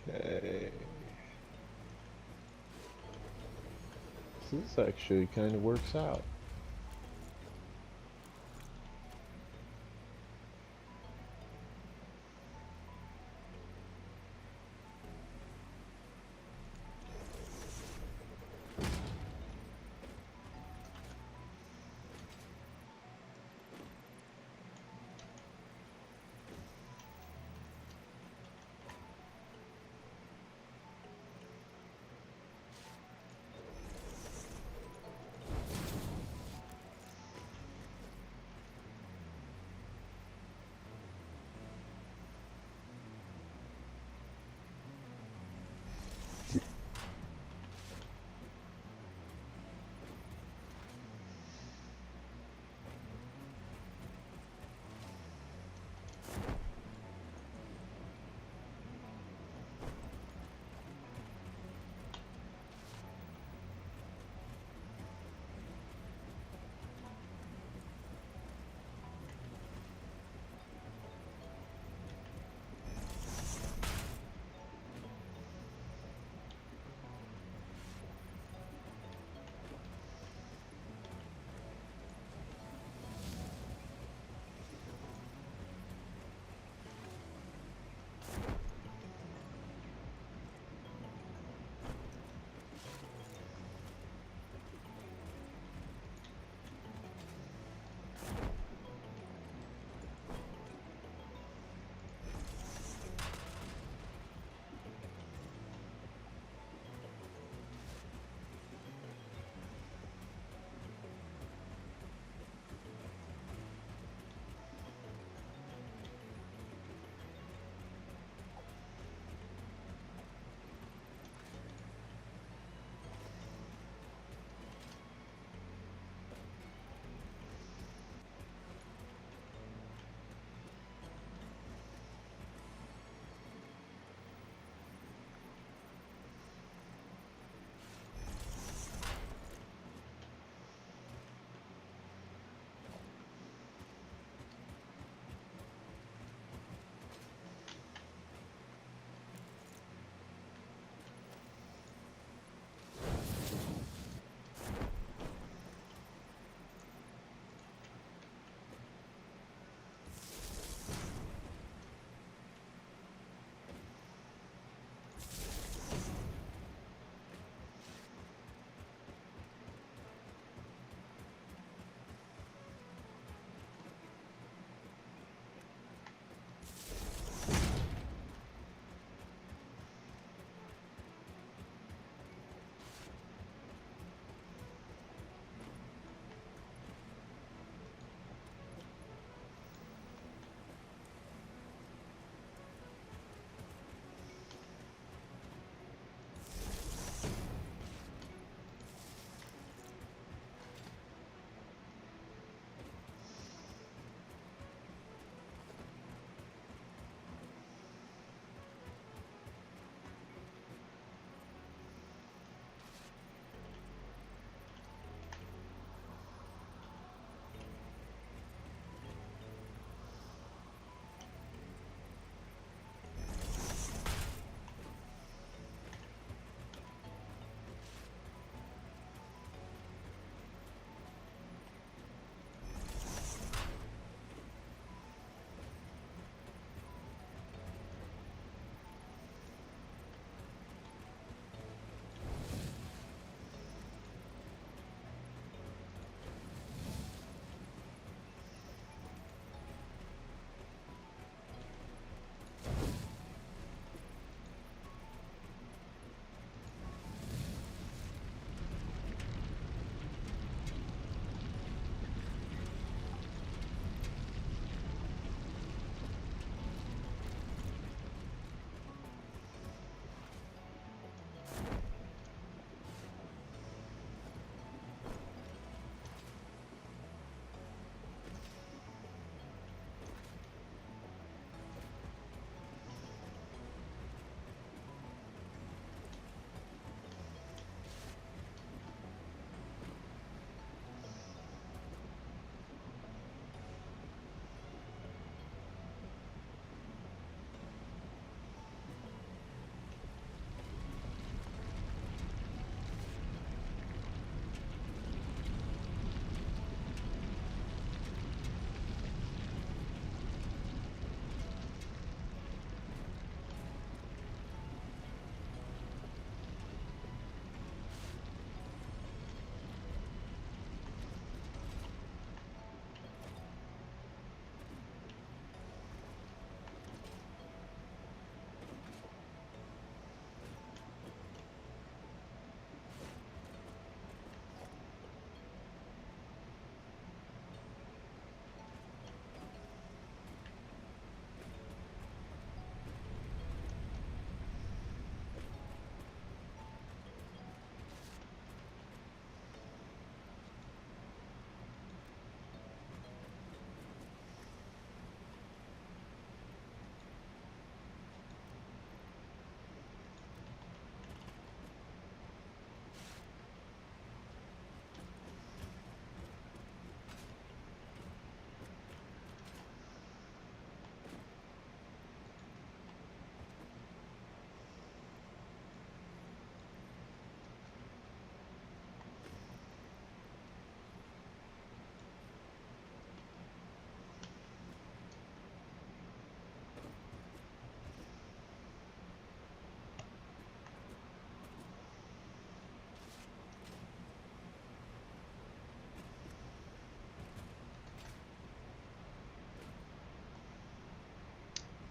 Okay. So this actually kind of works out.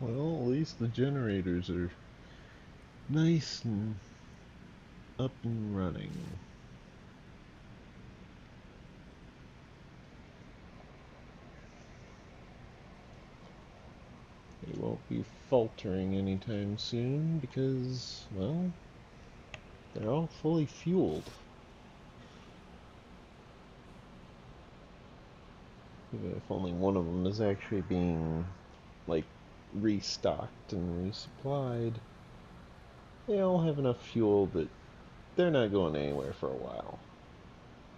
Well, at least the generators are nice and up and running. They won't be faltering anytime soon because, well, they're all fully fueled. Even if only one of them is actually being, like, restocked and resupplied, they all have enough fuel that they're not going anywhere for a while.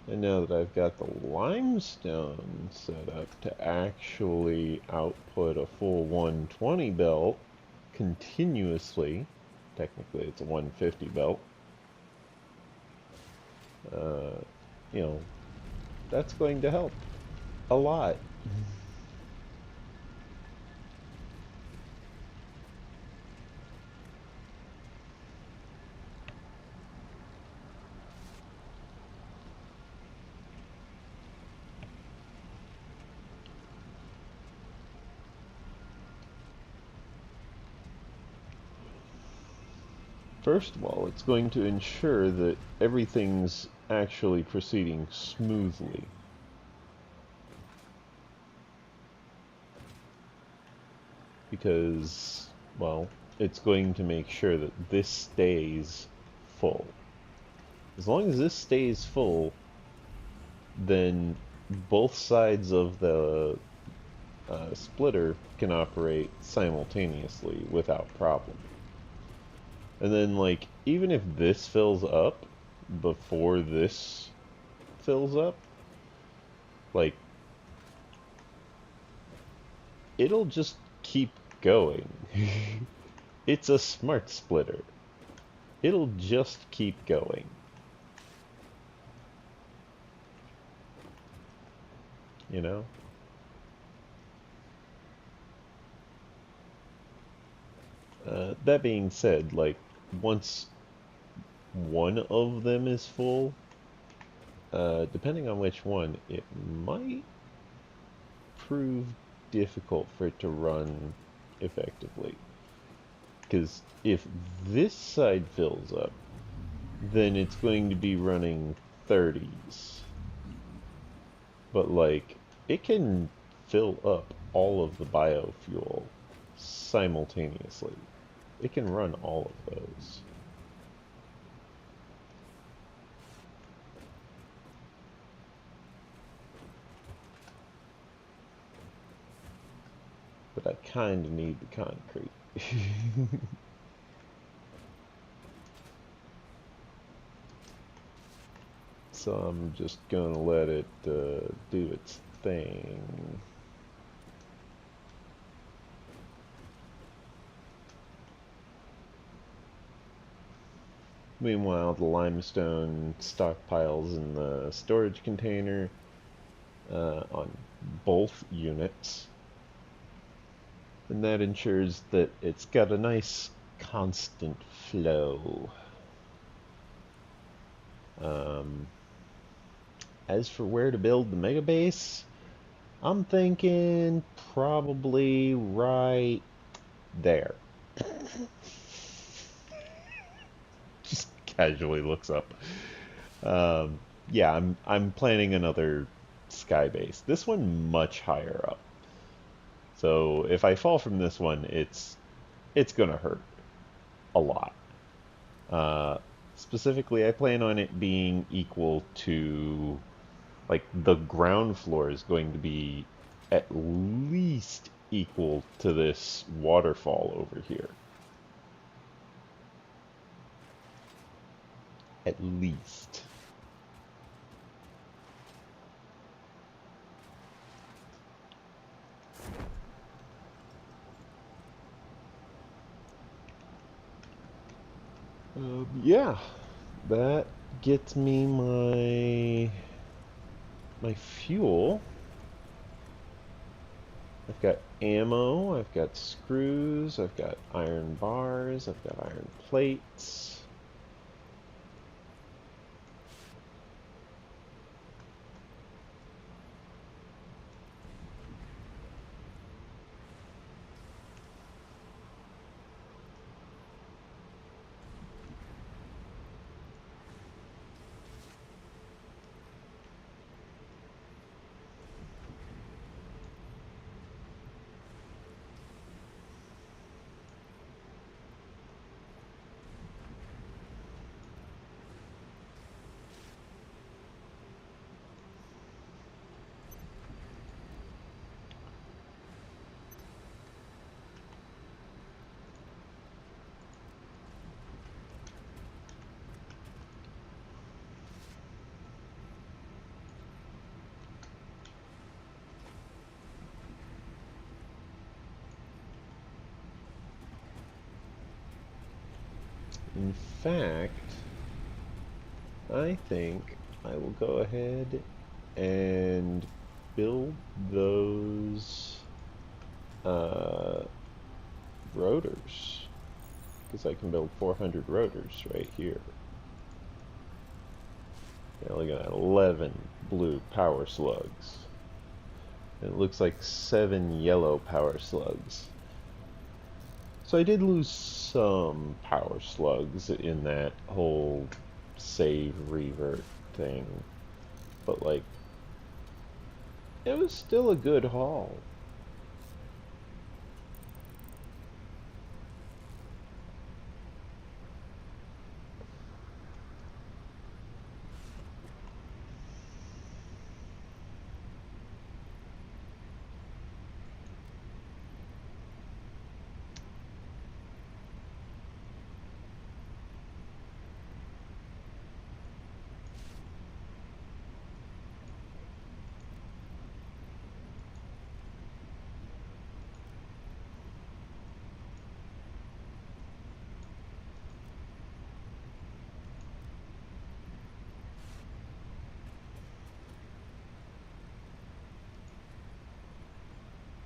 And now that I've got the limestone set up to actually output a full 120 belt continuously, technically it's a 150 belt, you know, that's going to help a lot. First of all, it's going to ensure that everything's actually proceeding smoothly. Because, well, it's going to make sure that this stays full. As long as this stays full, then both sides of the splitter can operate simultaneously without problem. And then, like, even if this fills up before this fills up, like, it'll just keep going. It's a smart splitter. It'll just keep going. You know? That being said, like, once one of them is full, depending on which one, it might prove difficult for it to run effectively. Because if this side fills up, then it's going to be running 30s. But, like, it can fill up all of the biofuel simultaneously. It can run all of those. But I kind of need the concrete. So I'm just gonna let it do its thing. Meanwhile, the limestone stockpiles in the storage container on both units. And that ensures that it's got a nice constant flow. As for where to build the mega base, I'm thinking probably right there. Just casually looks up. Yeah, I'm planning another sky base. This one much higher up. So if I fall from this one, it's gonna hurt a lot. Specifically, I plan on it being equal to, like, the ground floor is going to be at least equal to this waterfall over here. At least. Yeah, that gets me my fuel. I've got ammo, I've got screws, I've got iron bars, I've got iron plates. In fact, I think I will go ahead and build those rotors, because I can build 400 rotors right here. Yeah, look at that, 11 blue power slugs. And it looks like 7 yellow power slugs. So I did lose some power slugs in that whole save revert thing, but like, it was still a good haul.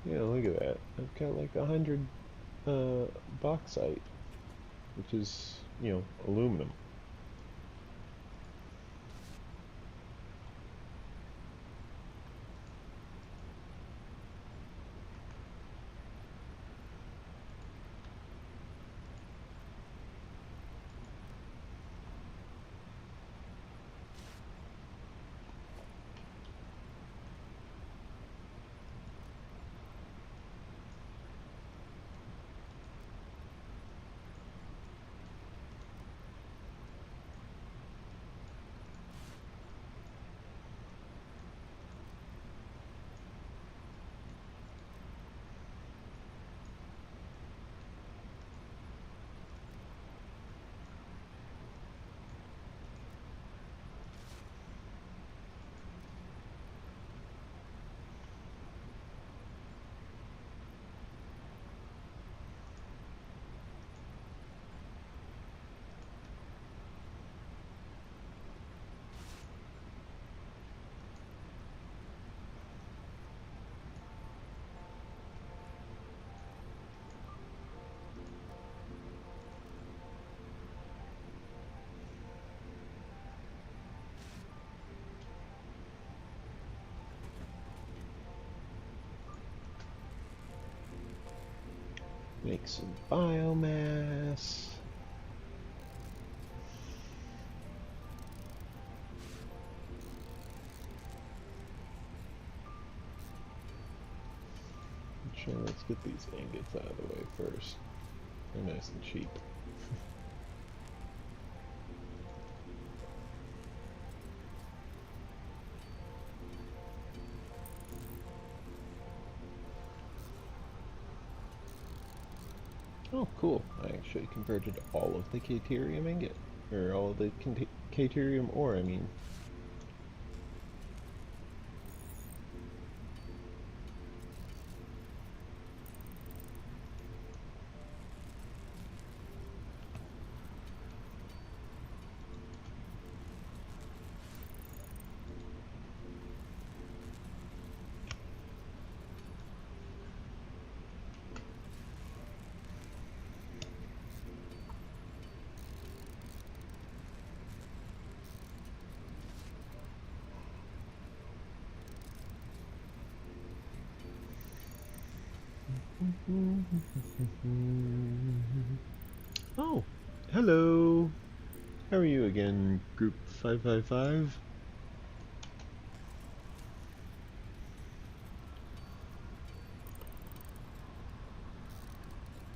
Yeah, look at that. I've got like 100 bauxite, which is, you know, aluminum. Make some biomass. Sure, let's get these ingots out of the way first. They're nice and cheap. Oh, cool. I actually converted all of the Caterium ingot. Or all of the Caterium ore, I mean. Oh, hello. How are you again, Group 555?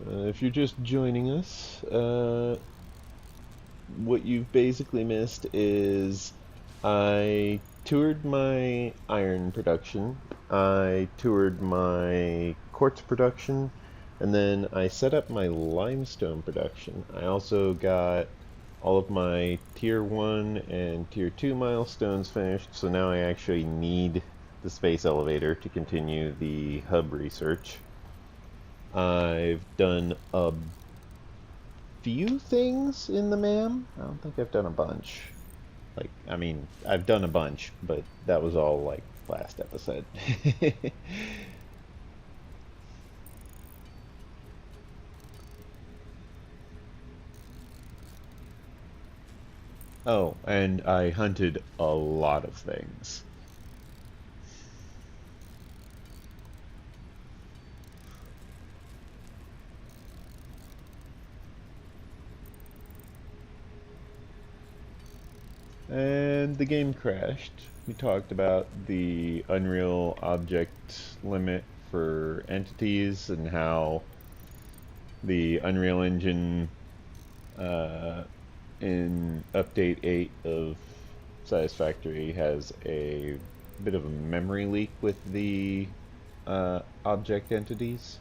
If you're just joining us, what you've basically missed is I toured my iron production, I toured my quartz production, and then I set up my limestone production. I also got all of my tier 1 and tier 2 milestones finished, so now I actually need the space elevator to continue the hub research. I've done a few things in the MAM. I don't think I've done a bunch. Like, I mean, I've done a bunch, but that was all like last episode. Oh, and I hunted a lot of things. And the game crashed. We talked about the Unreal Object limit for entities and how the Unreal Engine in Update 8 of Satisfactory has a bit of a memory leak with the object entities.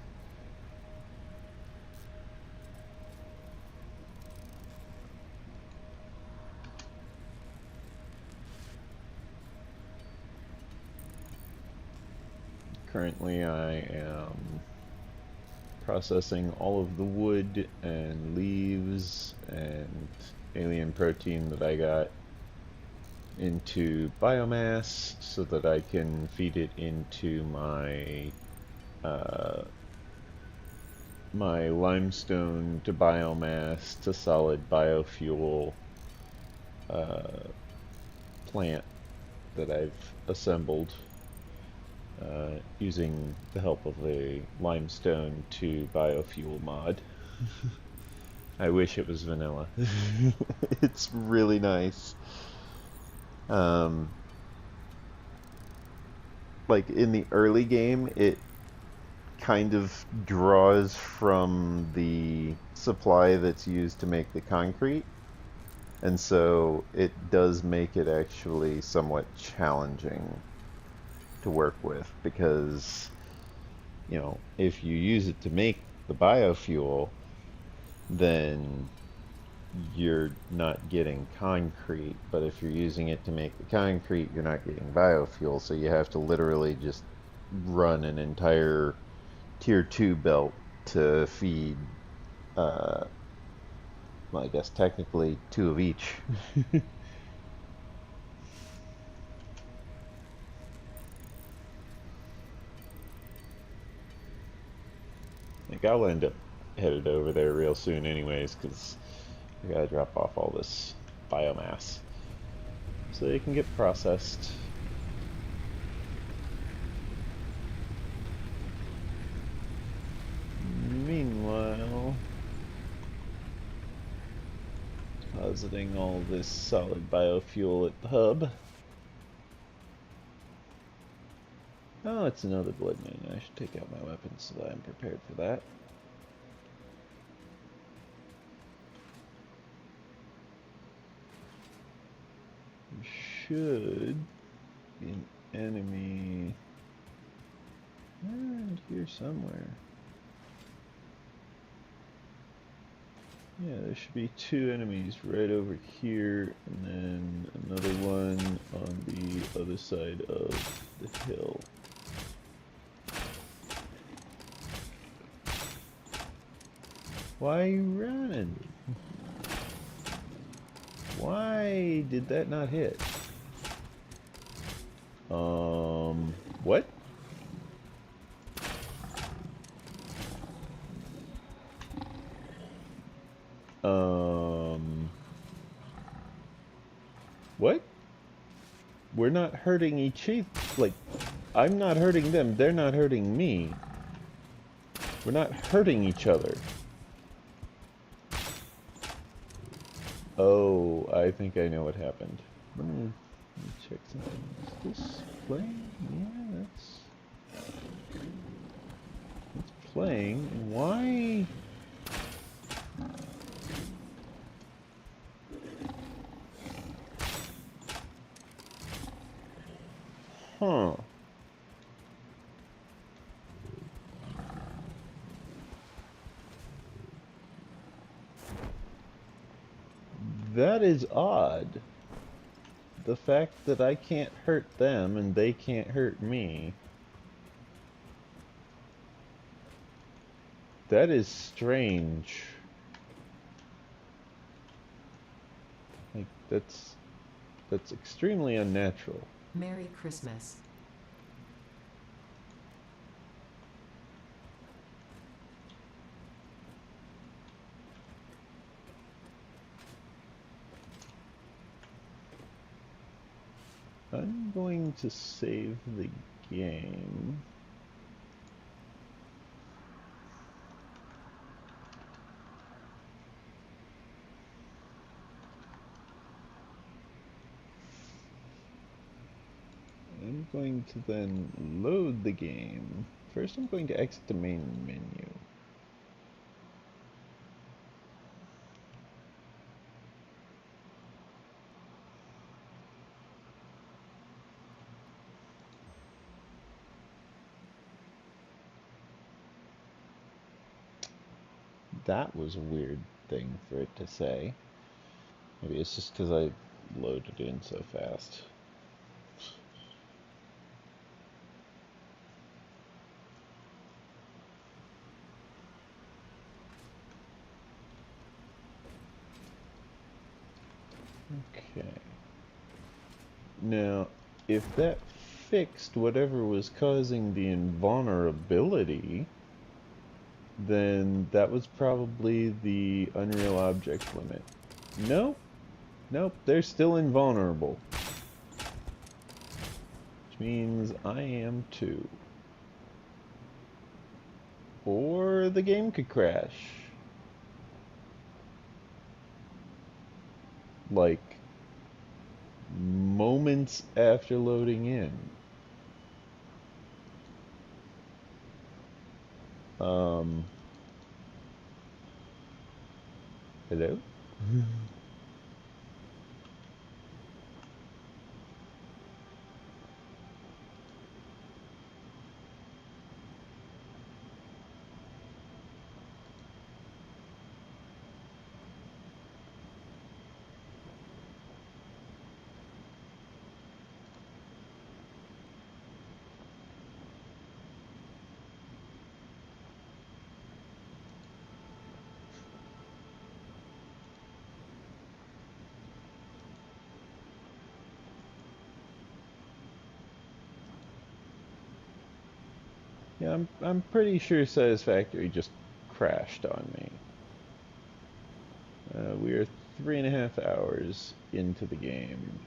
Currently I am processing all of the wood and leaves and alien protein that I got into biomass so that I can feed it into my my limestone to biomass to solid biofuel plant that I've assembled using the help of a limestone to biofuel mod. I wish it was vanilla. It's really nice. Like in the early game, it kind of draws from the supply that's used to make the concrete, and so it does make it actually somewhat challenging to work with because, you know, if you use it to make the biofuel, then you're not getting concrete, but if you're using it to make the concrete, you're not getting biofuel, so you have to literally just run an entire tier 2 belt to feed, well, I guess technically 2 of each. I think I'll end up headed over there real soon anyways, because I gotta drop off all this biomass so they can get processed. Meanwhile, depositing all this solid biofuel at the hub. Oh, it's another blood moon. I should take out my weapons so that I'm prepared for that. There should be an enemy around here somewhere. Yeah, there should be 2 enemies right over here, and then another one on the other side of the hill. Why are you running? Why did that not hit? What? What? We're not hurting each other. Like, I'm not hurting them, they're not hurting me. We're not hurting each other. Oh, I think I know what happened. Let me check something. Is this playing? Yeah, it's playing. Why? Huh. That is odd. The fact that I can't hurt them and they can't hurt me. That is strange. Like, that's extremely unnatural. Merry Christmas. I'm going to save the game. I'm going to then load the game. First, I'm going to exit the main menu. That was a weird thing for it to say. Maybe it's just because I loaded in so fast. Okay. Now, if that fixed whatever was causing the invulnerability, then that was probably the Unreal Object limit. Nope. Nope, they're still invulnerable. Which means I am too. Or the game could crash. Like, moments after loading in. Hello? Yeah, I'm pretty sure Satisfactory just crashed on me. We are 3.5 hours into the game.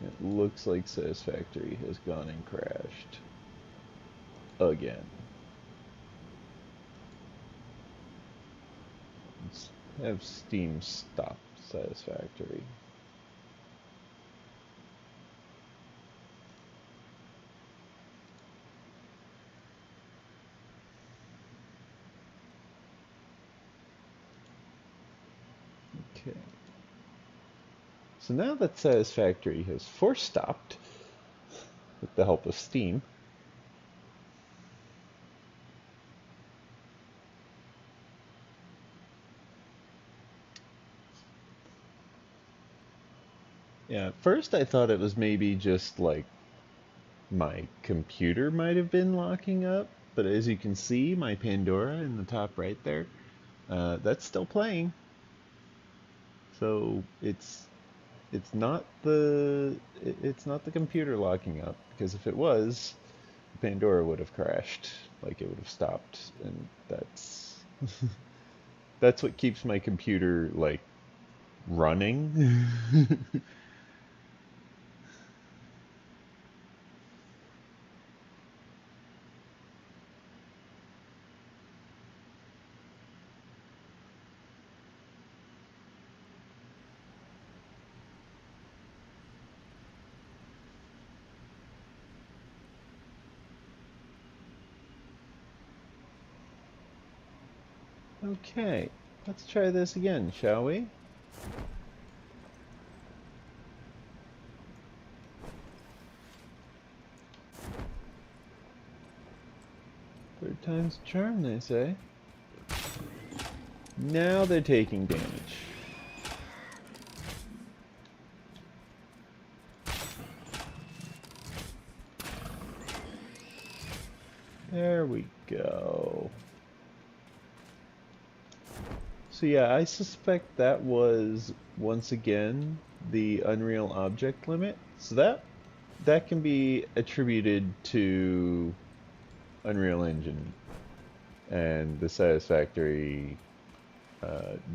It looks like Satisfactory has gone and crashed. Again. Let's have Steam stop Satisfactory. Okay. So now that Satisfactory has force stopped, with the help of Steam, yeah, at first I thought it was maybe just like my computer might have been locking up, but as you can see, my Pandora in the top right there, that's still playing. So it's not the computer locking up, because if it was, Pandora would have crashed, like it would have stopped, and that's that's what keeps my computer like running. Okay, let's try this again, shall we? Third time's a charm, they say. Now they're taking damage. There we go. So yeah, I suspect that was once again the Unreal Object Limit. So that can be attributed to Unreal Engine and the Satisfactory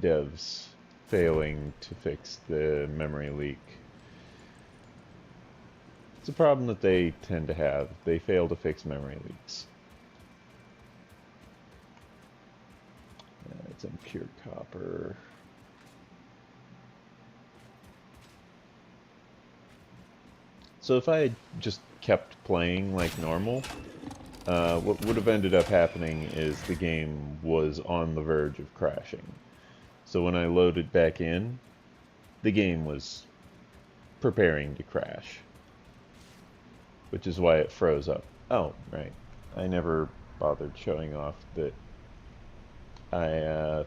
devs failing to fix the memory leak. It's a problem that they tend to have. They fail to fix memory leaks. It's in pure copper. So if I had just kept playing like normal, what would have ended up happening is the game was on the verge of crashing. So when I loaded back in, the game was preparing to crash, which is why it froze up. Oh, right. I never bothered showing off that I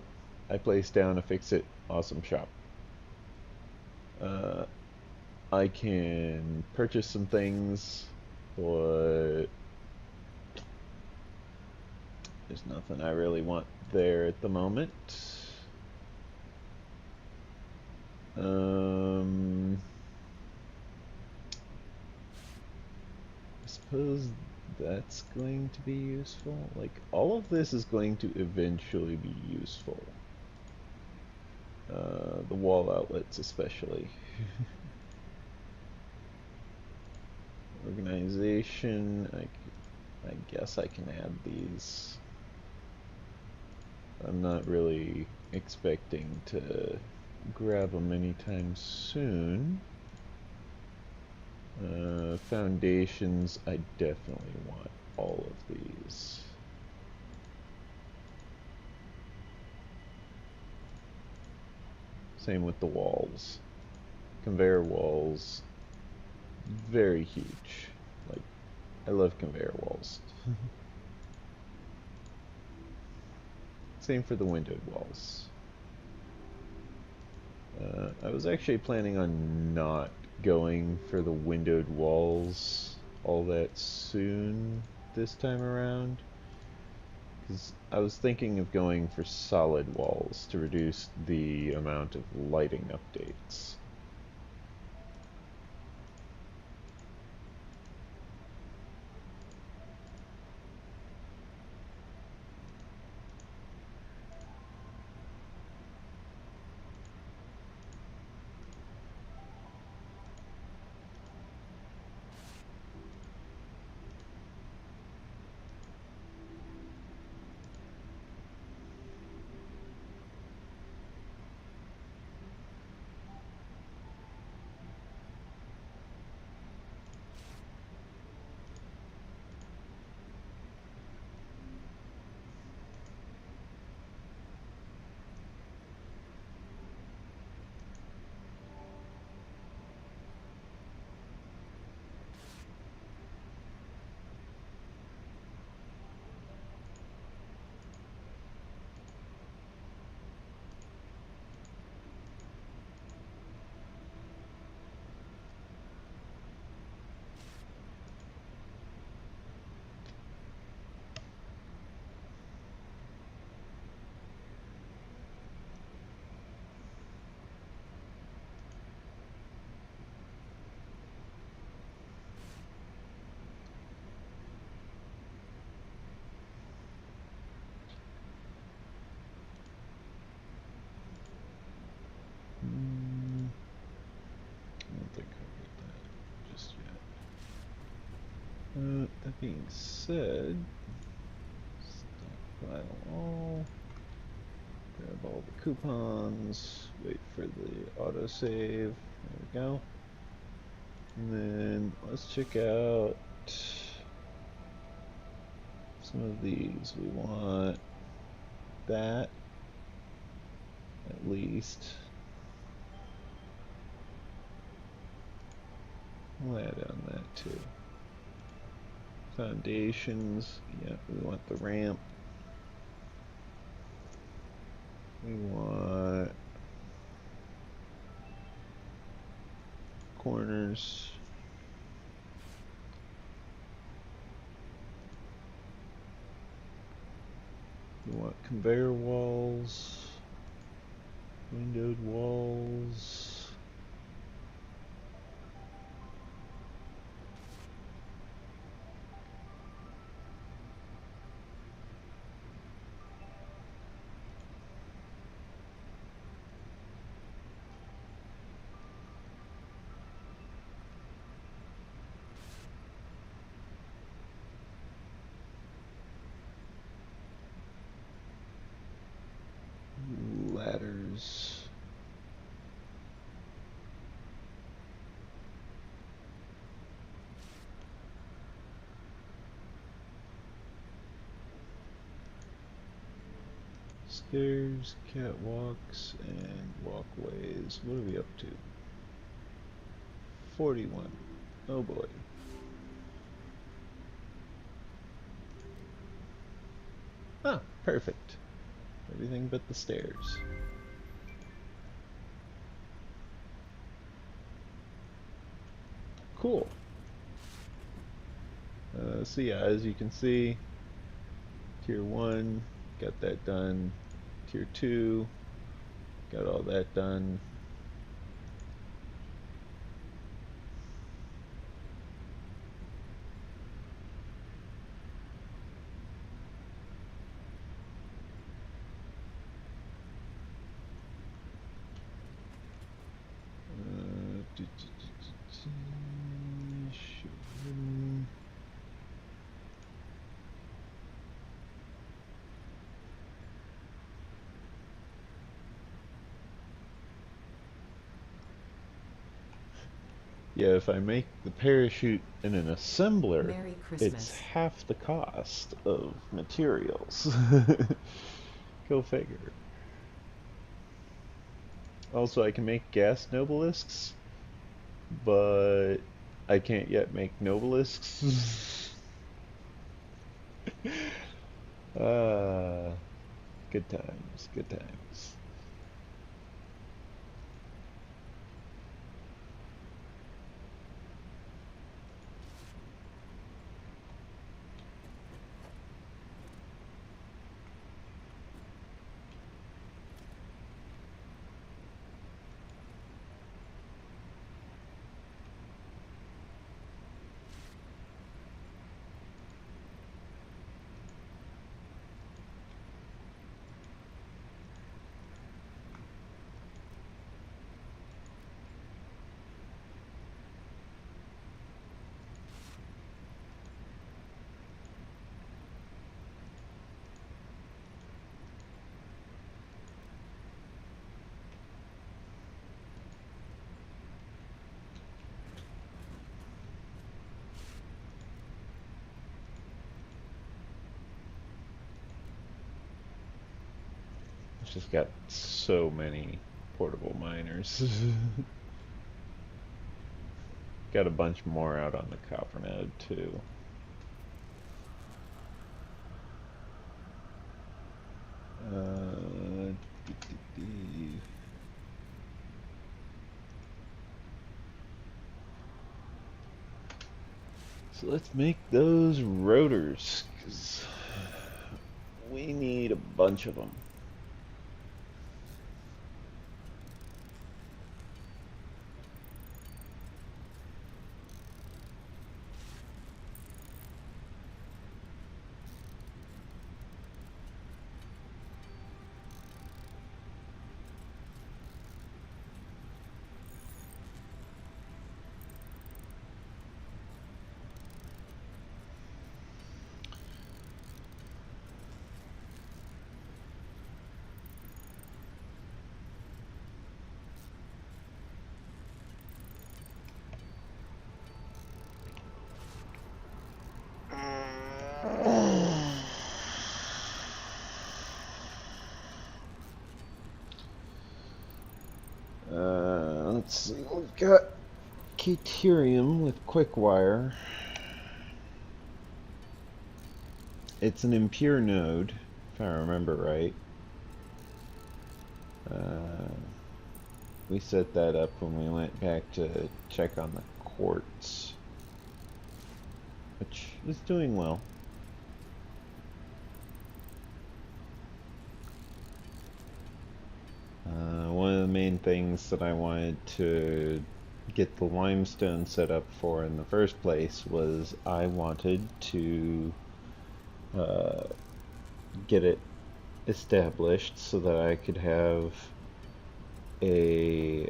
placed down a fix-it awesome shop. I can purchase some things, but there's nothing I really want there at the moment. I suppose that's going to be useful. Like, all of this is going to eventually be useful. The wall outlets especially. Organization, I guess I can add these. I'm not really expecting to grab them anytime soon. Foundations, I definitely want all of these. Same with the walls. Conveyor walls, very huge. Like, I love conveyor walls. Same for the windowed walls. I was actually planning on not going for the windowed walls all that soon this time around, because I was thinking of going for solid walls to reduce the amount of lighting updates. I don't think I did that just yet. That being said, stockpile all, grab all the coupons, wait for the autosave, there we go. And then let's check out some of these. We want that, at least. We'll add on that too. Foundations, yeah, we want the ramp. We want corners. We want conveyor walls. stairs. Stairs, catwalks, and walkways. What are we up to? 41. Oh boy. Ah, perfect. Everything but the stairs. Cool. So yeah, as you can see, Tier 1, got that done. Tier 2, got all that done. Yeah, if I make the parachute in an assembler, Merry it's Christmas. half the cost of materials. Go figure. Also, I can make gas nobelisks, but I can't yet make nobelisks. Ah, good times, good times. It's just got so many portable miners. Got a bunch more out on the copper node too. So let's make those rotors, because we need a bunch of them. Let's see, we've got Caterium with Quickwire. It's an impure node, if I remember right. We set that up when we went back to check on the quartz, which is doing well. One of the main things that I wanted to get the limestone set up for in the first place was I wanted to get it established so that I could have a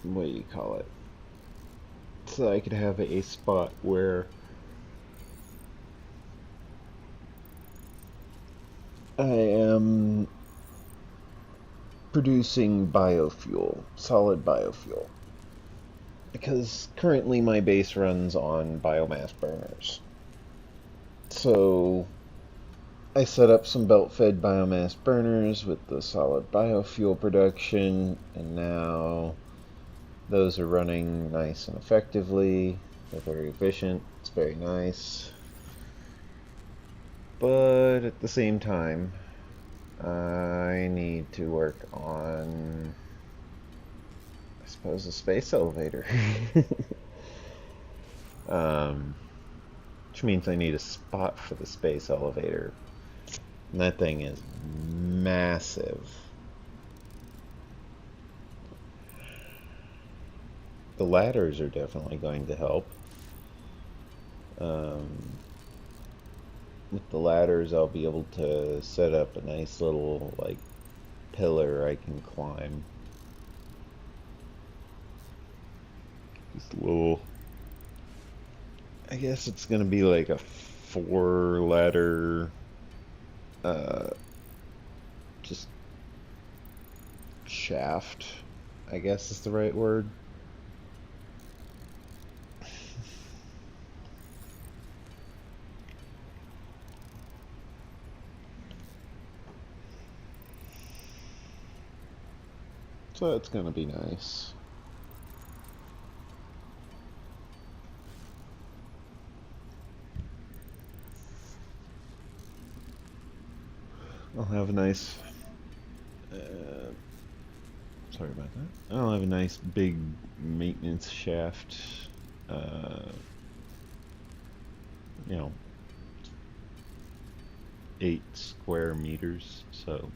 what do you call it? So I could have a spot where I am producing biofuel, solid biofuel. Because currently my base runs on biomass burners. So I set up some belt-fed biomass burners with the solid biofuel production, and now those are running nice and effectively. They're very efficient. It's very nice. But at the same time, I need to work on, I suppose, a space elevator. Which means I need a spot for the space elevator. And that thing is massive. The ladders are definitely going to help. With the ladders, I'll be able to set up a nice little, like, pillar I can climb. Just a little, I guess it's gonna be like a 4-ladder, just shaft, I guess is the right word. So it's gonna be nice. I'll have a nice, sorry about that. I'll have a nice big maintenance shaft, you know, 8 square meters, so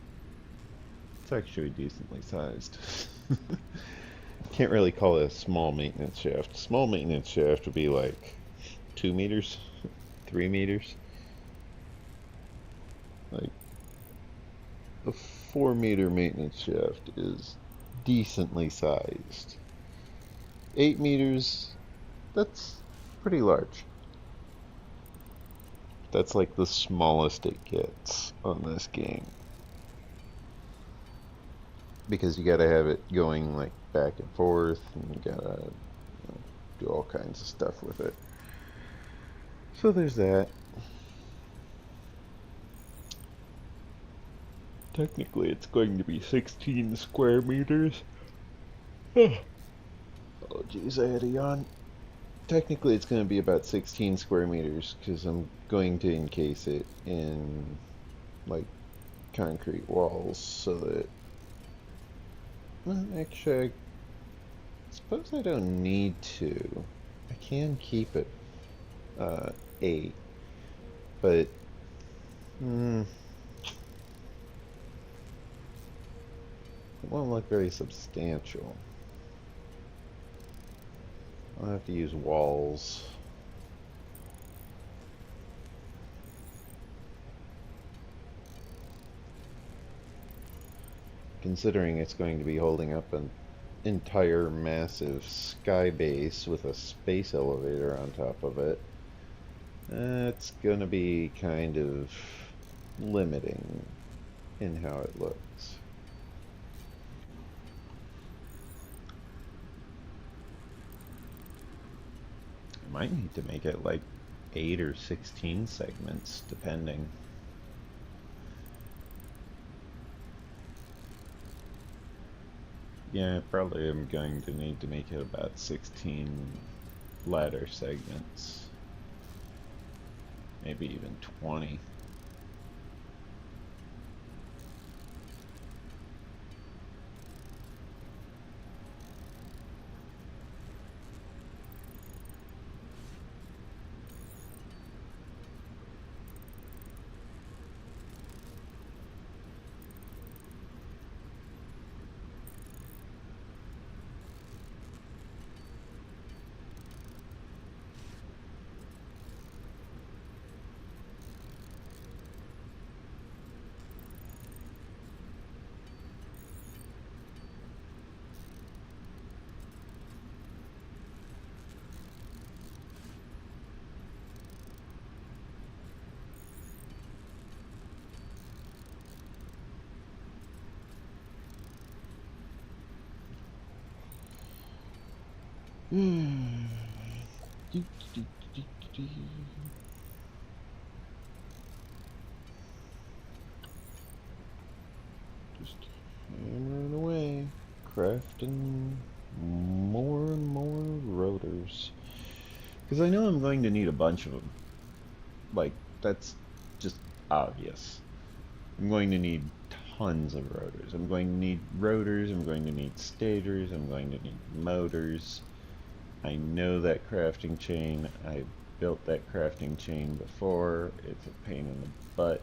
it's actually decently sized. Can't really call it a small maintenance shaft. Small maintenance shaft would be like 2 meters, 3 meters. Like, a 4-meter maintenance shaft is decently sized. 8 meters, that's pretty large. That's like the smallest it gets on this game. Because you gotta have it going like back and forth, and you gotta, you know, do all kinds of stuff with it. So there's that. Technically it's going to be 16 square meters. Oh geez, I had a yawn. Technically it's going to be about 16 square meters, because I'm going to encase it in like concrete walls so that, well, actually I suppose I don't need to. I can keep it 8, but it won't look very substantial. I'll have to use walls. Considering it's going to be holding up an entire massive sky base with a space elevator on top of it, it's going to be kind of limiting in how it looks. I might need to make it like 8 or 16 segments, depending. Yeah, probably am going to need to make it about 16 ladder segments. Maybe even 20. Just hammering away, crafting more and more rotors. Because I know I'm going to need a bunch of them. Like, that's just obvious. I'm going to need tons of rotors. I'm going to need rotors, I'm going to need stators, I'm going to need motors. I know that crafting chain. I built that crafting chain before. It's a pain in the butt.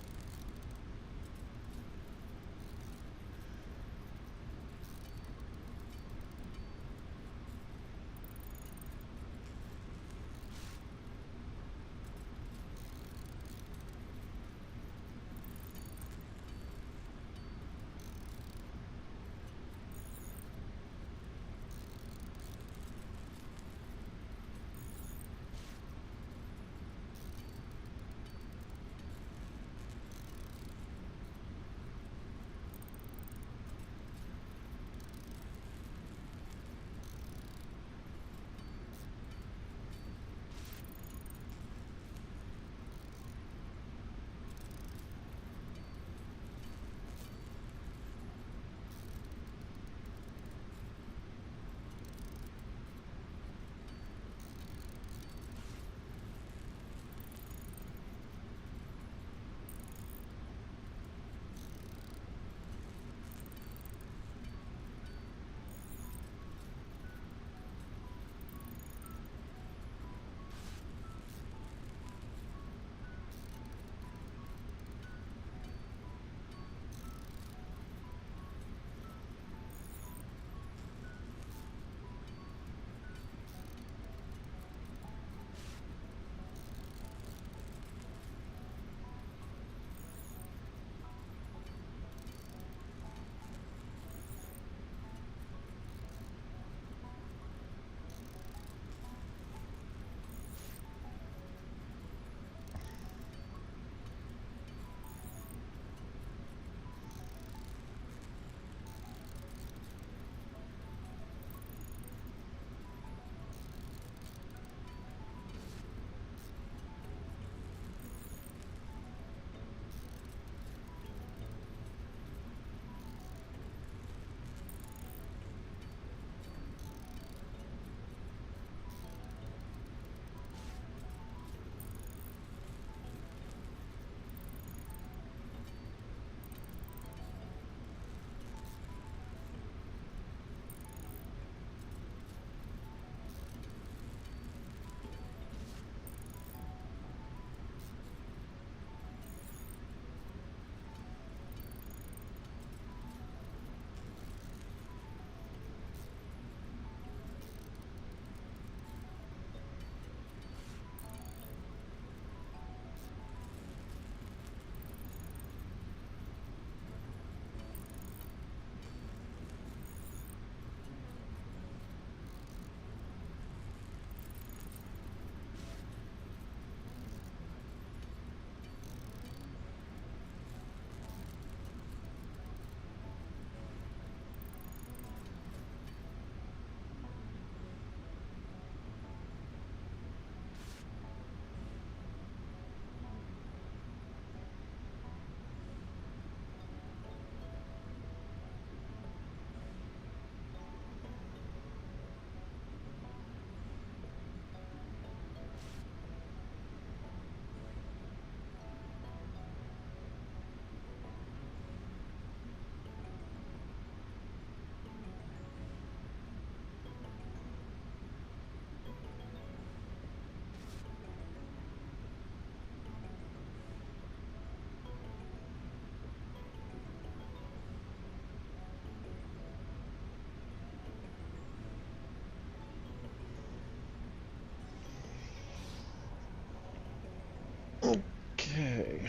Okay.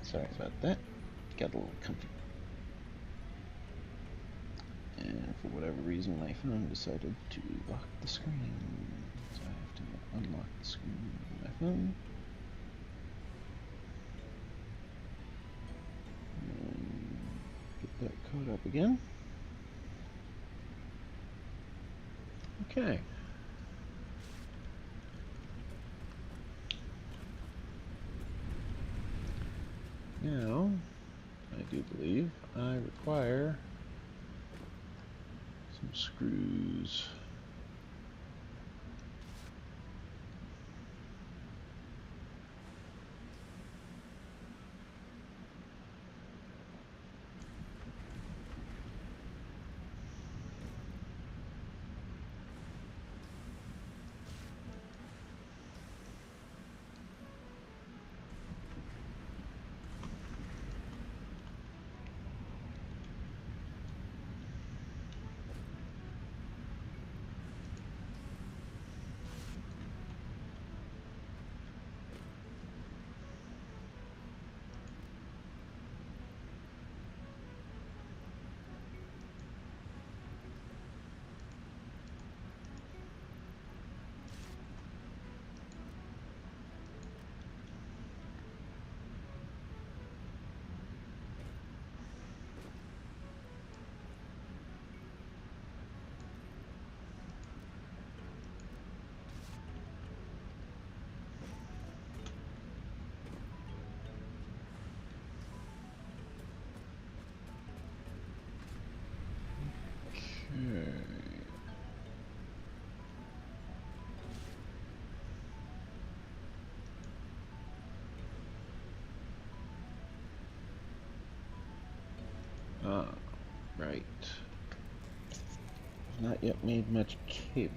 Sorry about that. Got a little comfy. And for whatever reason, my phone decided to lock the screen. So I have to unlock the screen on my phone. And get that code up again. Okay. Now, I do believe I require some screws. Okay. Ah, right. Not yet made much cable.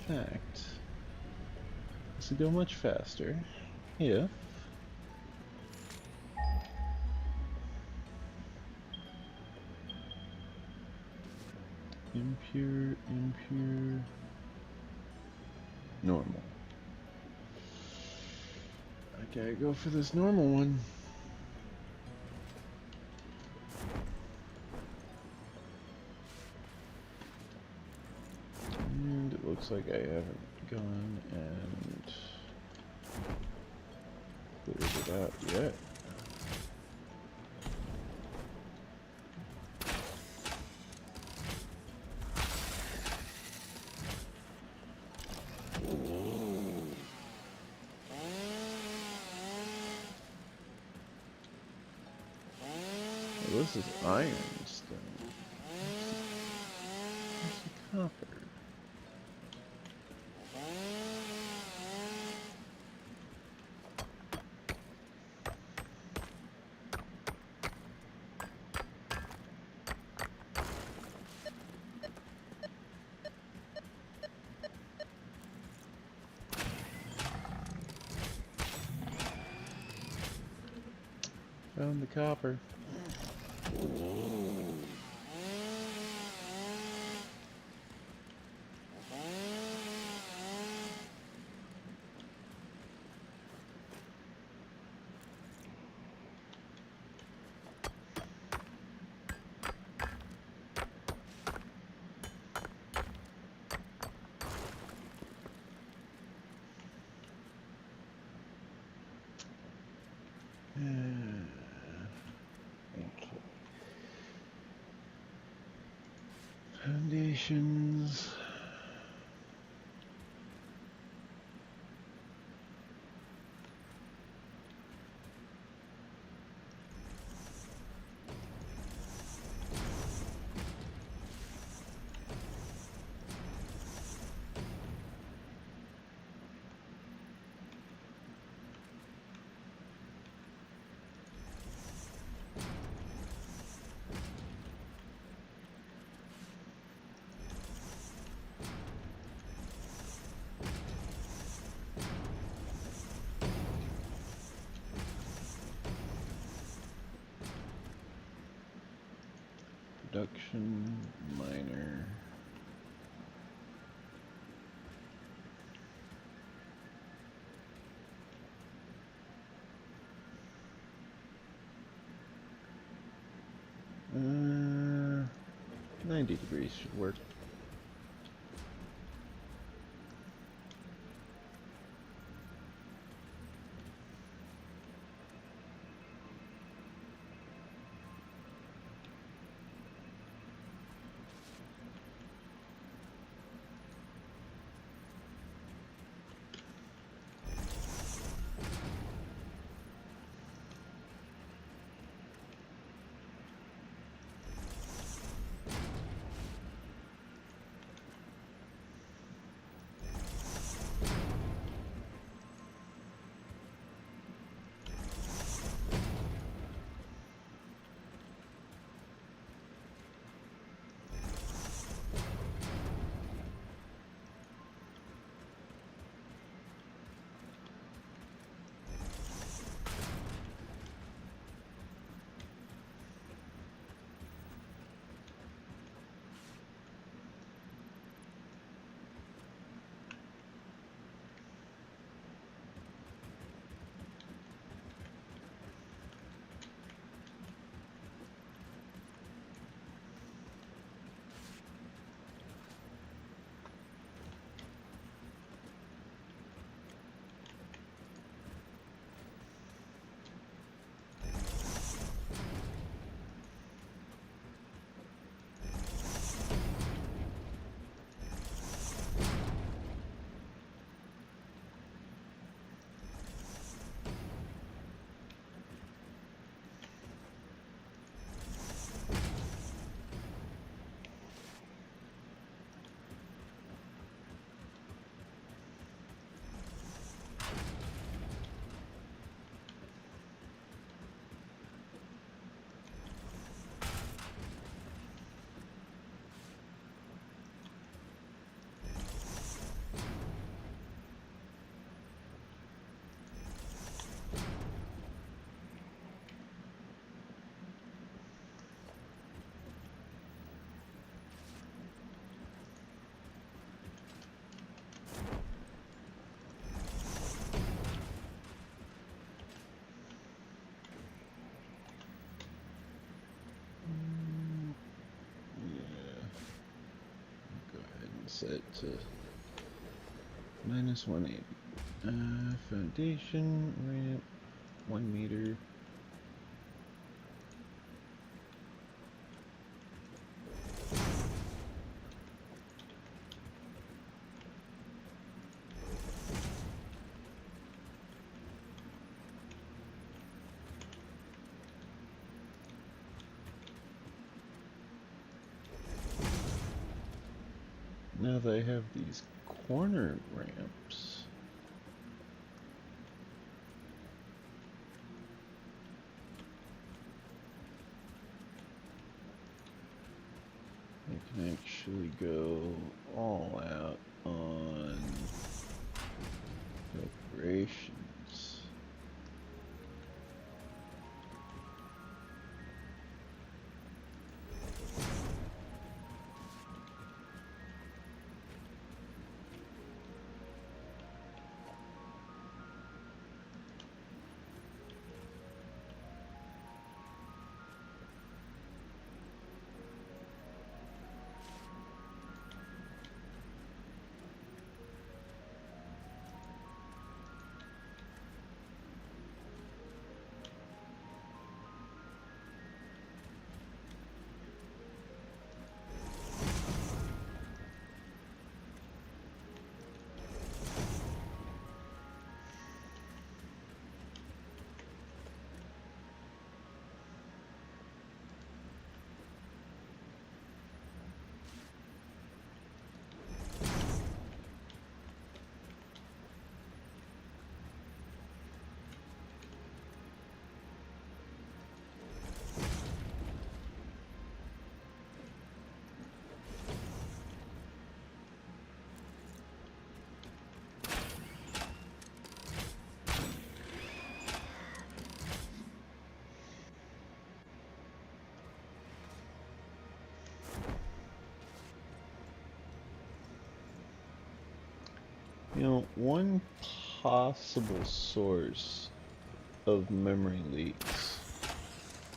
In fact, this would go much faster if impure, normal. I gotta go for this normal one. And it looks like I haven't gone and cleared it out yet. Well, this is ironstone. Where's the copper? Found the copper. Okay. Foundations. production miner. Uh, 90 degrees should work. Set to minus 180. Foundation ramp 1 meter. Now they have these corner ramps. They can actually go all out on decorations. You know, one possible source of memory leaks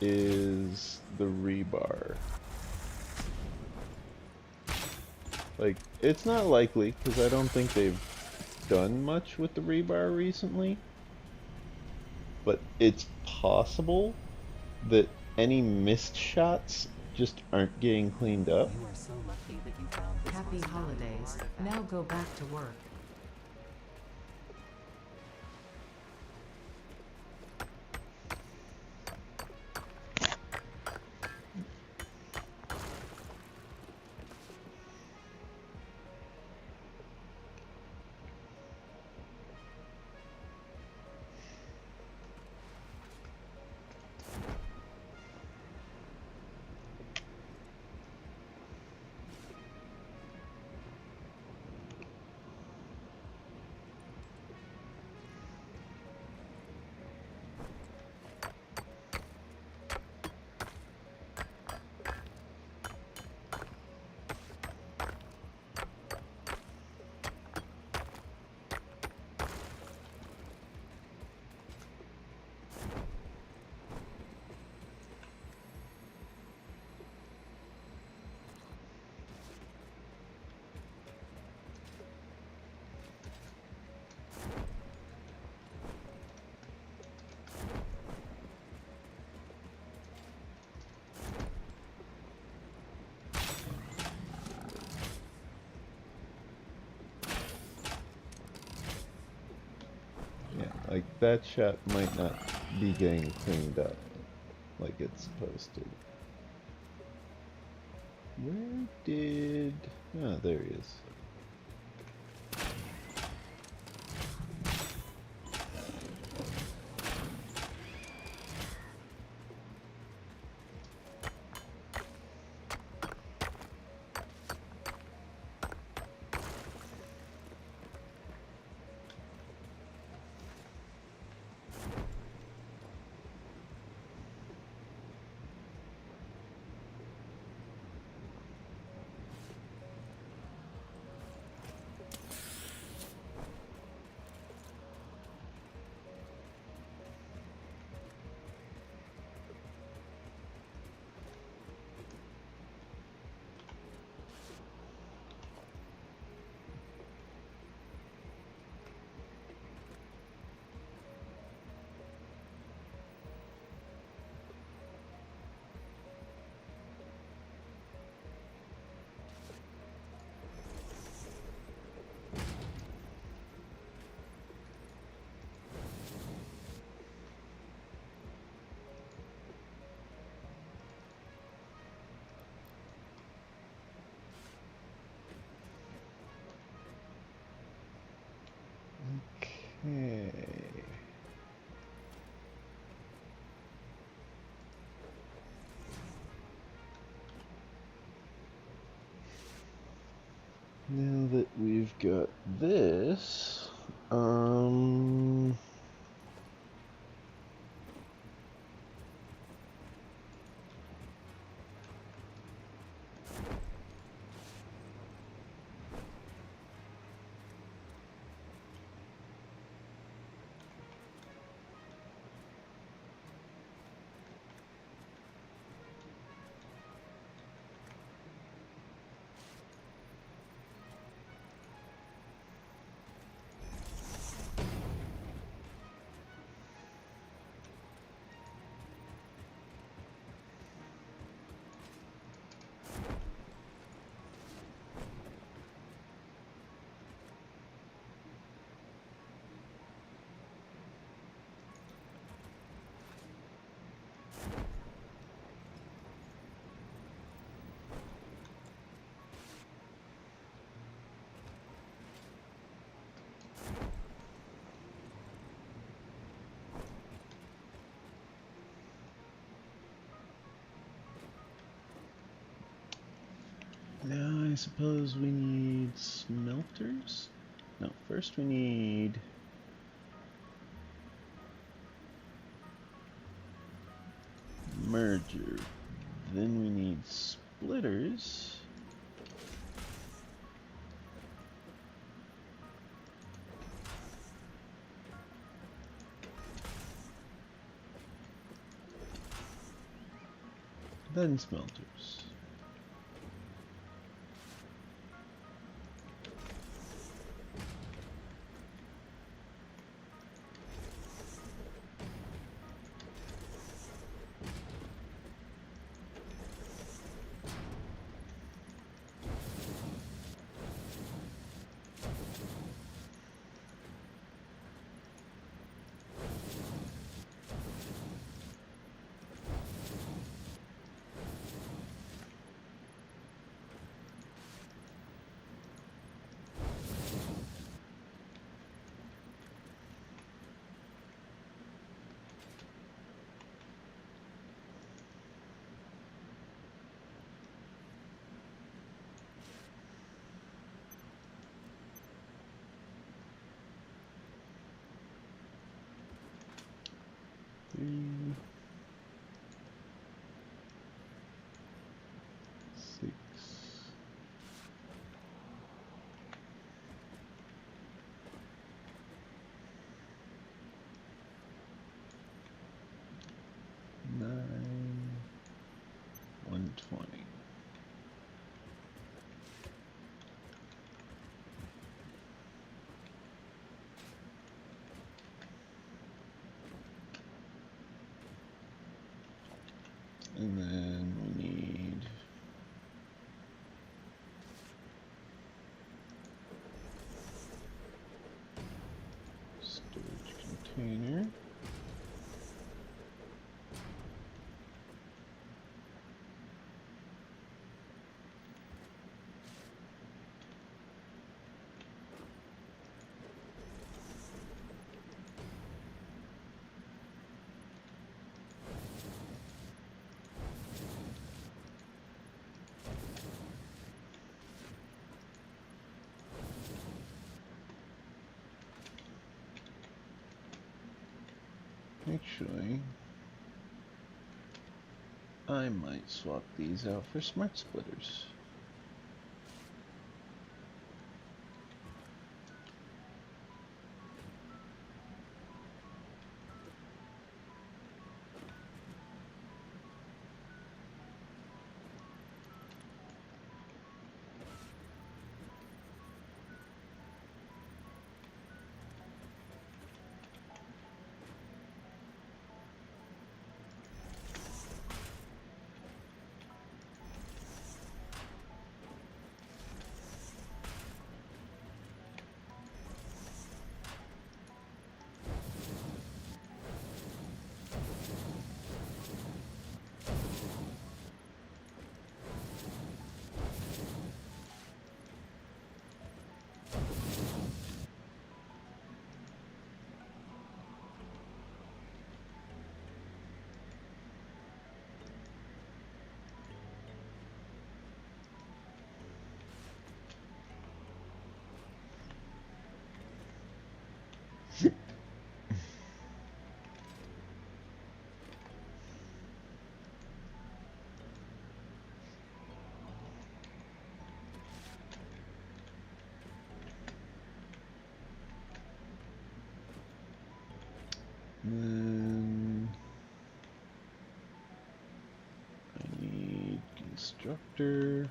is the rebar. Like, it's not likely, because I don't think they've done much with the rebar recently, but it's possible that any missed shots just aren't getting cleaned up. You are so lucky that you found this Happy most valuable holidays. artifact. Now go back to work. Yeah, like that shot might not be getting cleaned up like it's supposed to. Where did... Ah, there he is. Okay. Now that we've got this, now I suppose we need smelters? No, first we need merger. Then we need splitters. then smelters. Three, 6. Nine, 120. And then we need storage container. Actually, I might swap these out for smart splitters. Then I need constructor.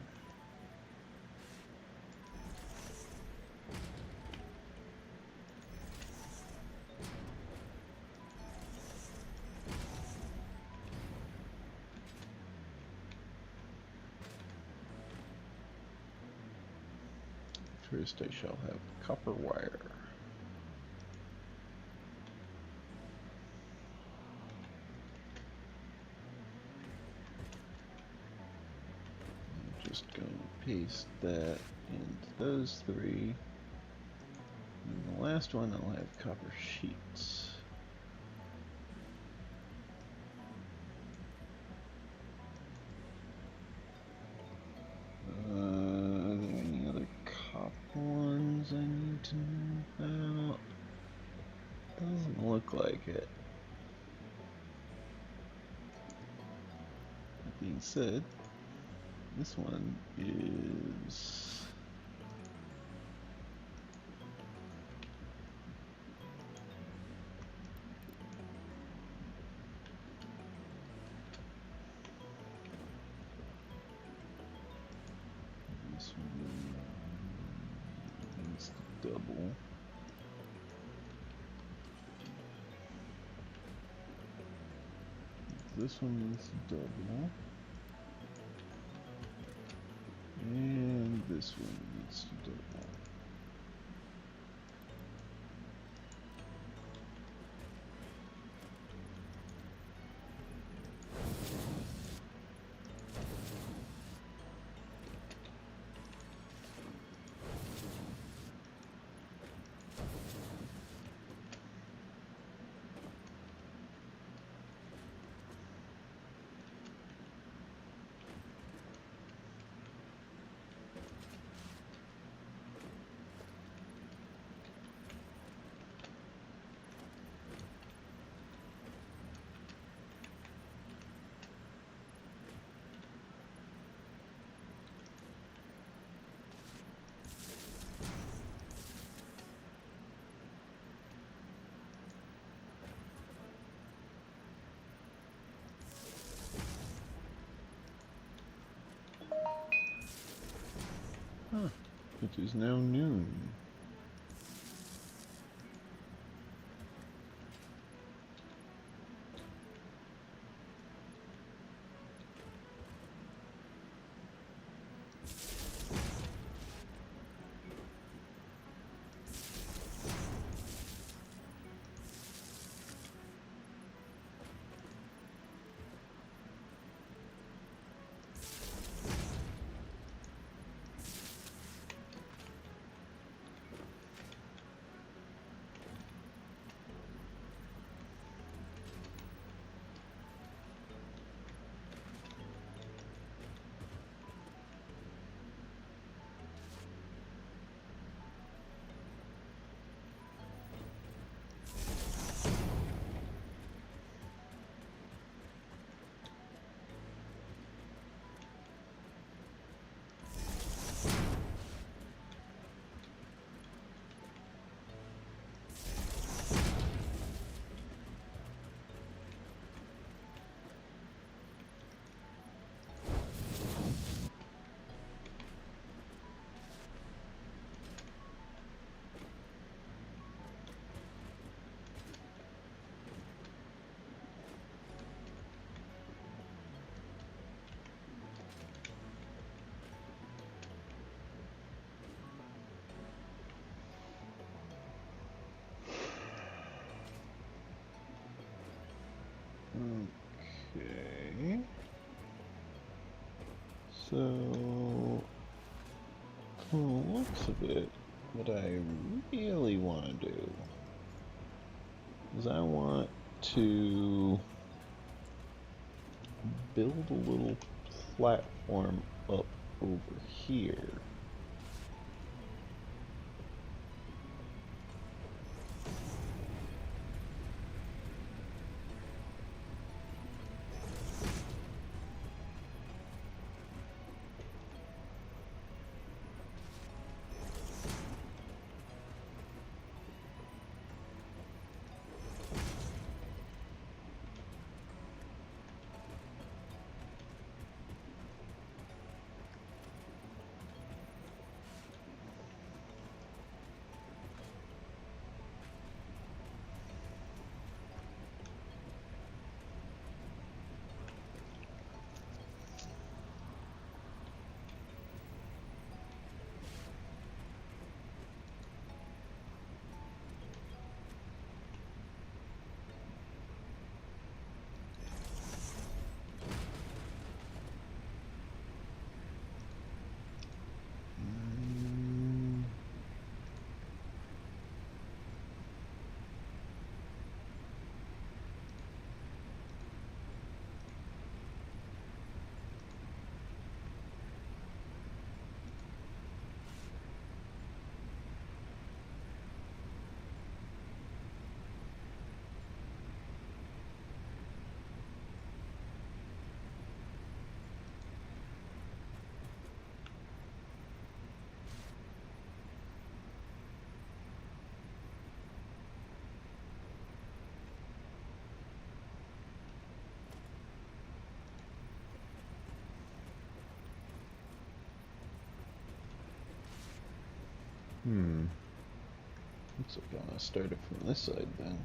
First I shall have copper wire. I'm just going to paste that into those three. And the last one I'll have copper sheets. Are there any other copper ones I need to know about? Doesn't look like it. That being said, this one is double. This one needs to double. And this one needs to double. Huh. It is now noon. Okay. So, from the looks of it, what I really want to do is I want to build a little platform up over here. Looks like I'm gonna start it from this side then.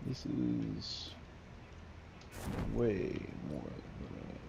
This is way more than enough.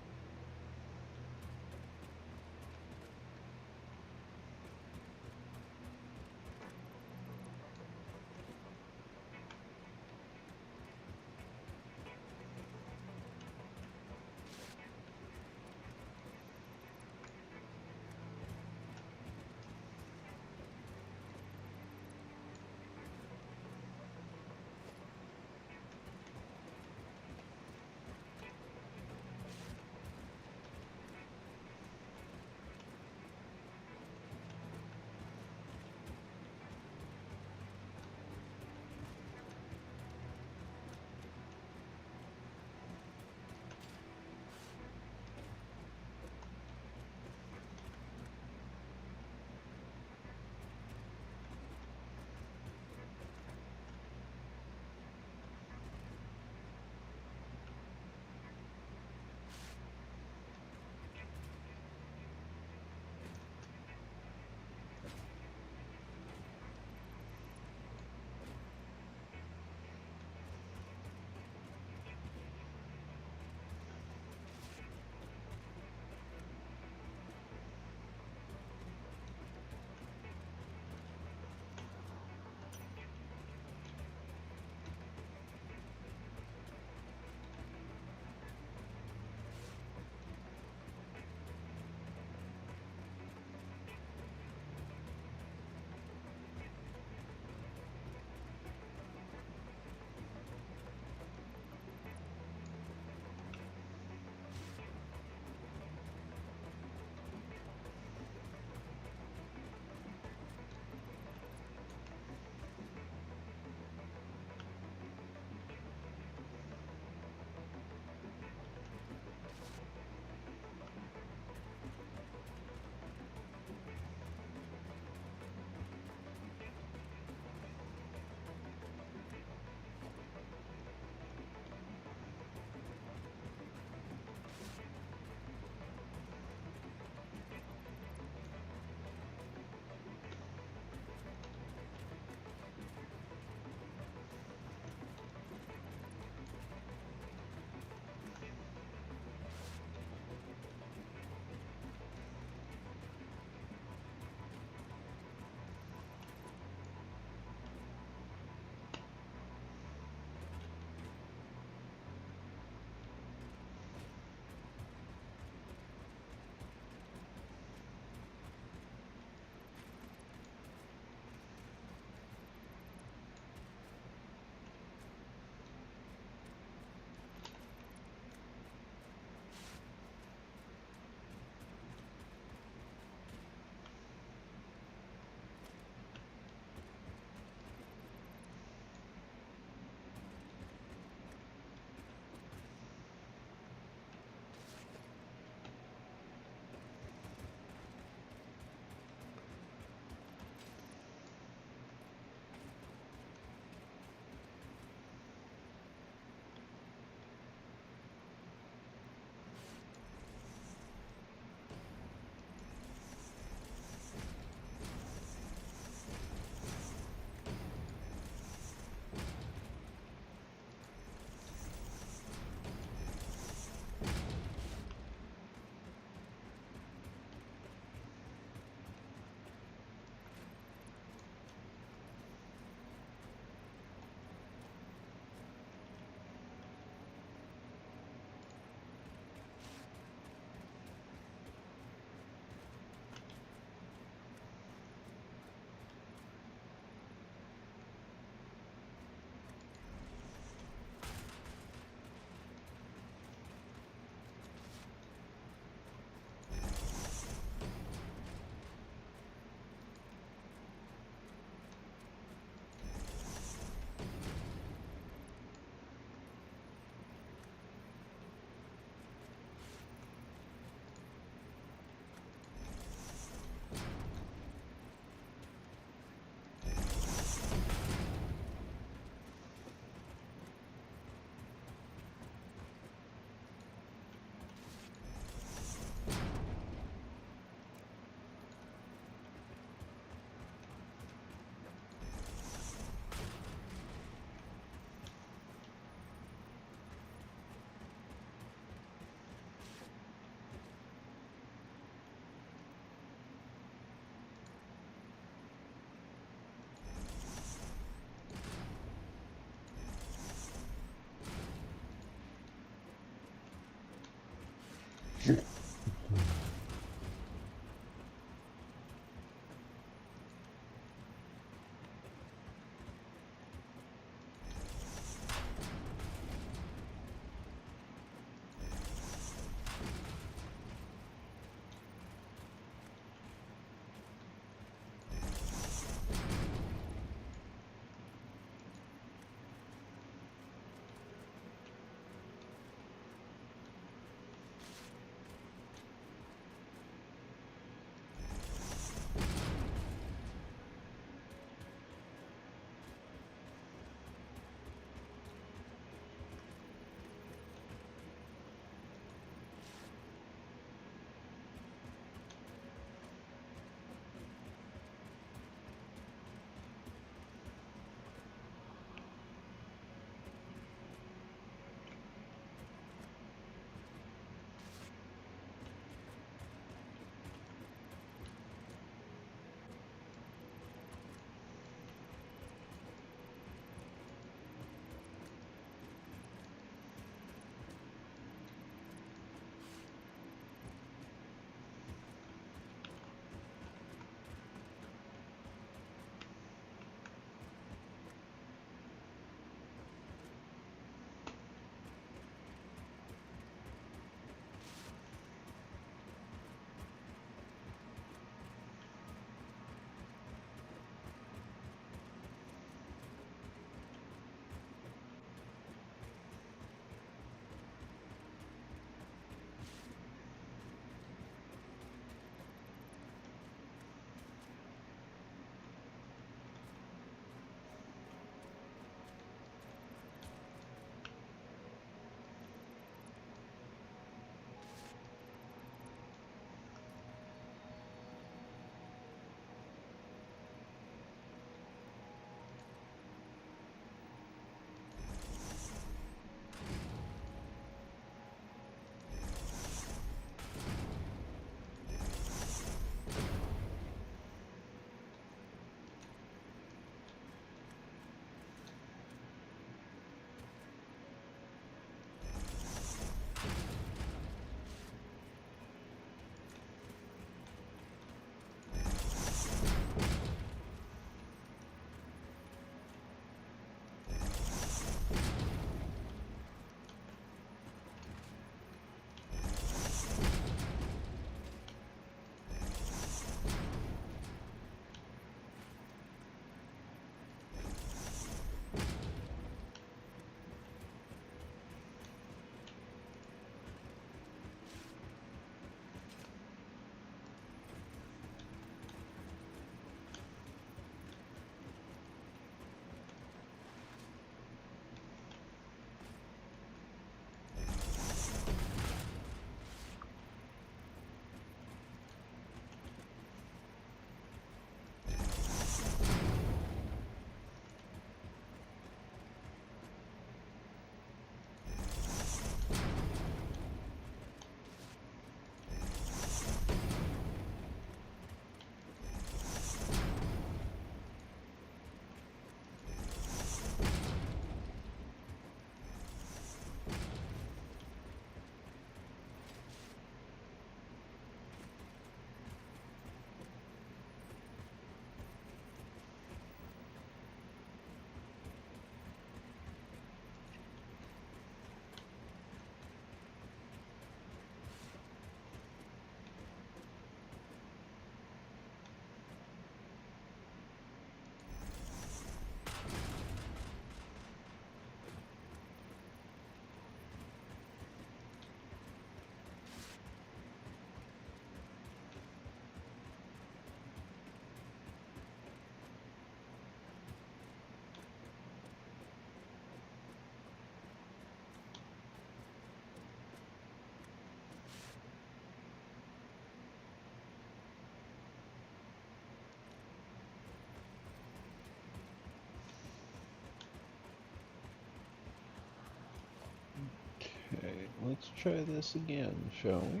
let's try this again, shall we?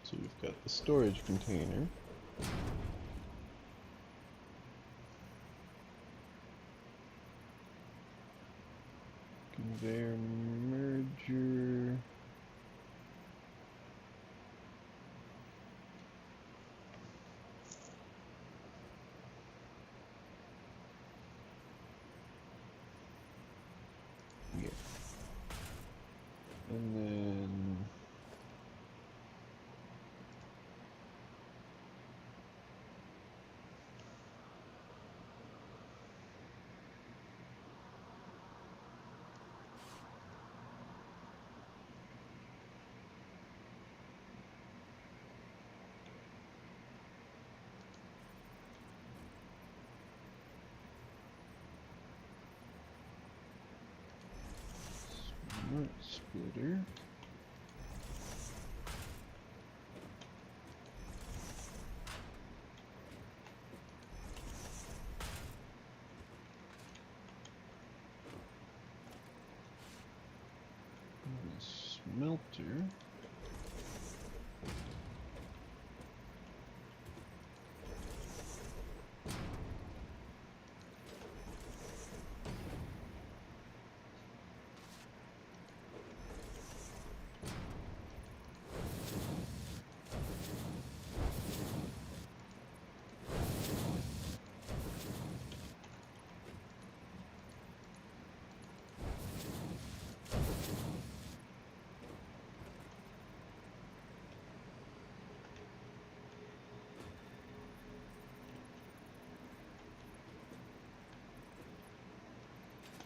So we've got the storage container. Conveyor merger. Yeah. And then smart splitter. Smelter.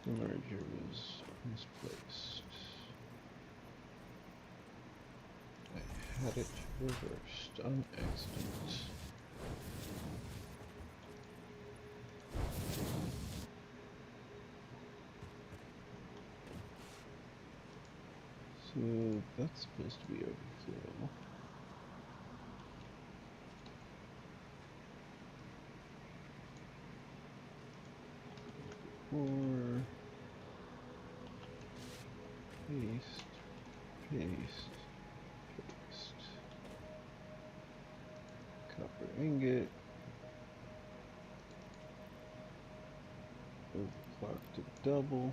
The merger was misplaced. I had it reversed on accident. So that's supposed to be overflow. Or paste, paste, paste. Copper ingot. Overclock to double.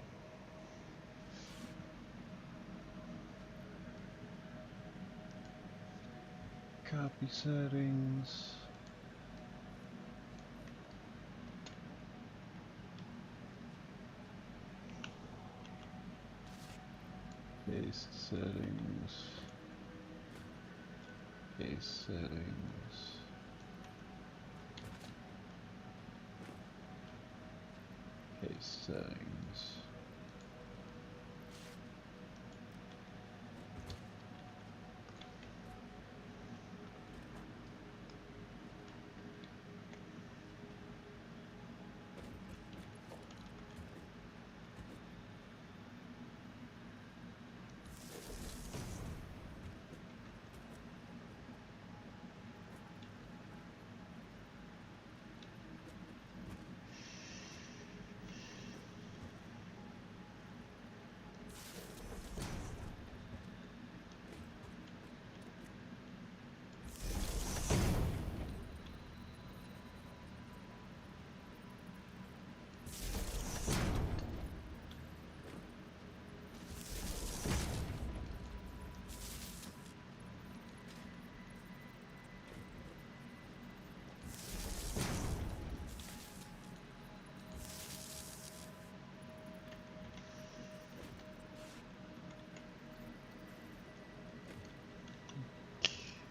Copy settings. Paste settings. Paste settings. Paste settings.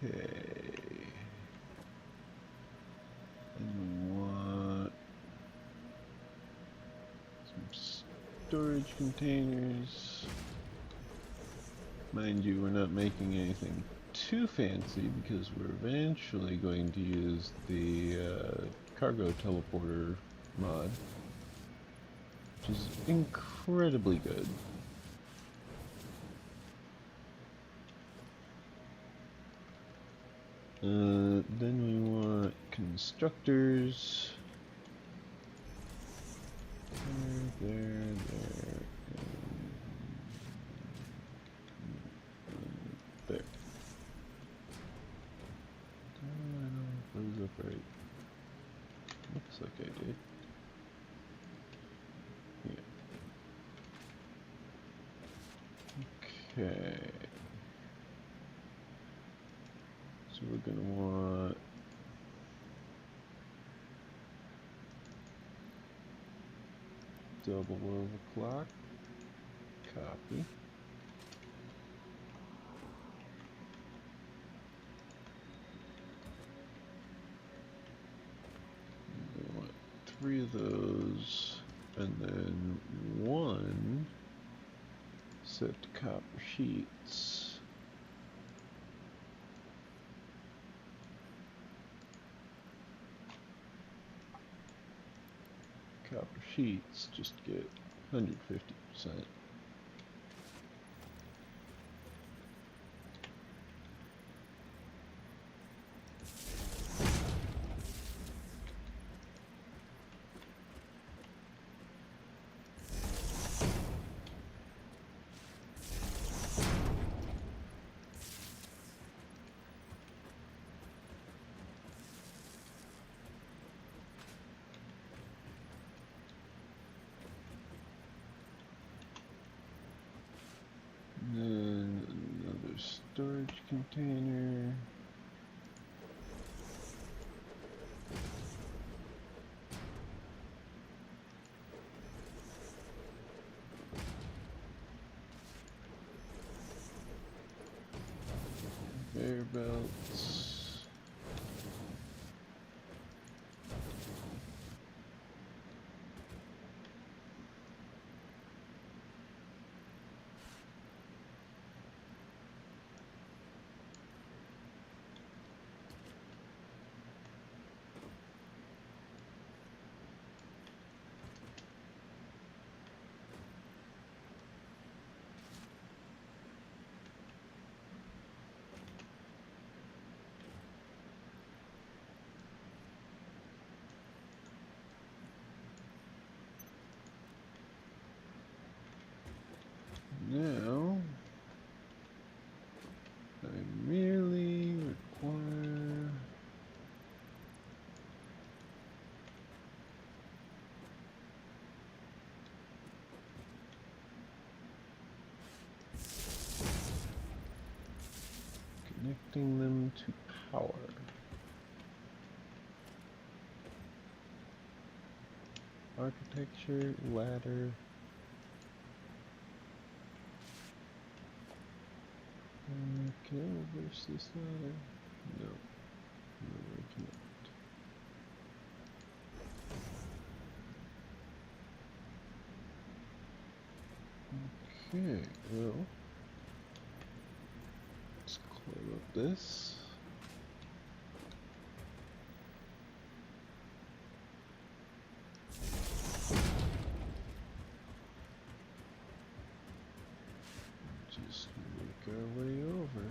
Okay. And we want some storage containers. Mind you, we're not making anything too fancy because we're eventually going to use the cargo teleporter mod, which is incredibly good. Then we want constructors. there, and there. I don't close up right. Looks like I did. Yeah. Okay. So we're gonna want double overclock. Copy. We want 3 of those, and then 1 set to copper sheets. Copper sheets just get 150%. Then another storage container. Conveyor belts. Now, I merely require connecting them to power. Architecture, ladder. Can I reverse this ladder? No. No, I cannot. Okay, well, let's close up this. Just make our way over.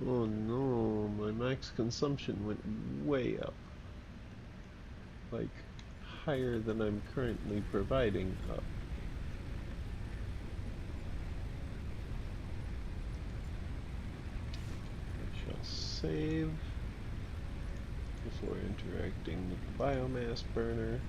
Oh no, my max consumption went way up. Like, higher than I'm currently providing up. I shall save before interacting with the biomass burner.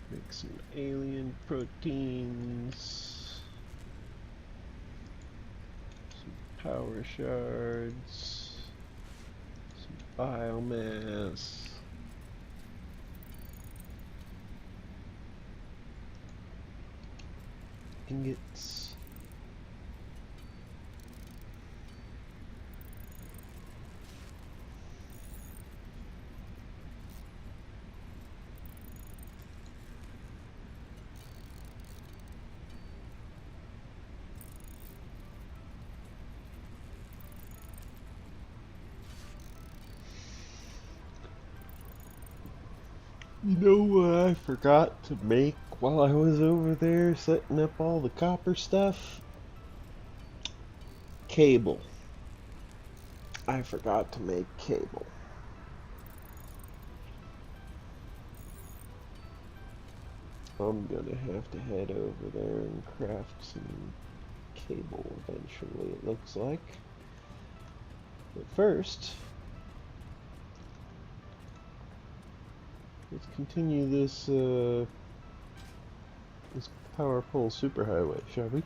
Make some alien proteins, some power shards, some biomass, ingots. You know what I forgot to make while I was over there setting up all the copper stuff? Cable. I forgot to make cable. I'm gonna have to head over there and craft some cable eventually, it looks like. But first, let's continue this power pole superhighway, shall we?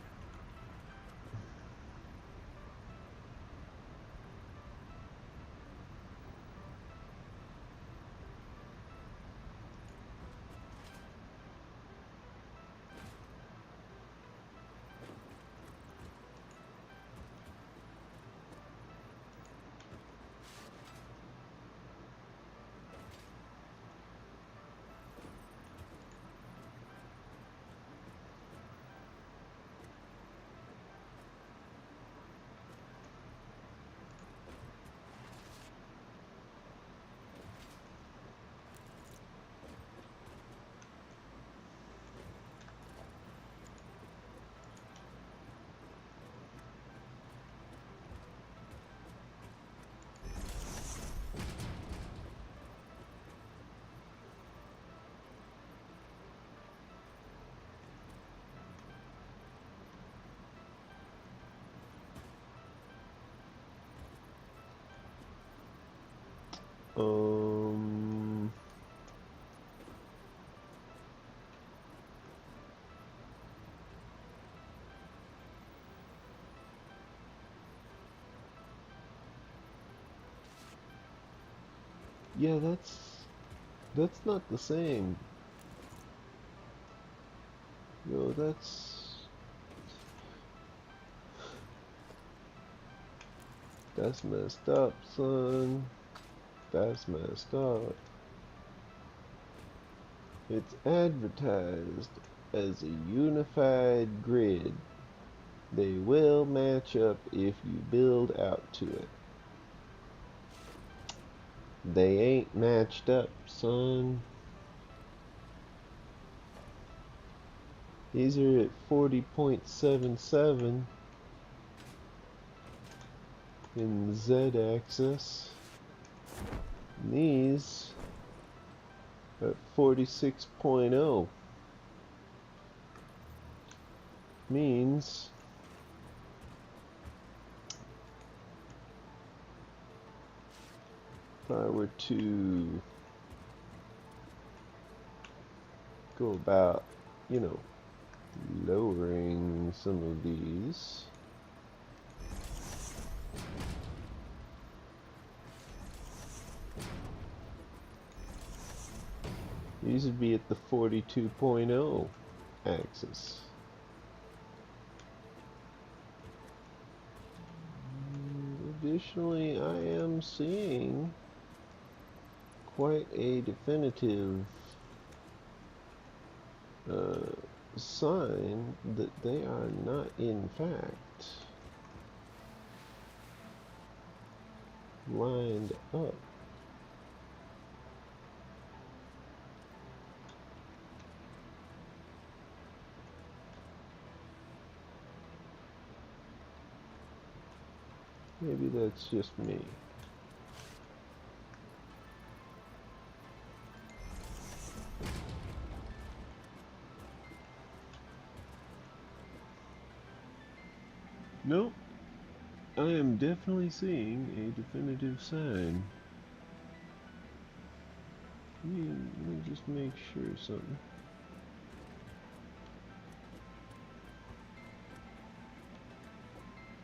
Um, yeah, that's not the same. Yo, that's messed up, son. That's messed up. It's advertised as a unified grid. They will match up if you build out to it. They ain't matched up, son. These are at 40.77 in the Z-axis. And these are at 46.0. Means if I were to go about, lowering some of these. These would be at the 42.0 axis. Additionally, I am seeing quite a definitive sign that they are not in fact lined up. Maybe that's just me. Nope. I am definitely seeing a definitive sign. Let me just make sure of something.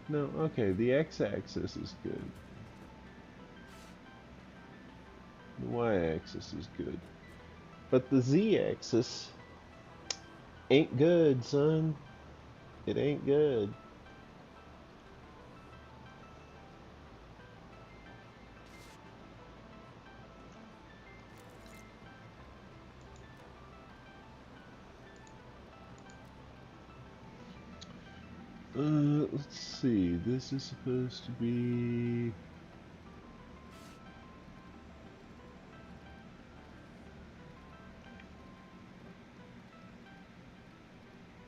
No, okay, the x-axis is good. The y-axis is good. But the z-axis ain't good, son. It ain't good. Let's see. This is supposed to be...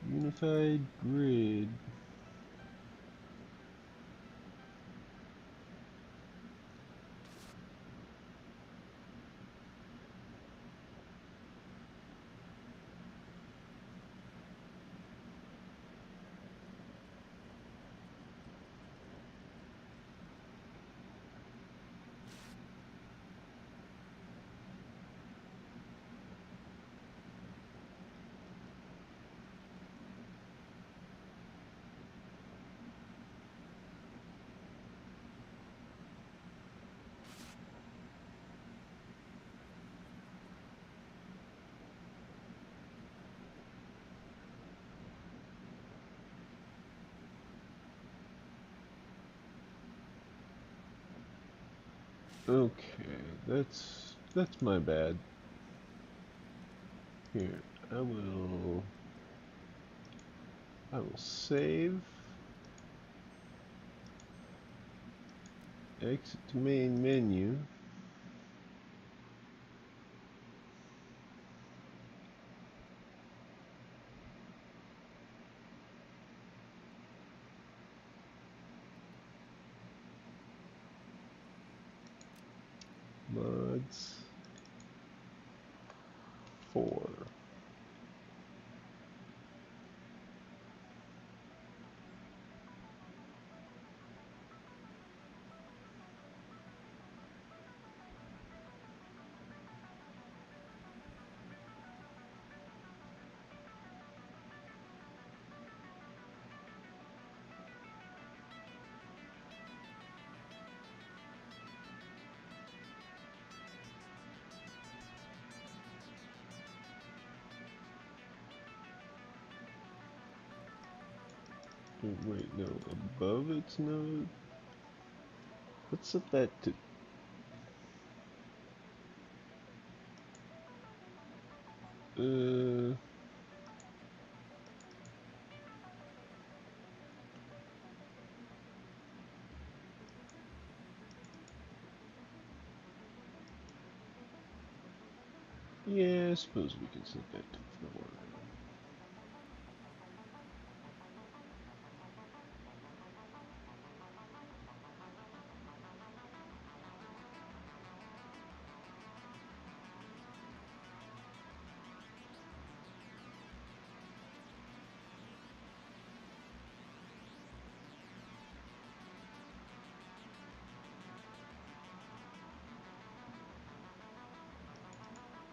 unified grid. Okay, that's my bad. Here, I will save, exit to main menu. Mods 4. Wait, no, above its node? Let's set that to... yeah, I suppose we can set that to 4.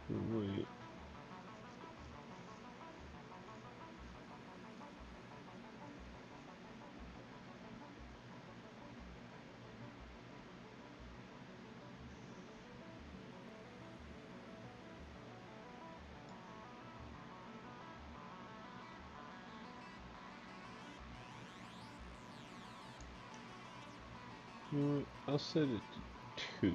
Wait. You know what? I'll set it to 2.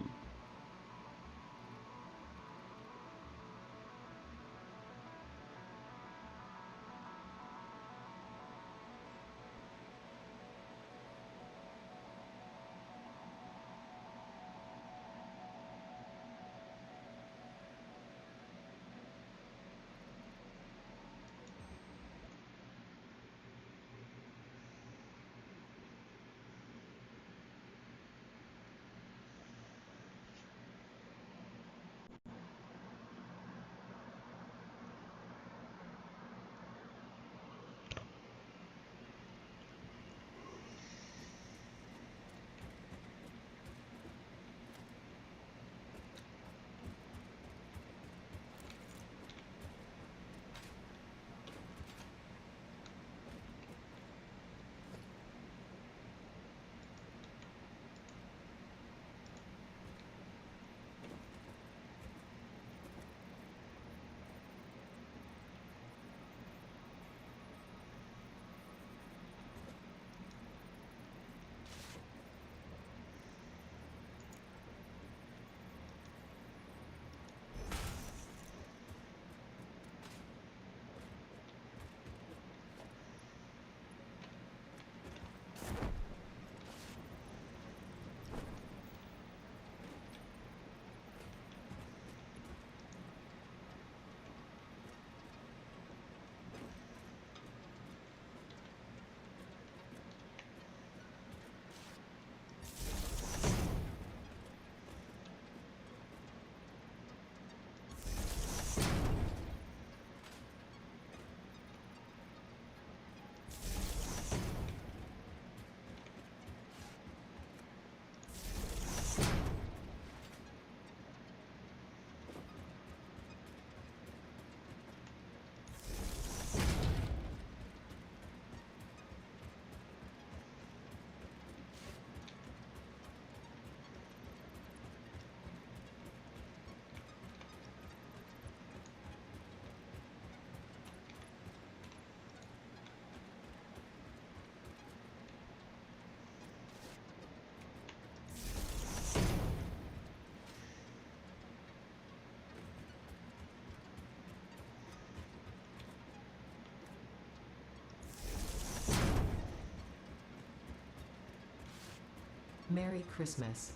Merry Christmas.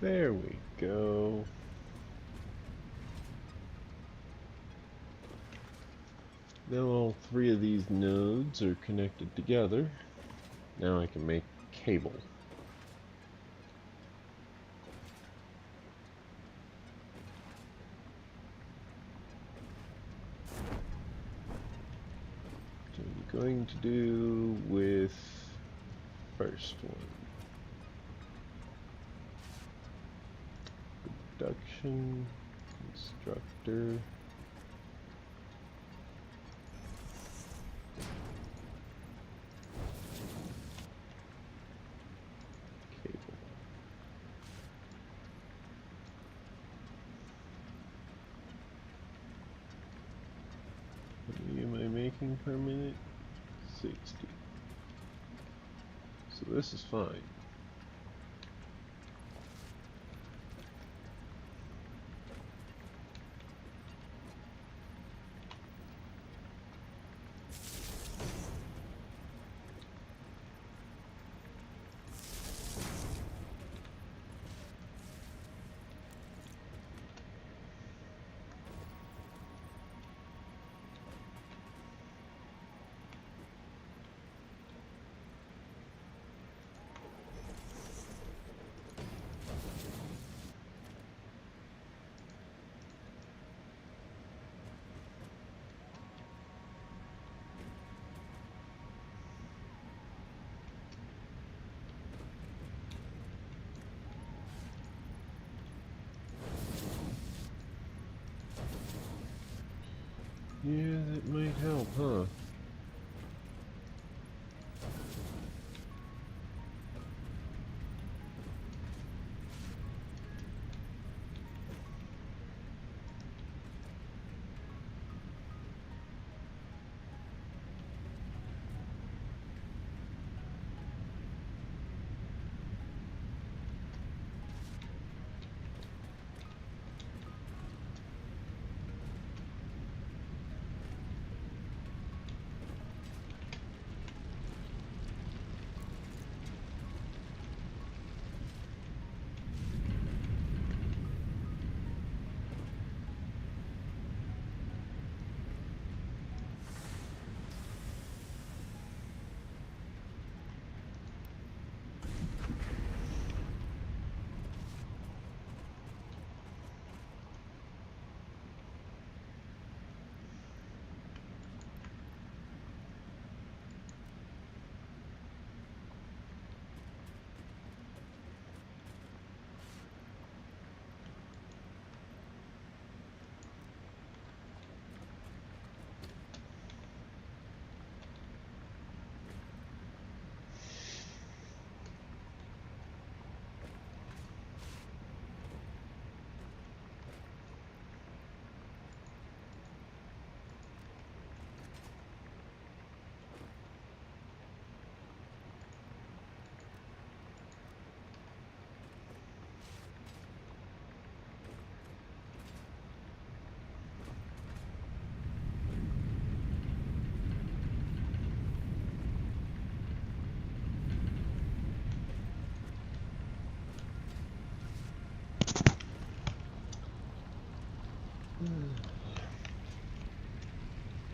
There we go. Now all three of these nodes are connected together. Now I can make cable. So I'm going to do with first one. Production, constructor. Cable. How many am I making per minute? 60. So this is fine. Yeah, that might help, huh?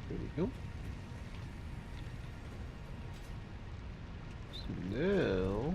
There we go. So now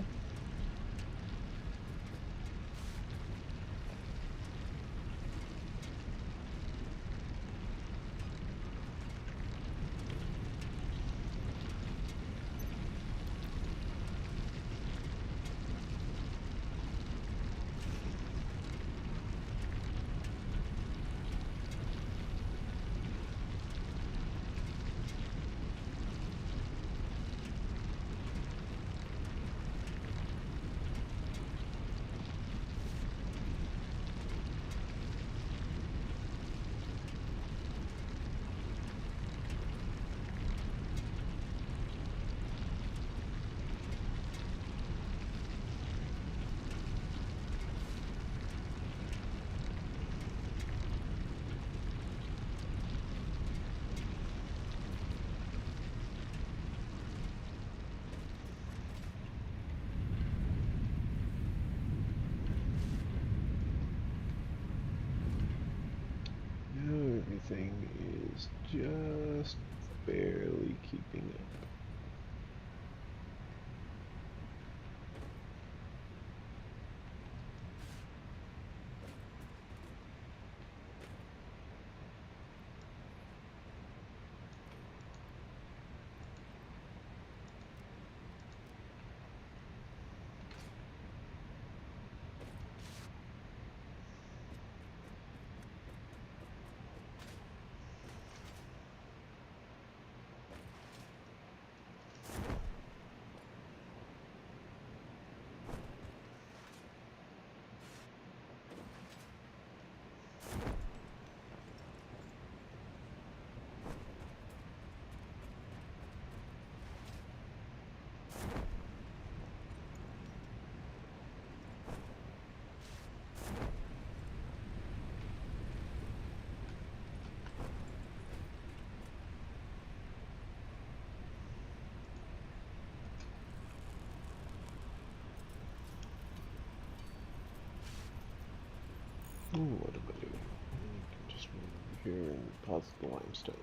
What am I doing? I can just move over here and deposit the limestone.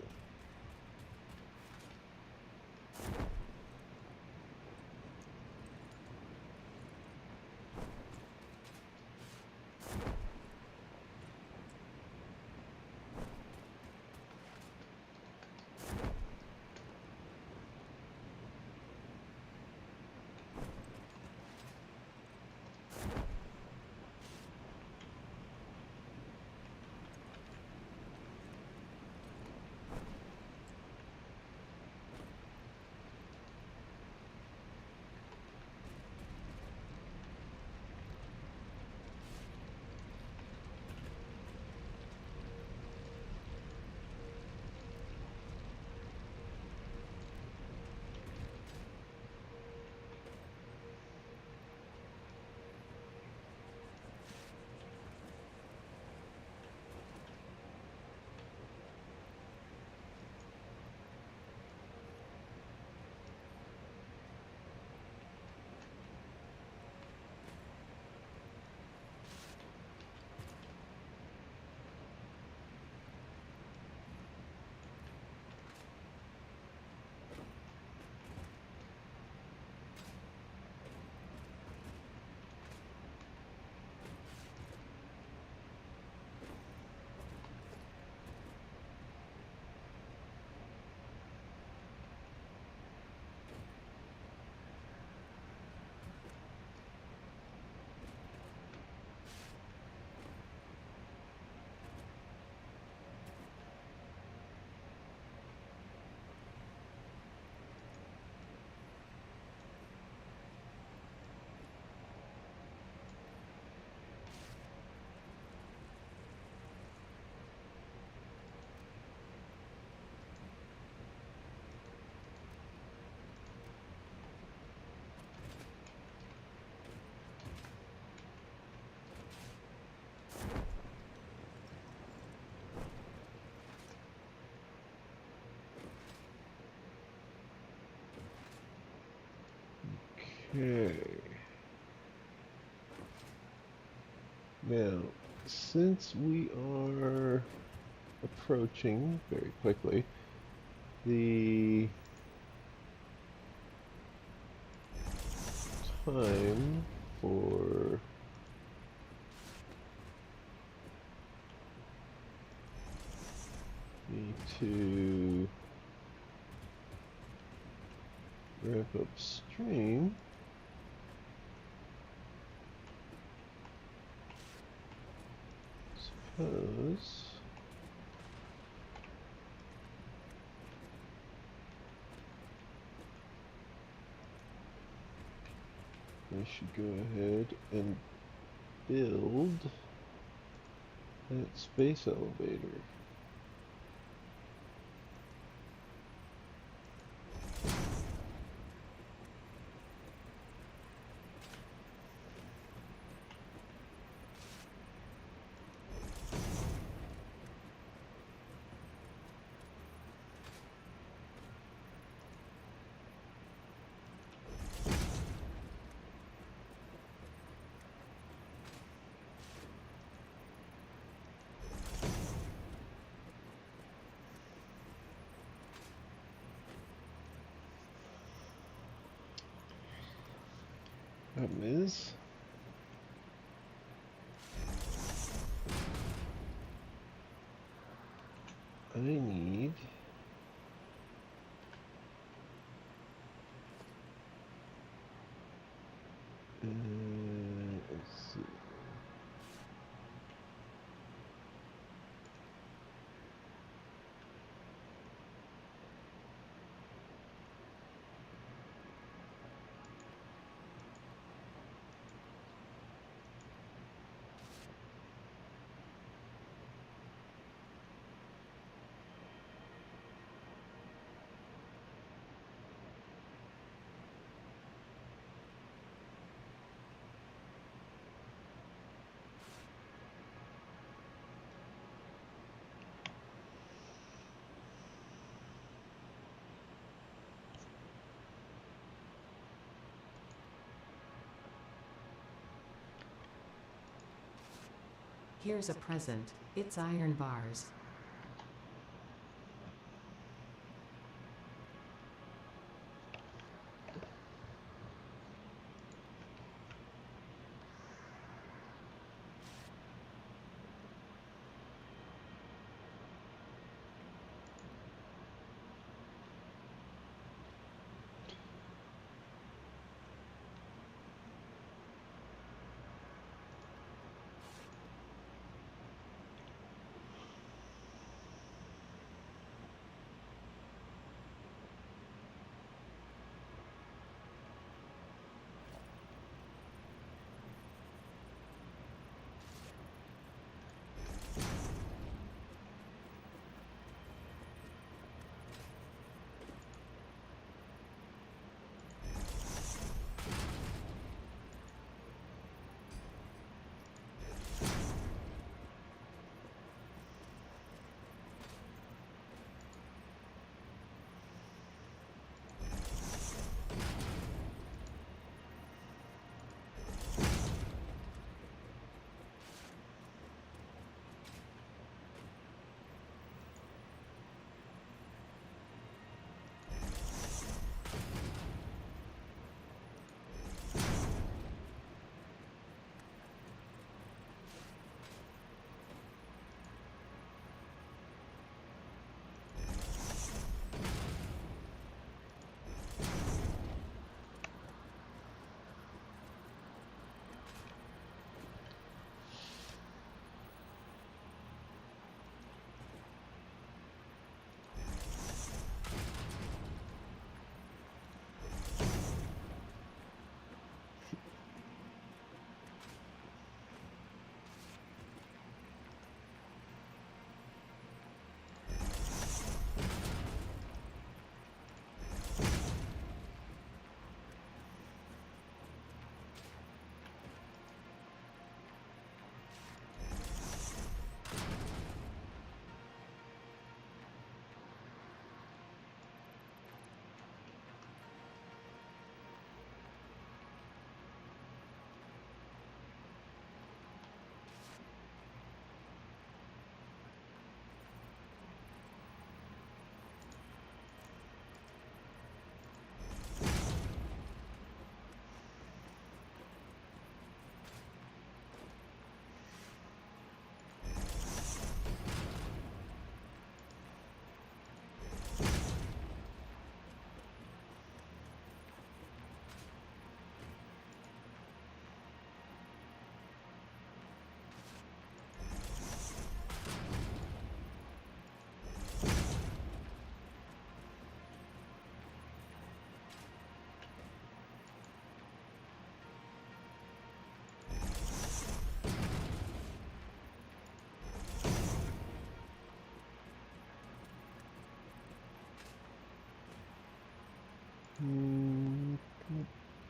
Okay. Now, since we are approaching very quickly the time for me to wrap up stream, suppose I should go ahead and build that space elevator. Problem is, I need let's see. Here's a present. It's iron bars.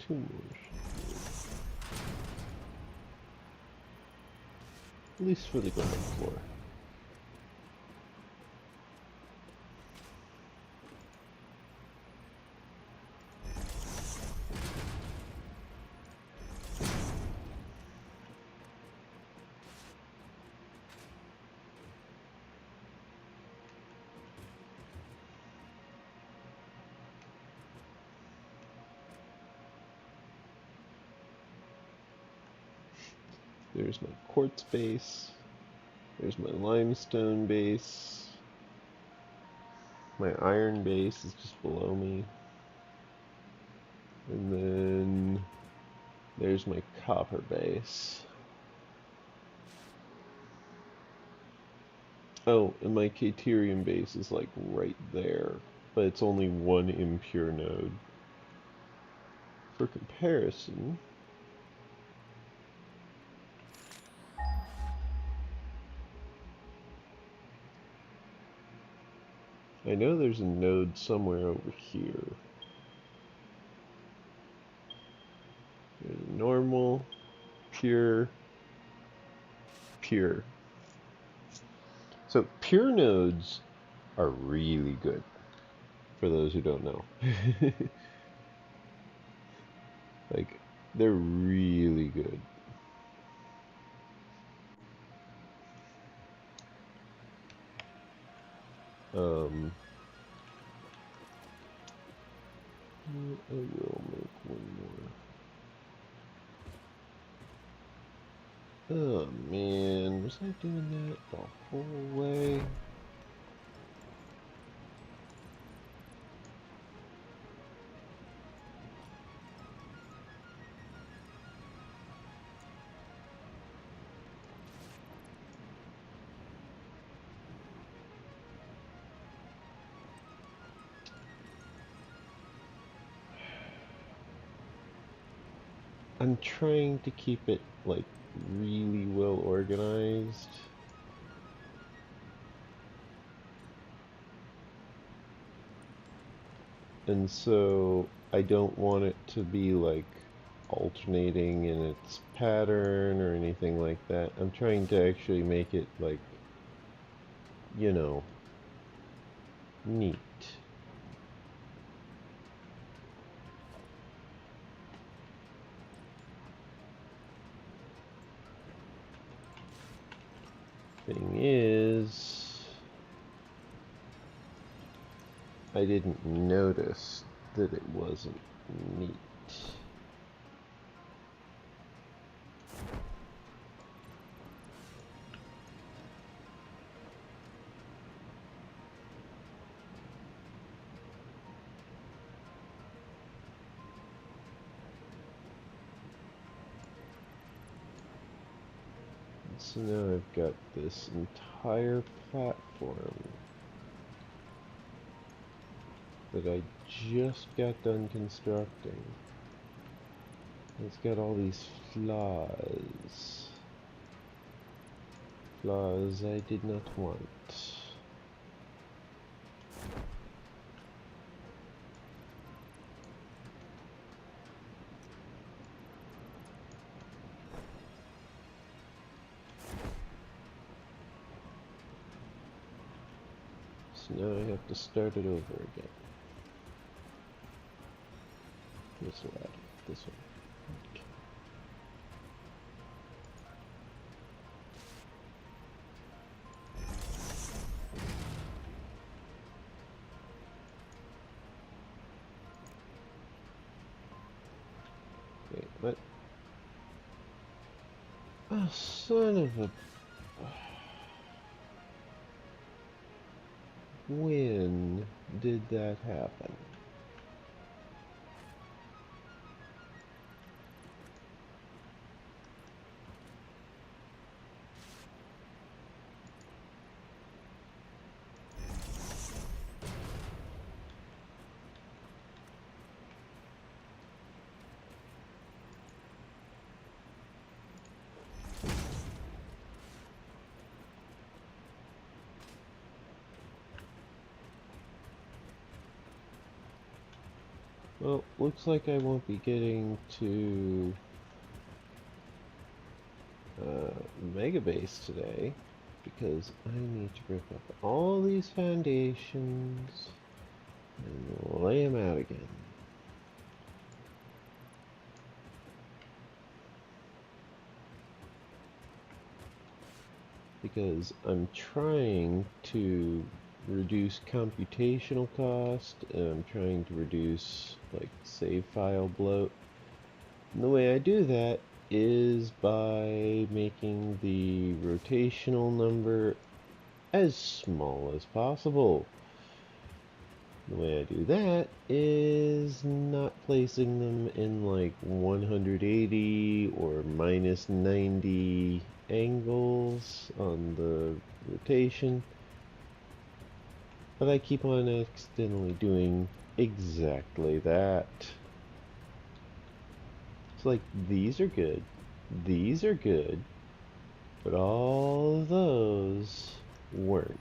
Two more. At least for the ground floor. There's my quartz base. There's my limestone base. My iron base is just below me. And then there's my copper base. Oh, and my Caterium base is like right there, but it's only one impure node. For comparison, I know there's a node somewhere over here. There's a normal, pure, pure. So pure nodes are really good, for those who don't know. Like, they're really good. Um, I will make one more. Oh man, was I doing that the whole way? I'm trying to keep it like really well organized. And so I don't want it to be like alternating in its pattern or anything like that. I'm trying to actually make it like, you know, neat. Thing is, I didn't notice that it wasn't neat. So now I've got this entire platform that I just got done constructing. It's got all these flaws. Flaws I did not want. So now I have to start it over again. This ladder, this one. Okay. Wait, what? Oh, son of a... When did that happen? Well, looks like I won't be getting to Mega Base today because I need to rip up all these foundations and lay them out again. Because I'm trying to reduce computational cost and I'm trying to reduce like save file bloat. And the way I do that is by making the rotational number as small as possible. The way I do that is not placing them in like 180 or minus 90 angles on the rotation, but I keep on accidentally doing exactly that. It's like these are good, but all of those weren't.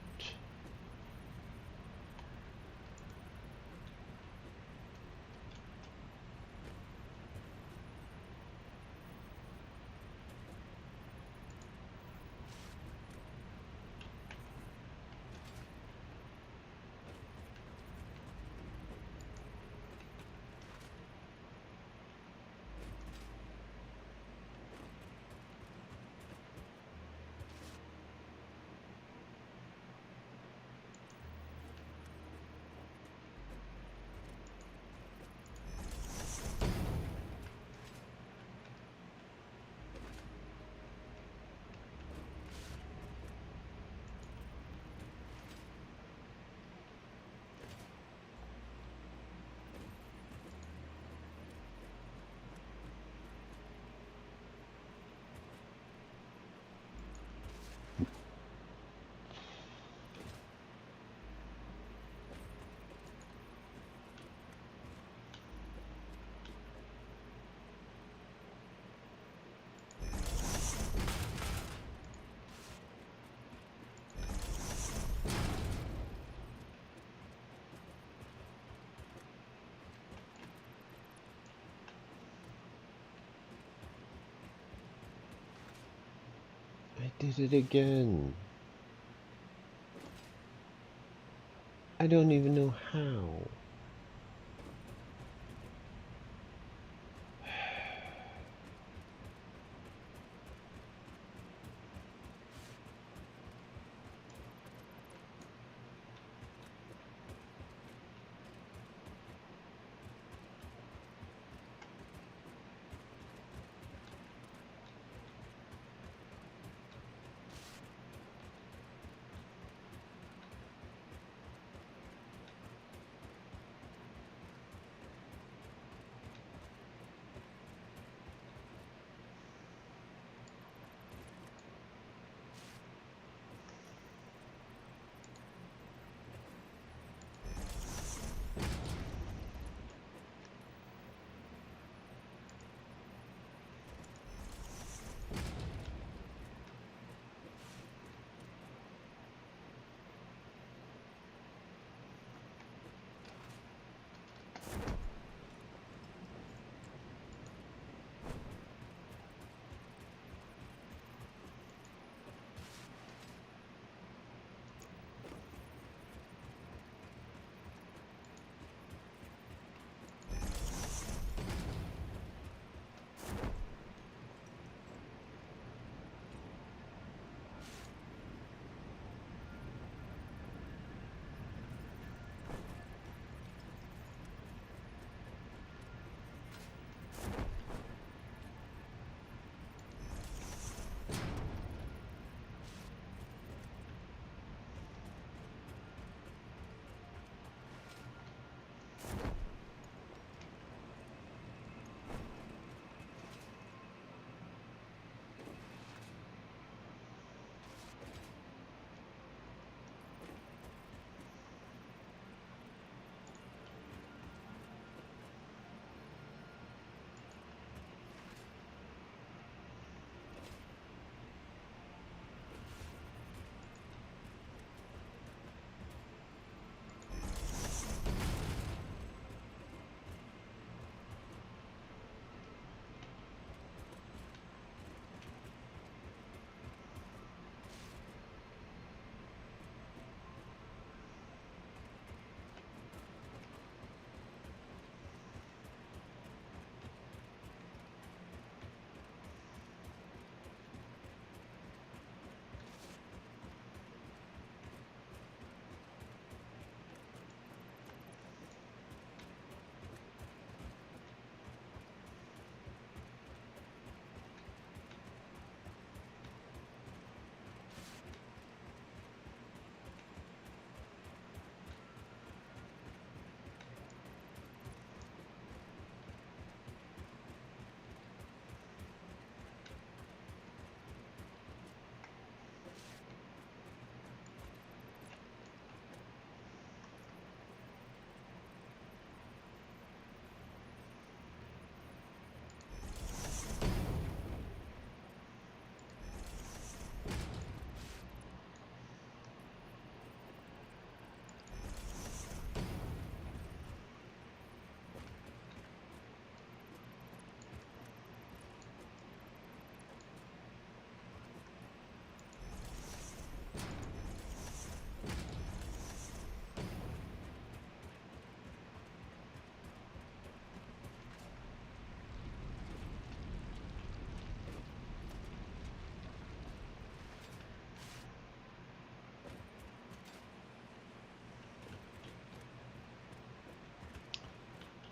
did it again. I don't even know how.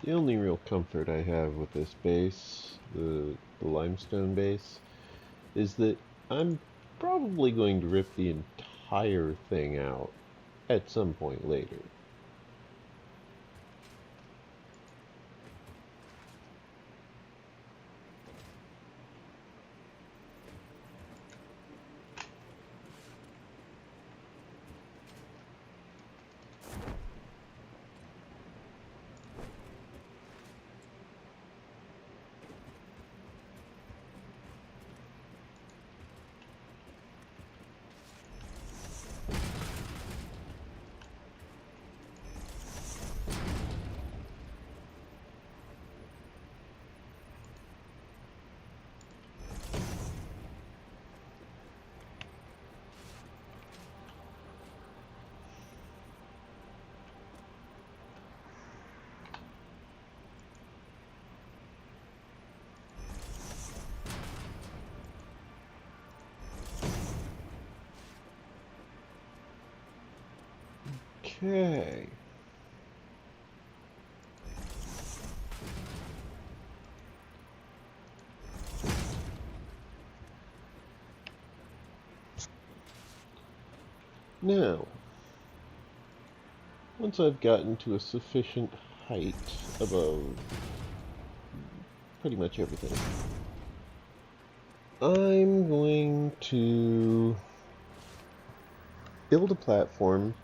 The only real comfort I have with this base, the limestone base, is that I'm probably going to rip the entire thing out at some point later. Okay. Now, once I've gotten to a sufficient height above pretty much everything, I'm going to build a platform,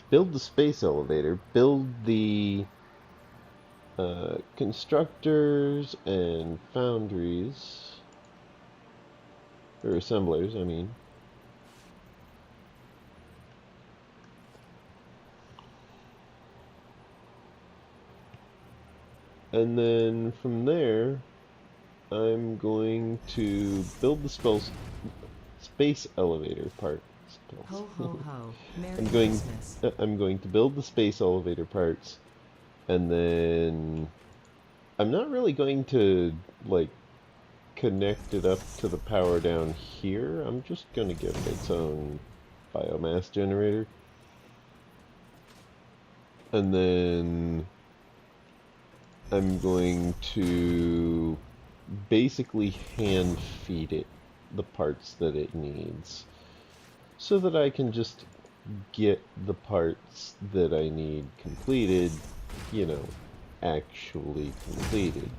build the space elevator, build the constructors and foundries, or assemblers, I mean. And then from there, I'm going to build the space elevator part. Ho ho ho. Merry I'm going Christmas. I'm going to build the space elevator parts, and then I'm not really going to like connect it up to the power down here. I'm just going to give it its own biomass generator. And then I'm going to basically hand feed it the parts that it needs so that I can just get the parts that I need completed, you know, actually completed.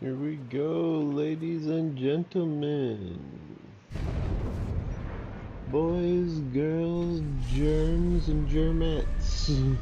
Here we go, ladies and gentlemen. Boys, girls, germs, and germettes.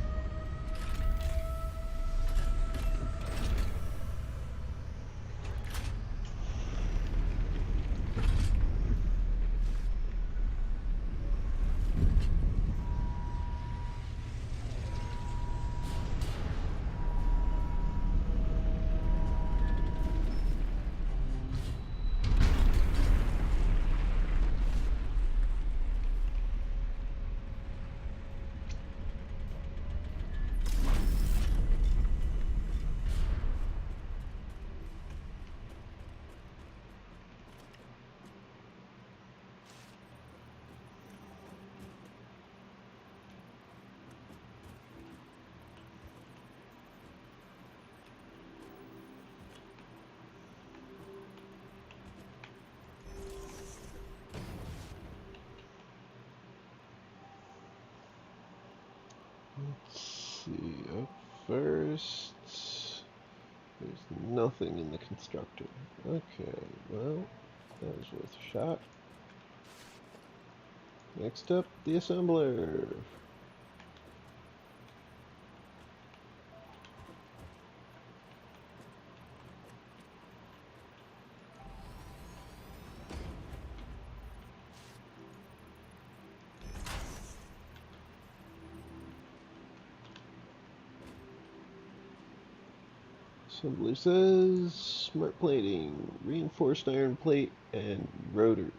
Let's see, up first, there's nothing in the constructor. Okay, well, that was worth a shot. Next up, the assembler. Assembly says smart plating, reinforced iron plate, and rotor.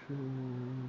Hmm.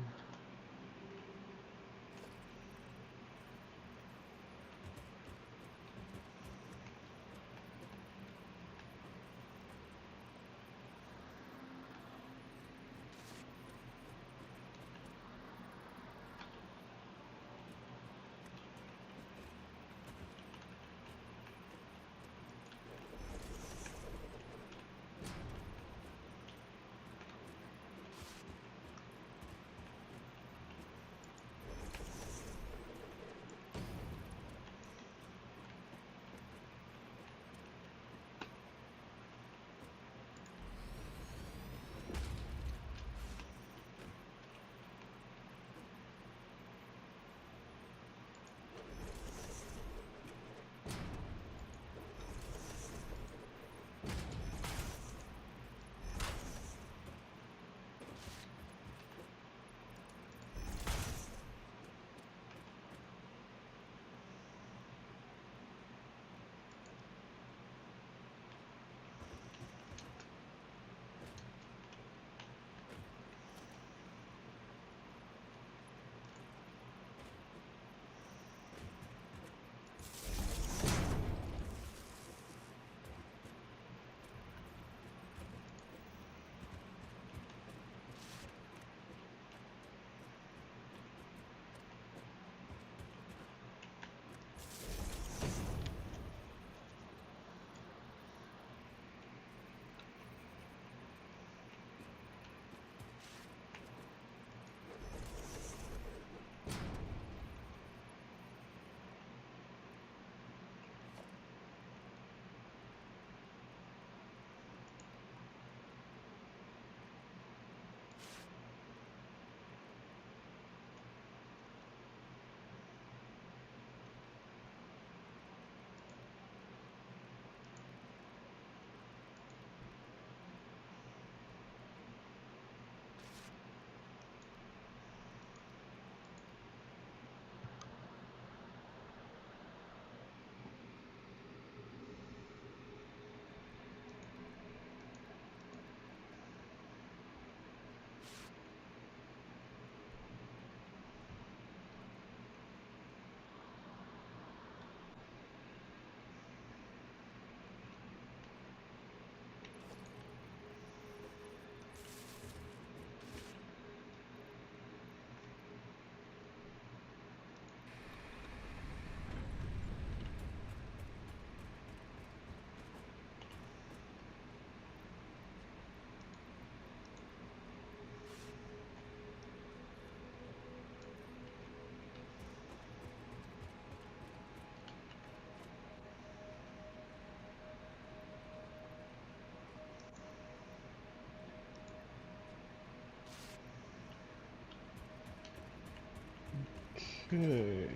Okay.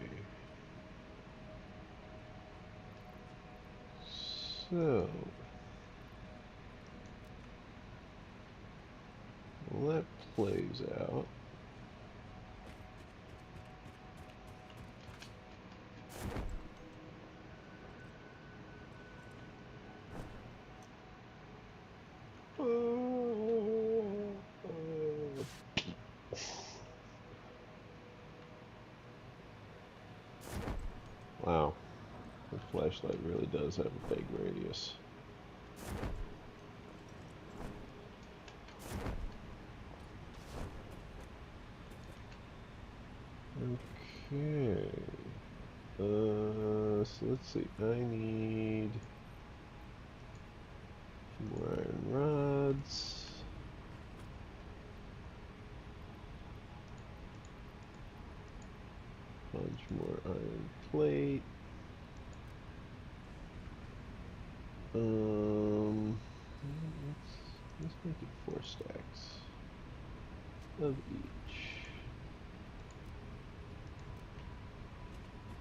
So well, that plays out. Wow, the flashlight really does have a big radius. Okay. So let's see. I need more iron rods. Bunch more iron plate. Let's make it 4 stacks of each.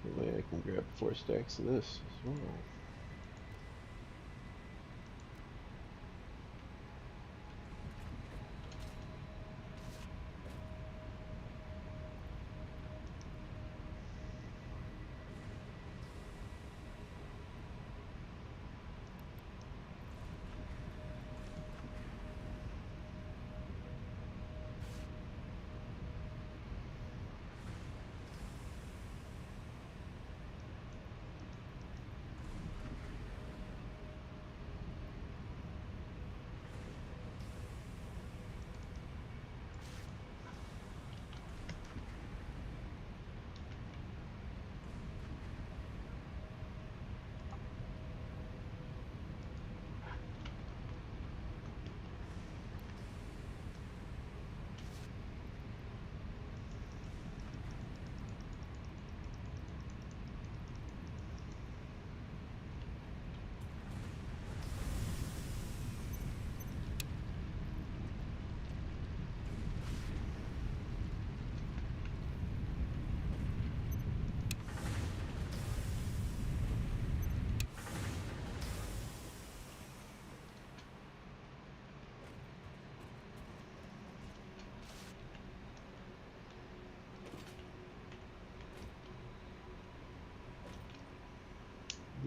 That way I can grab 4 stacks of this as well.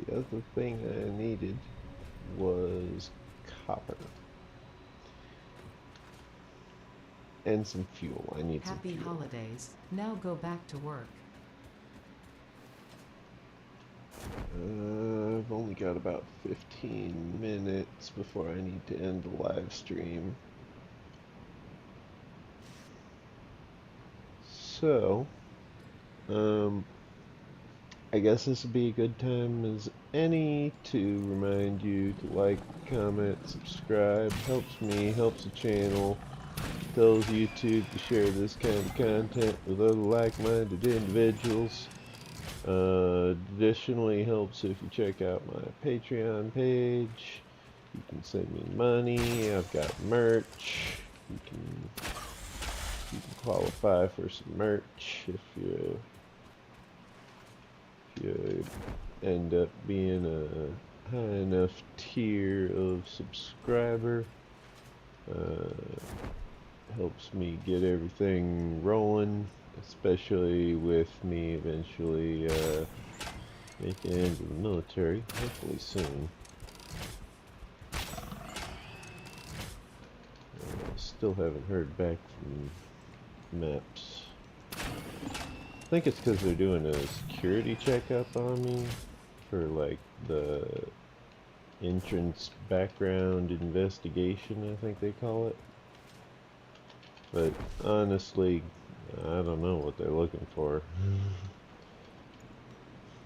The other thing I needed was copper. And some fuel. I need some Happy fuel. holidays. Now go back to work. I've only got about 15 minutes before I need to end the live stream. So, I guess this would be a good time as any to remind you to like, comment, subscribe. Helps me, helps the channel. Tells YouTube to share this kind of content with other like-minded individuals. Additionally, helps if you check out my Patreon page. You can send me money. I've got merch. You can qualify for some merch if you end up being a high enough tier of subscriber. Helps me get everything rolling, especially with me eventually making it into the military, hopefully soon. Still haven't heard back from Maps. I think it's because they're doing a security checkup on me for like the entrance background investigation, I think they call it. But honestly, I don't know what they're looking for.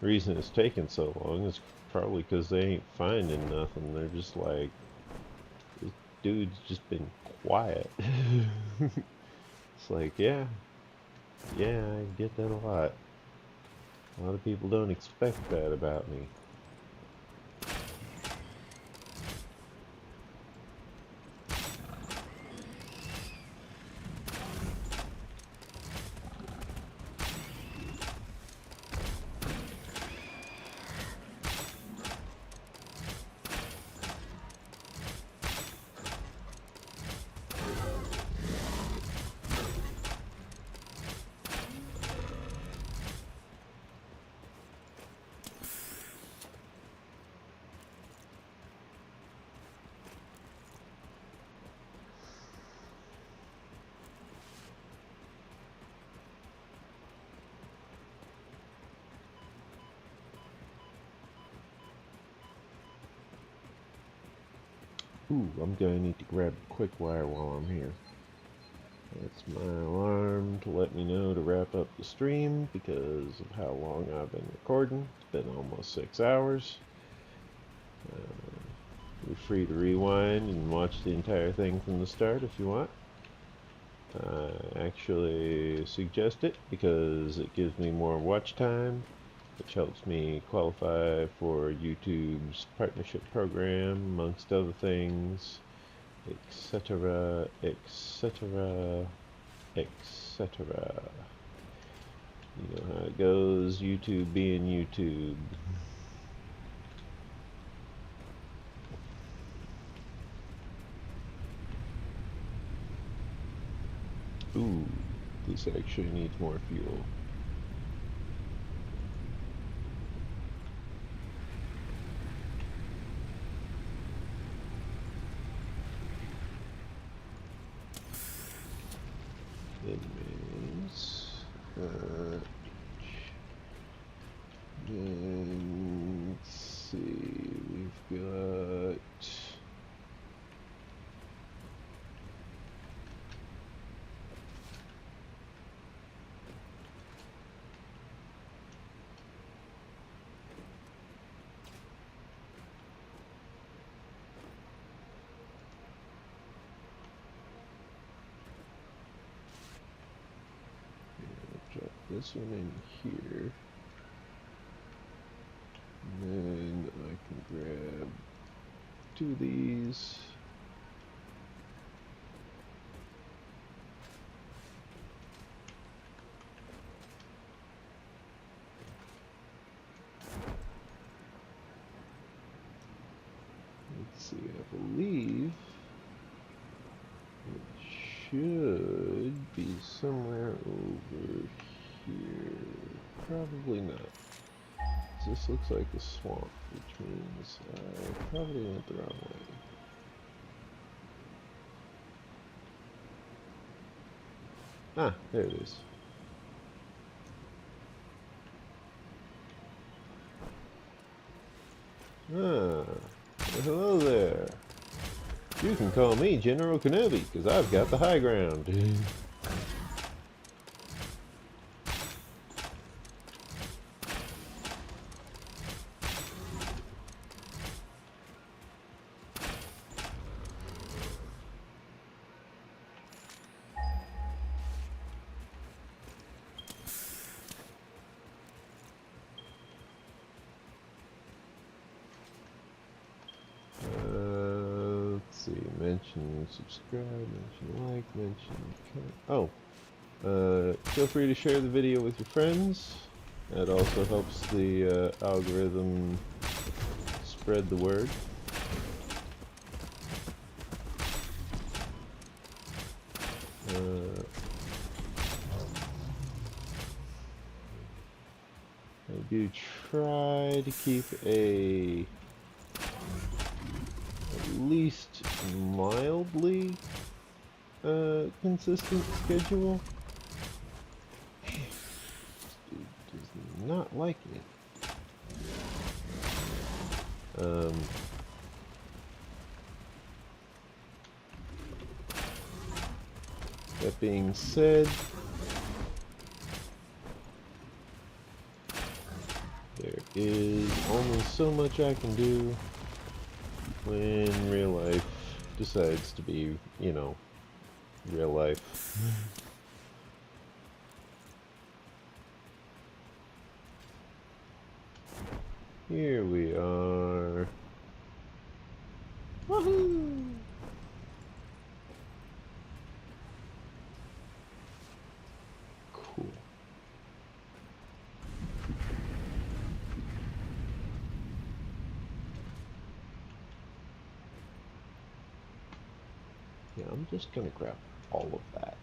The reason it's taking so long is probably because they ain't finding nothing. They're just like, this dude's just been quiet. It's like, yeah, I get that a lot. A lot of people don't expect that about me. Ooh, I'm gonna need to grab a quick wire while I'm here. That's my alarm to let me know to wrap up the stream because of how long I've been recording. It's been almost 6 hours. You're free to rewind and watch the entire thing from the start if you want. I actually suggest it because it gives me more watch time, which helps me qualify for YouTube's partnership program, amongst other things, etc., etc., etc. You know how it goes, YouTube being YouTube. Ooh, this actually needs more fuel. That means, let's see, we've got drop this one in here. And then I can grab 2 of these. Let's see, I believe it should be somewhere over here. Probably not. This looks like a swamp, which means I probably went the wrong way. Ah, there it is. Ah, well, hello there. You can call me General Kenobi, because I've got the high ground. Mention subscribe, mention like, mention comment. Oh, feel free to share the video with your friends. That also helps the algorithm spread the word. I do try to keep a at least mildly consistent schedule. This dude does not like it. That being said, there is only so much I can do when real life decides to be, you know, real life. Here we are. Woohoo! Cool. Yeah, I'm just gonna grab all of that.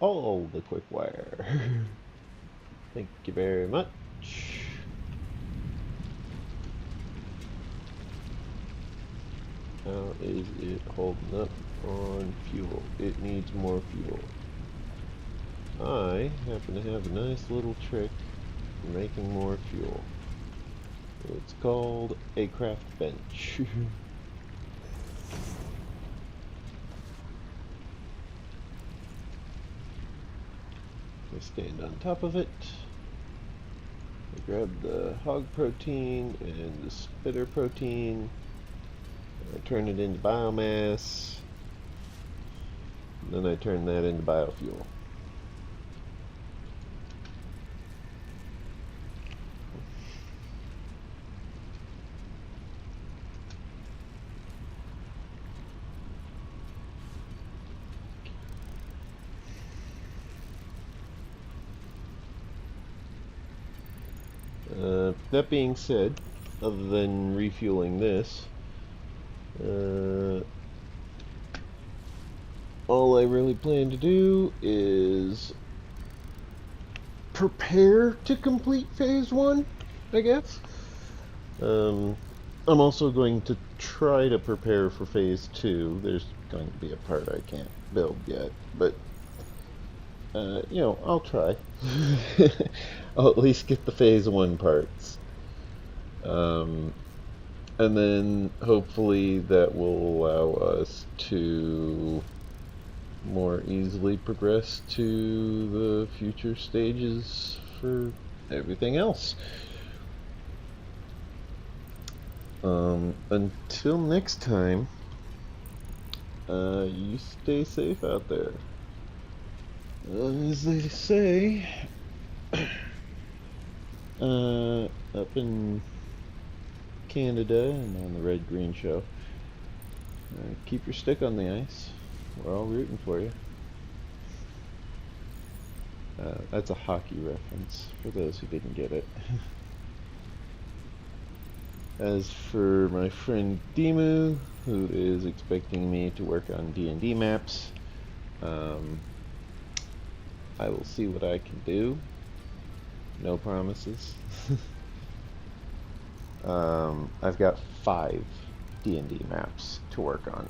All the quick wire. Thank you very much. How is it holding up on fuel? It needs more fuel. I happen to have a nice little trick for making more fuel. It's called a craft bench. I stand on top of it. I grab the hog protein and the spitter protein. I turn it into biomass. And then I turn that into biofuel. That being said, other than refueling this, all I really plan to do is prepare to complete phase 1, I guess. I'm also going to try to prepare for phase 2. There's going to be a part I can't build yet, but you know, I'll try. I'll at least get the phase 1 parts. And then hopefully that will allow us to more easily progress to the future stages for everything else. Until next time, you stay safe out there. As they say, up in Canada and on the Red Green Show, keep your stick on the ice. We're all rooting for you. That's a hockey reference for those who didn't get it. As for my friend Dimu, who is expecting me to work on D&D maps, I will see what I can do. No promises. I've got 5 D&D maps to work on.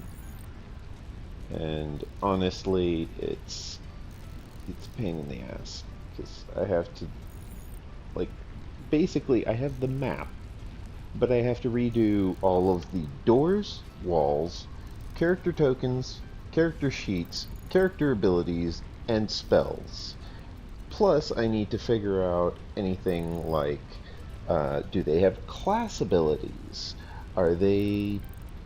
And honestly, it's a pain in the ass. Because I have to, like, basically I have the map, but I have to redo all of the doors, walls, character tokens, character sheets, character abilities, and spells. Plus, I need to figure out anything like, do they have class abilities? Are they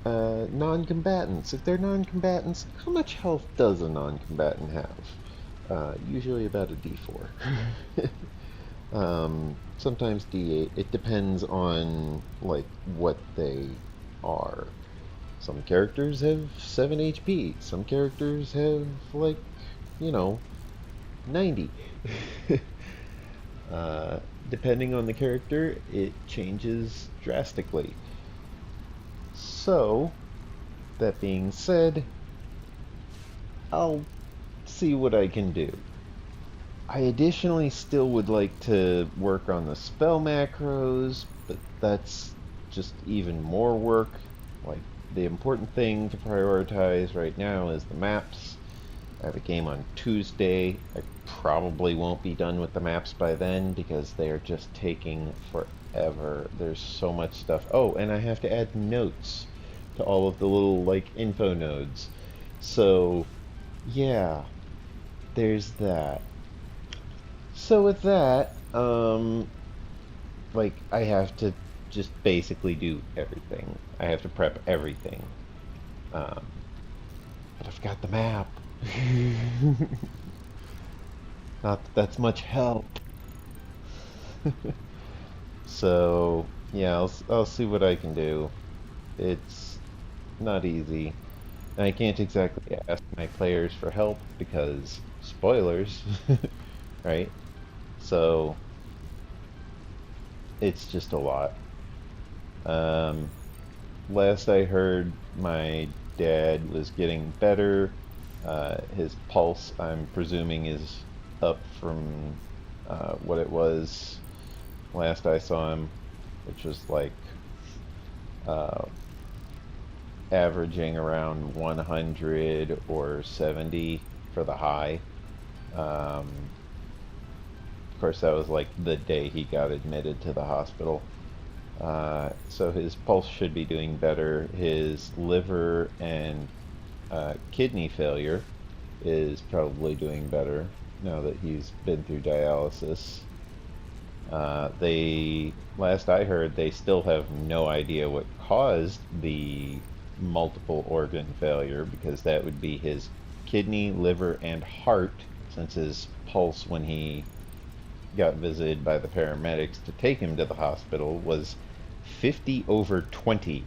non-combatants? If they're non-combatants, how much health does a non-combatant have? Usually about a D4. Sometimes D8. It depends on like what they are. Some characters have 7 HP. Some characters have like, you know, 90. Depending on the character, it changes drastically. So, that being said, I'll see what I can do. I additionally still would like to work on the spell macros, but that's just even more work. Like, the important thing to prioritize right now is the maps. I have a game on Tuesday. I probably won't be done with the maps by then because they are just taking forever. There's so much stuff. Oh, and I have to add notes to all of the little, like, info nodes. So, yeah, there's that. So with that, like, I have to just basically do everything. I have to prep everything. But I've got the map. Not that that's much help. So, yeah, I'll see what I can do. It's not easy. And I can't exactly ask my players for help because spoilers, right? So, it's just a lot. Last I heard, my dad was getting better. His pulse, I'm presuming, is up from what it was last I saw him, which was like averaging around 100 or 70 for the high. Of course, that was like the day he got admitted to the hospital. So his pulse should be doing better. His liver and kidney failure is probably doing better now that he's been through dialysis. Last I heard, they still have no idea what caused the multiple organ failure, because that would be his kidney, liver, and heart, since his pulse when he got visited by the paramedics to take him to the hospital was 50 over 20.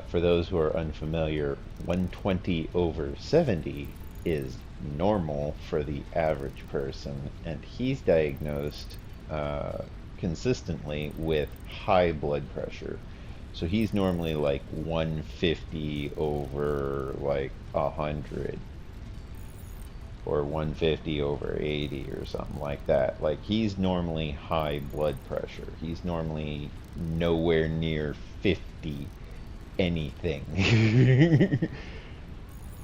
For those who are unfamiliar, 120 over 70 is normal for the average person, and he's diagnosed consistently with high blood pressure. So he's normally like 150 over like 100, or 150 over 80 or something like that. Like, he's normally high blood pressure. He's normally nowhere near 50 anything.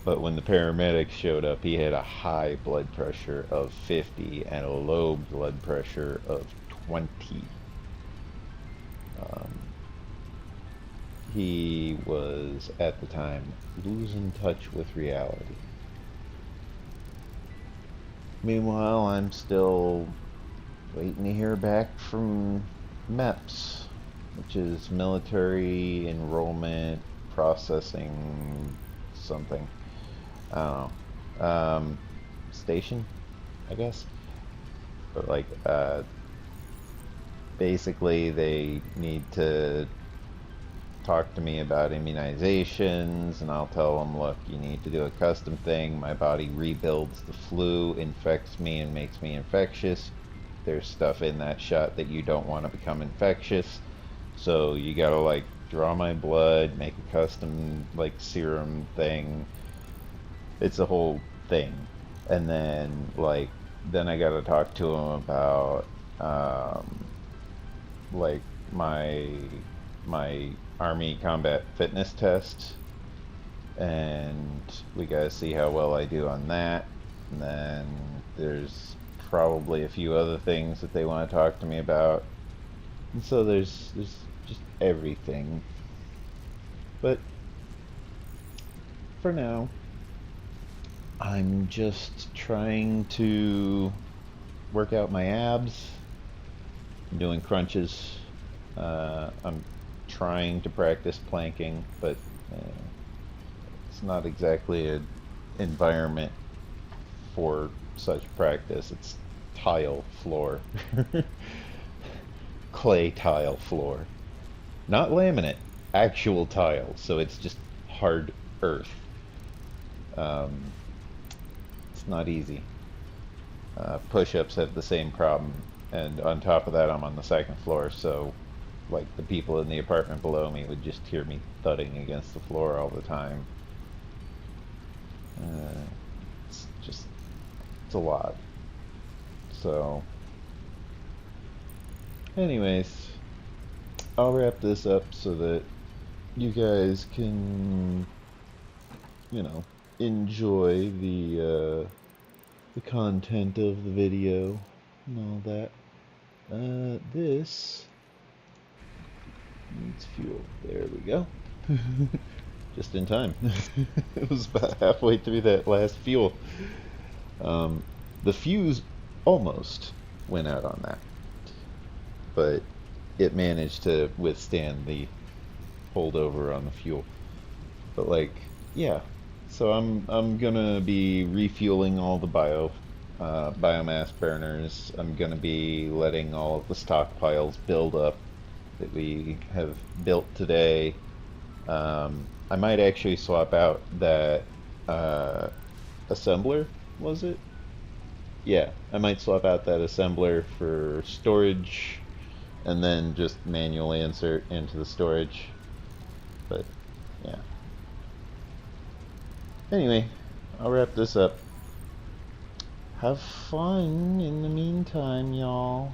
But when the paramedics showed up, he had a high blood pressure of 50 and a low blood pressure of 20. He was, at the time, losing touch with reality. Meanwhile, I'm still waiting to hear back from MEPS, which is Military Enrollment Processing something. I don't know. Station, I guess. But like, basically they need to talk to me about immunizations, and I'll tell them, look, you need to do a custom thing. My body rebuilds the flu, infects me, and makes me infectious. There's stuff in that shot that you don't want to become infectious, so you gotta like draw my blood, make a custom like serum thing. It's a whole thing. And then like, then I gotta talk to him about like my Army combat fitness test, and we gotta see how well I do on that. And then there's probably a few other things that they want to talk to me about, and so there's just everything. But for now, I'm just trying to work out my abs. I'm doing crunches. I'm trying to practice planking, but it's not exactly an environment for such practice. It's tile floor. Clay tile floor. Not laminate, actual tile, so it's just hard earth. It's not easy. Push-ups have the same problem, and on top of that, I'm on the second floor, so like the people in the apartment below me would just hear me thudding against the floor all the time. It's a lot. So anyways, I'll wrap this up so that you guys can, you know, enjoy the content of the video and all that. This needs fuel. There we go. Just in time. It was about halfway through that last fuel. The fuse almost went out on that, but it managed to withstand the holdover on the fuel. But like, yeah. So I'm gonna be refueling all the biomass burners. I'm gonna be letting all of the stockpiles build up that we have built today. I might actually swap out that assembler, was it? Yeah, I might swap out that assembler for storage, and then just manually insert into the storage. But yeah. Anyway, I'll wrap this up. Have fun in the meantime, y'all.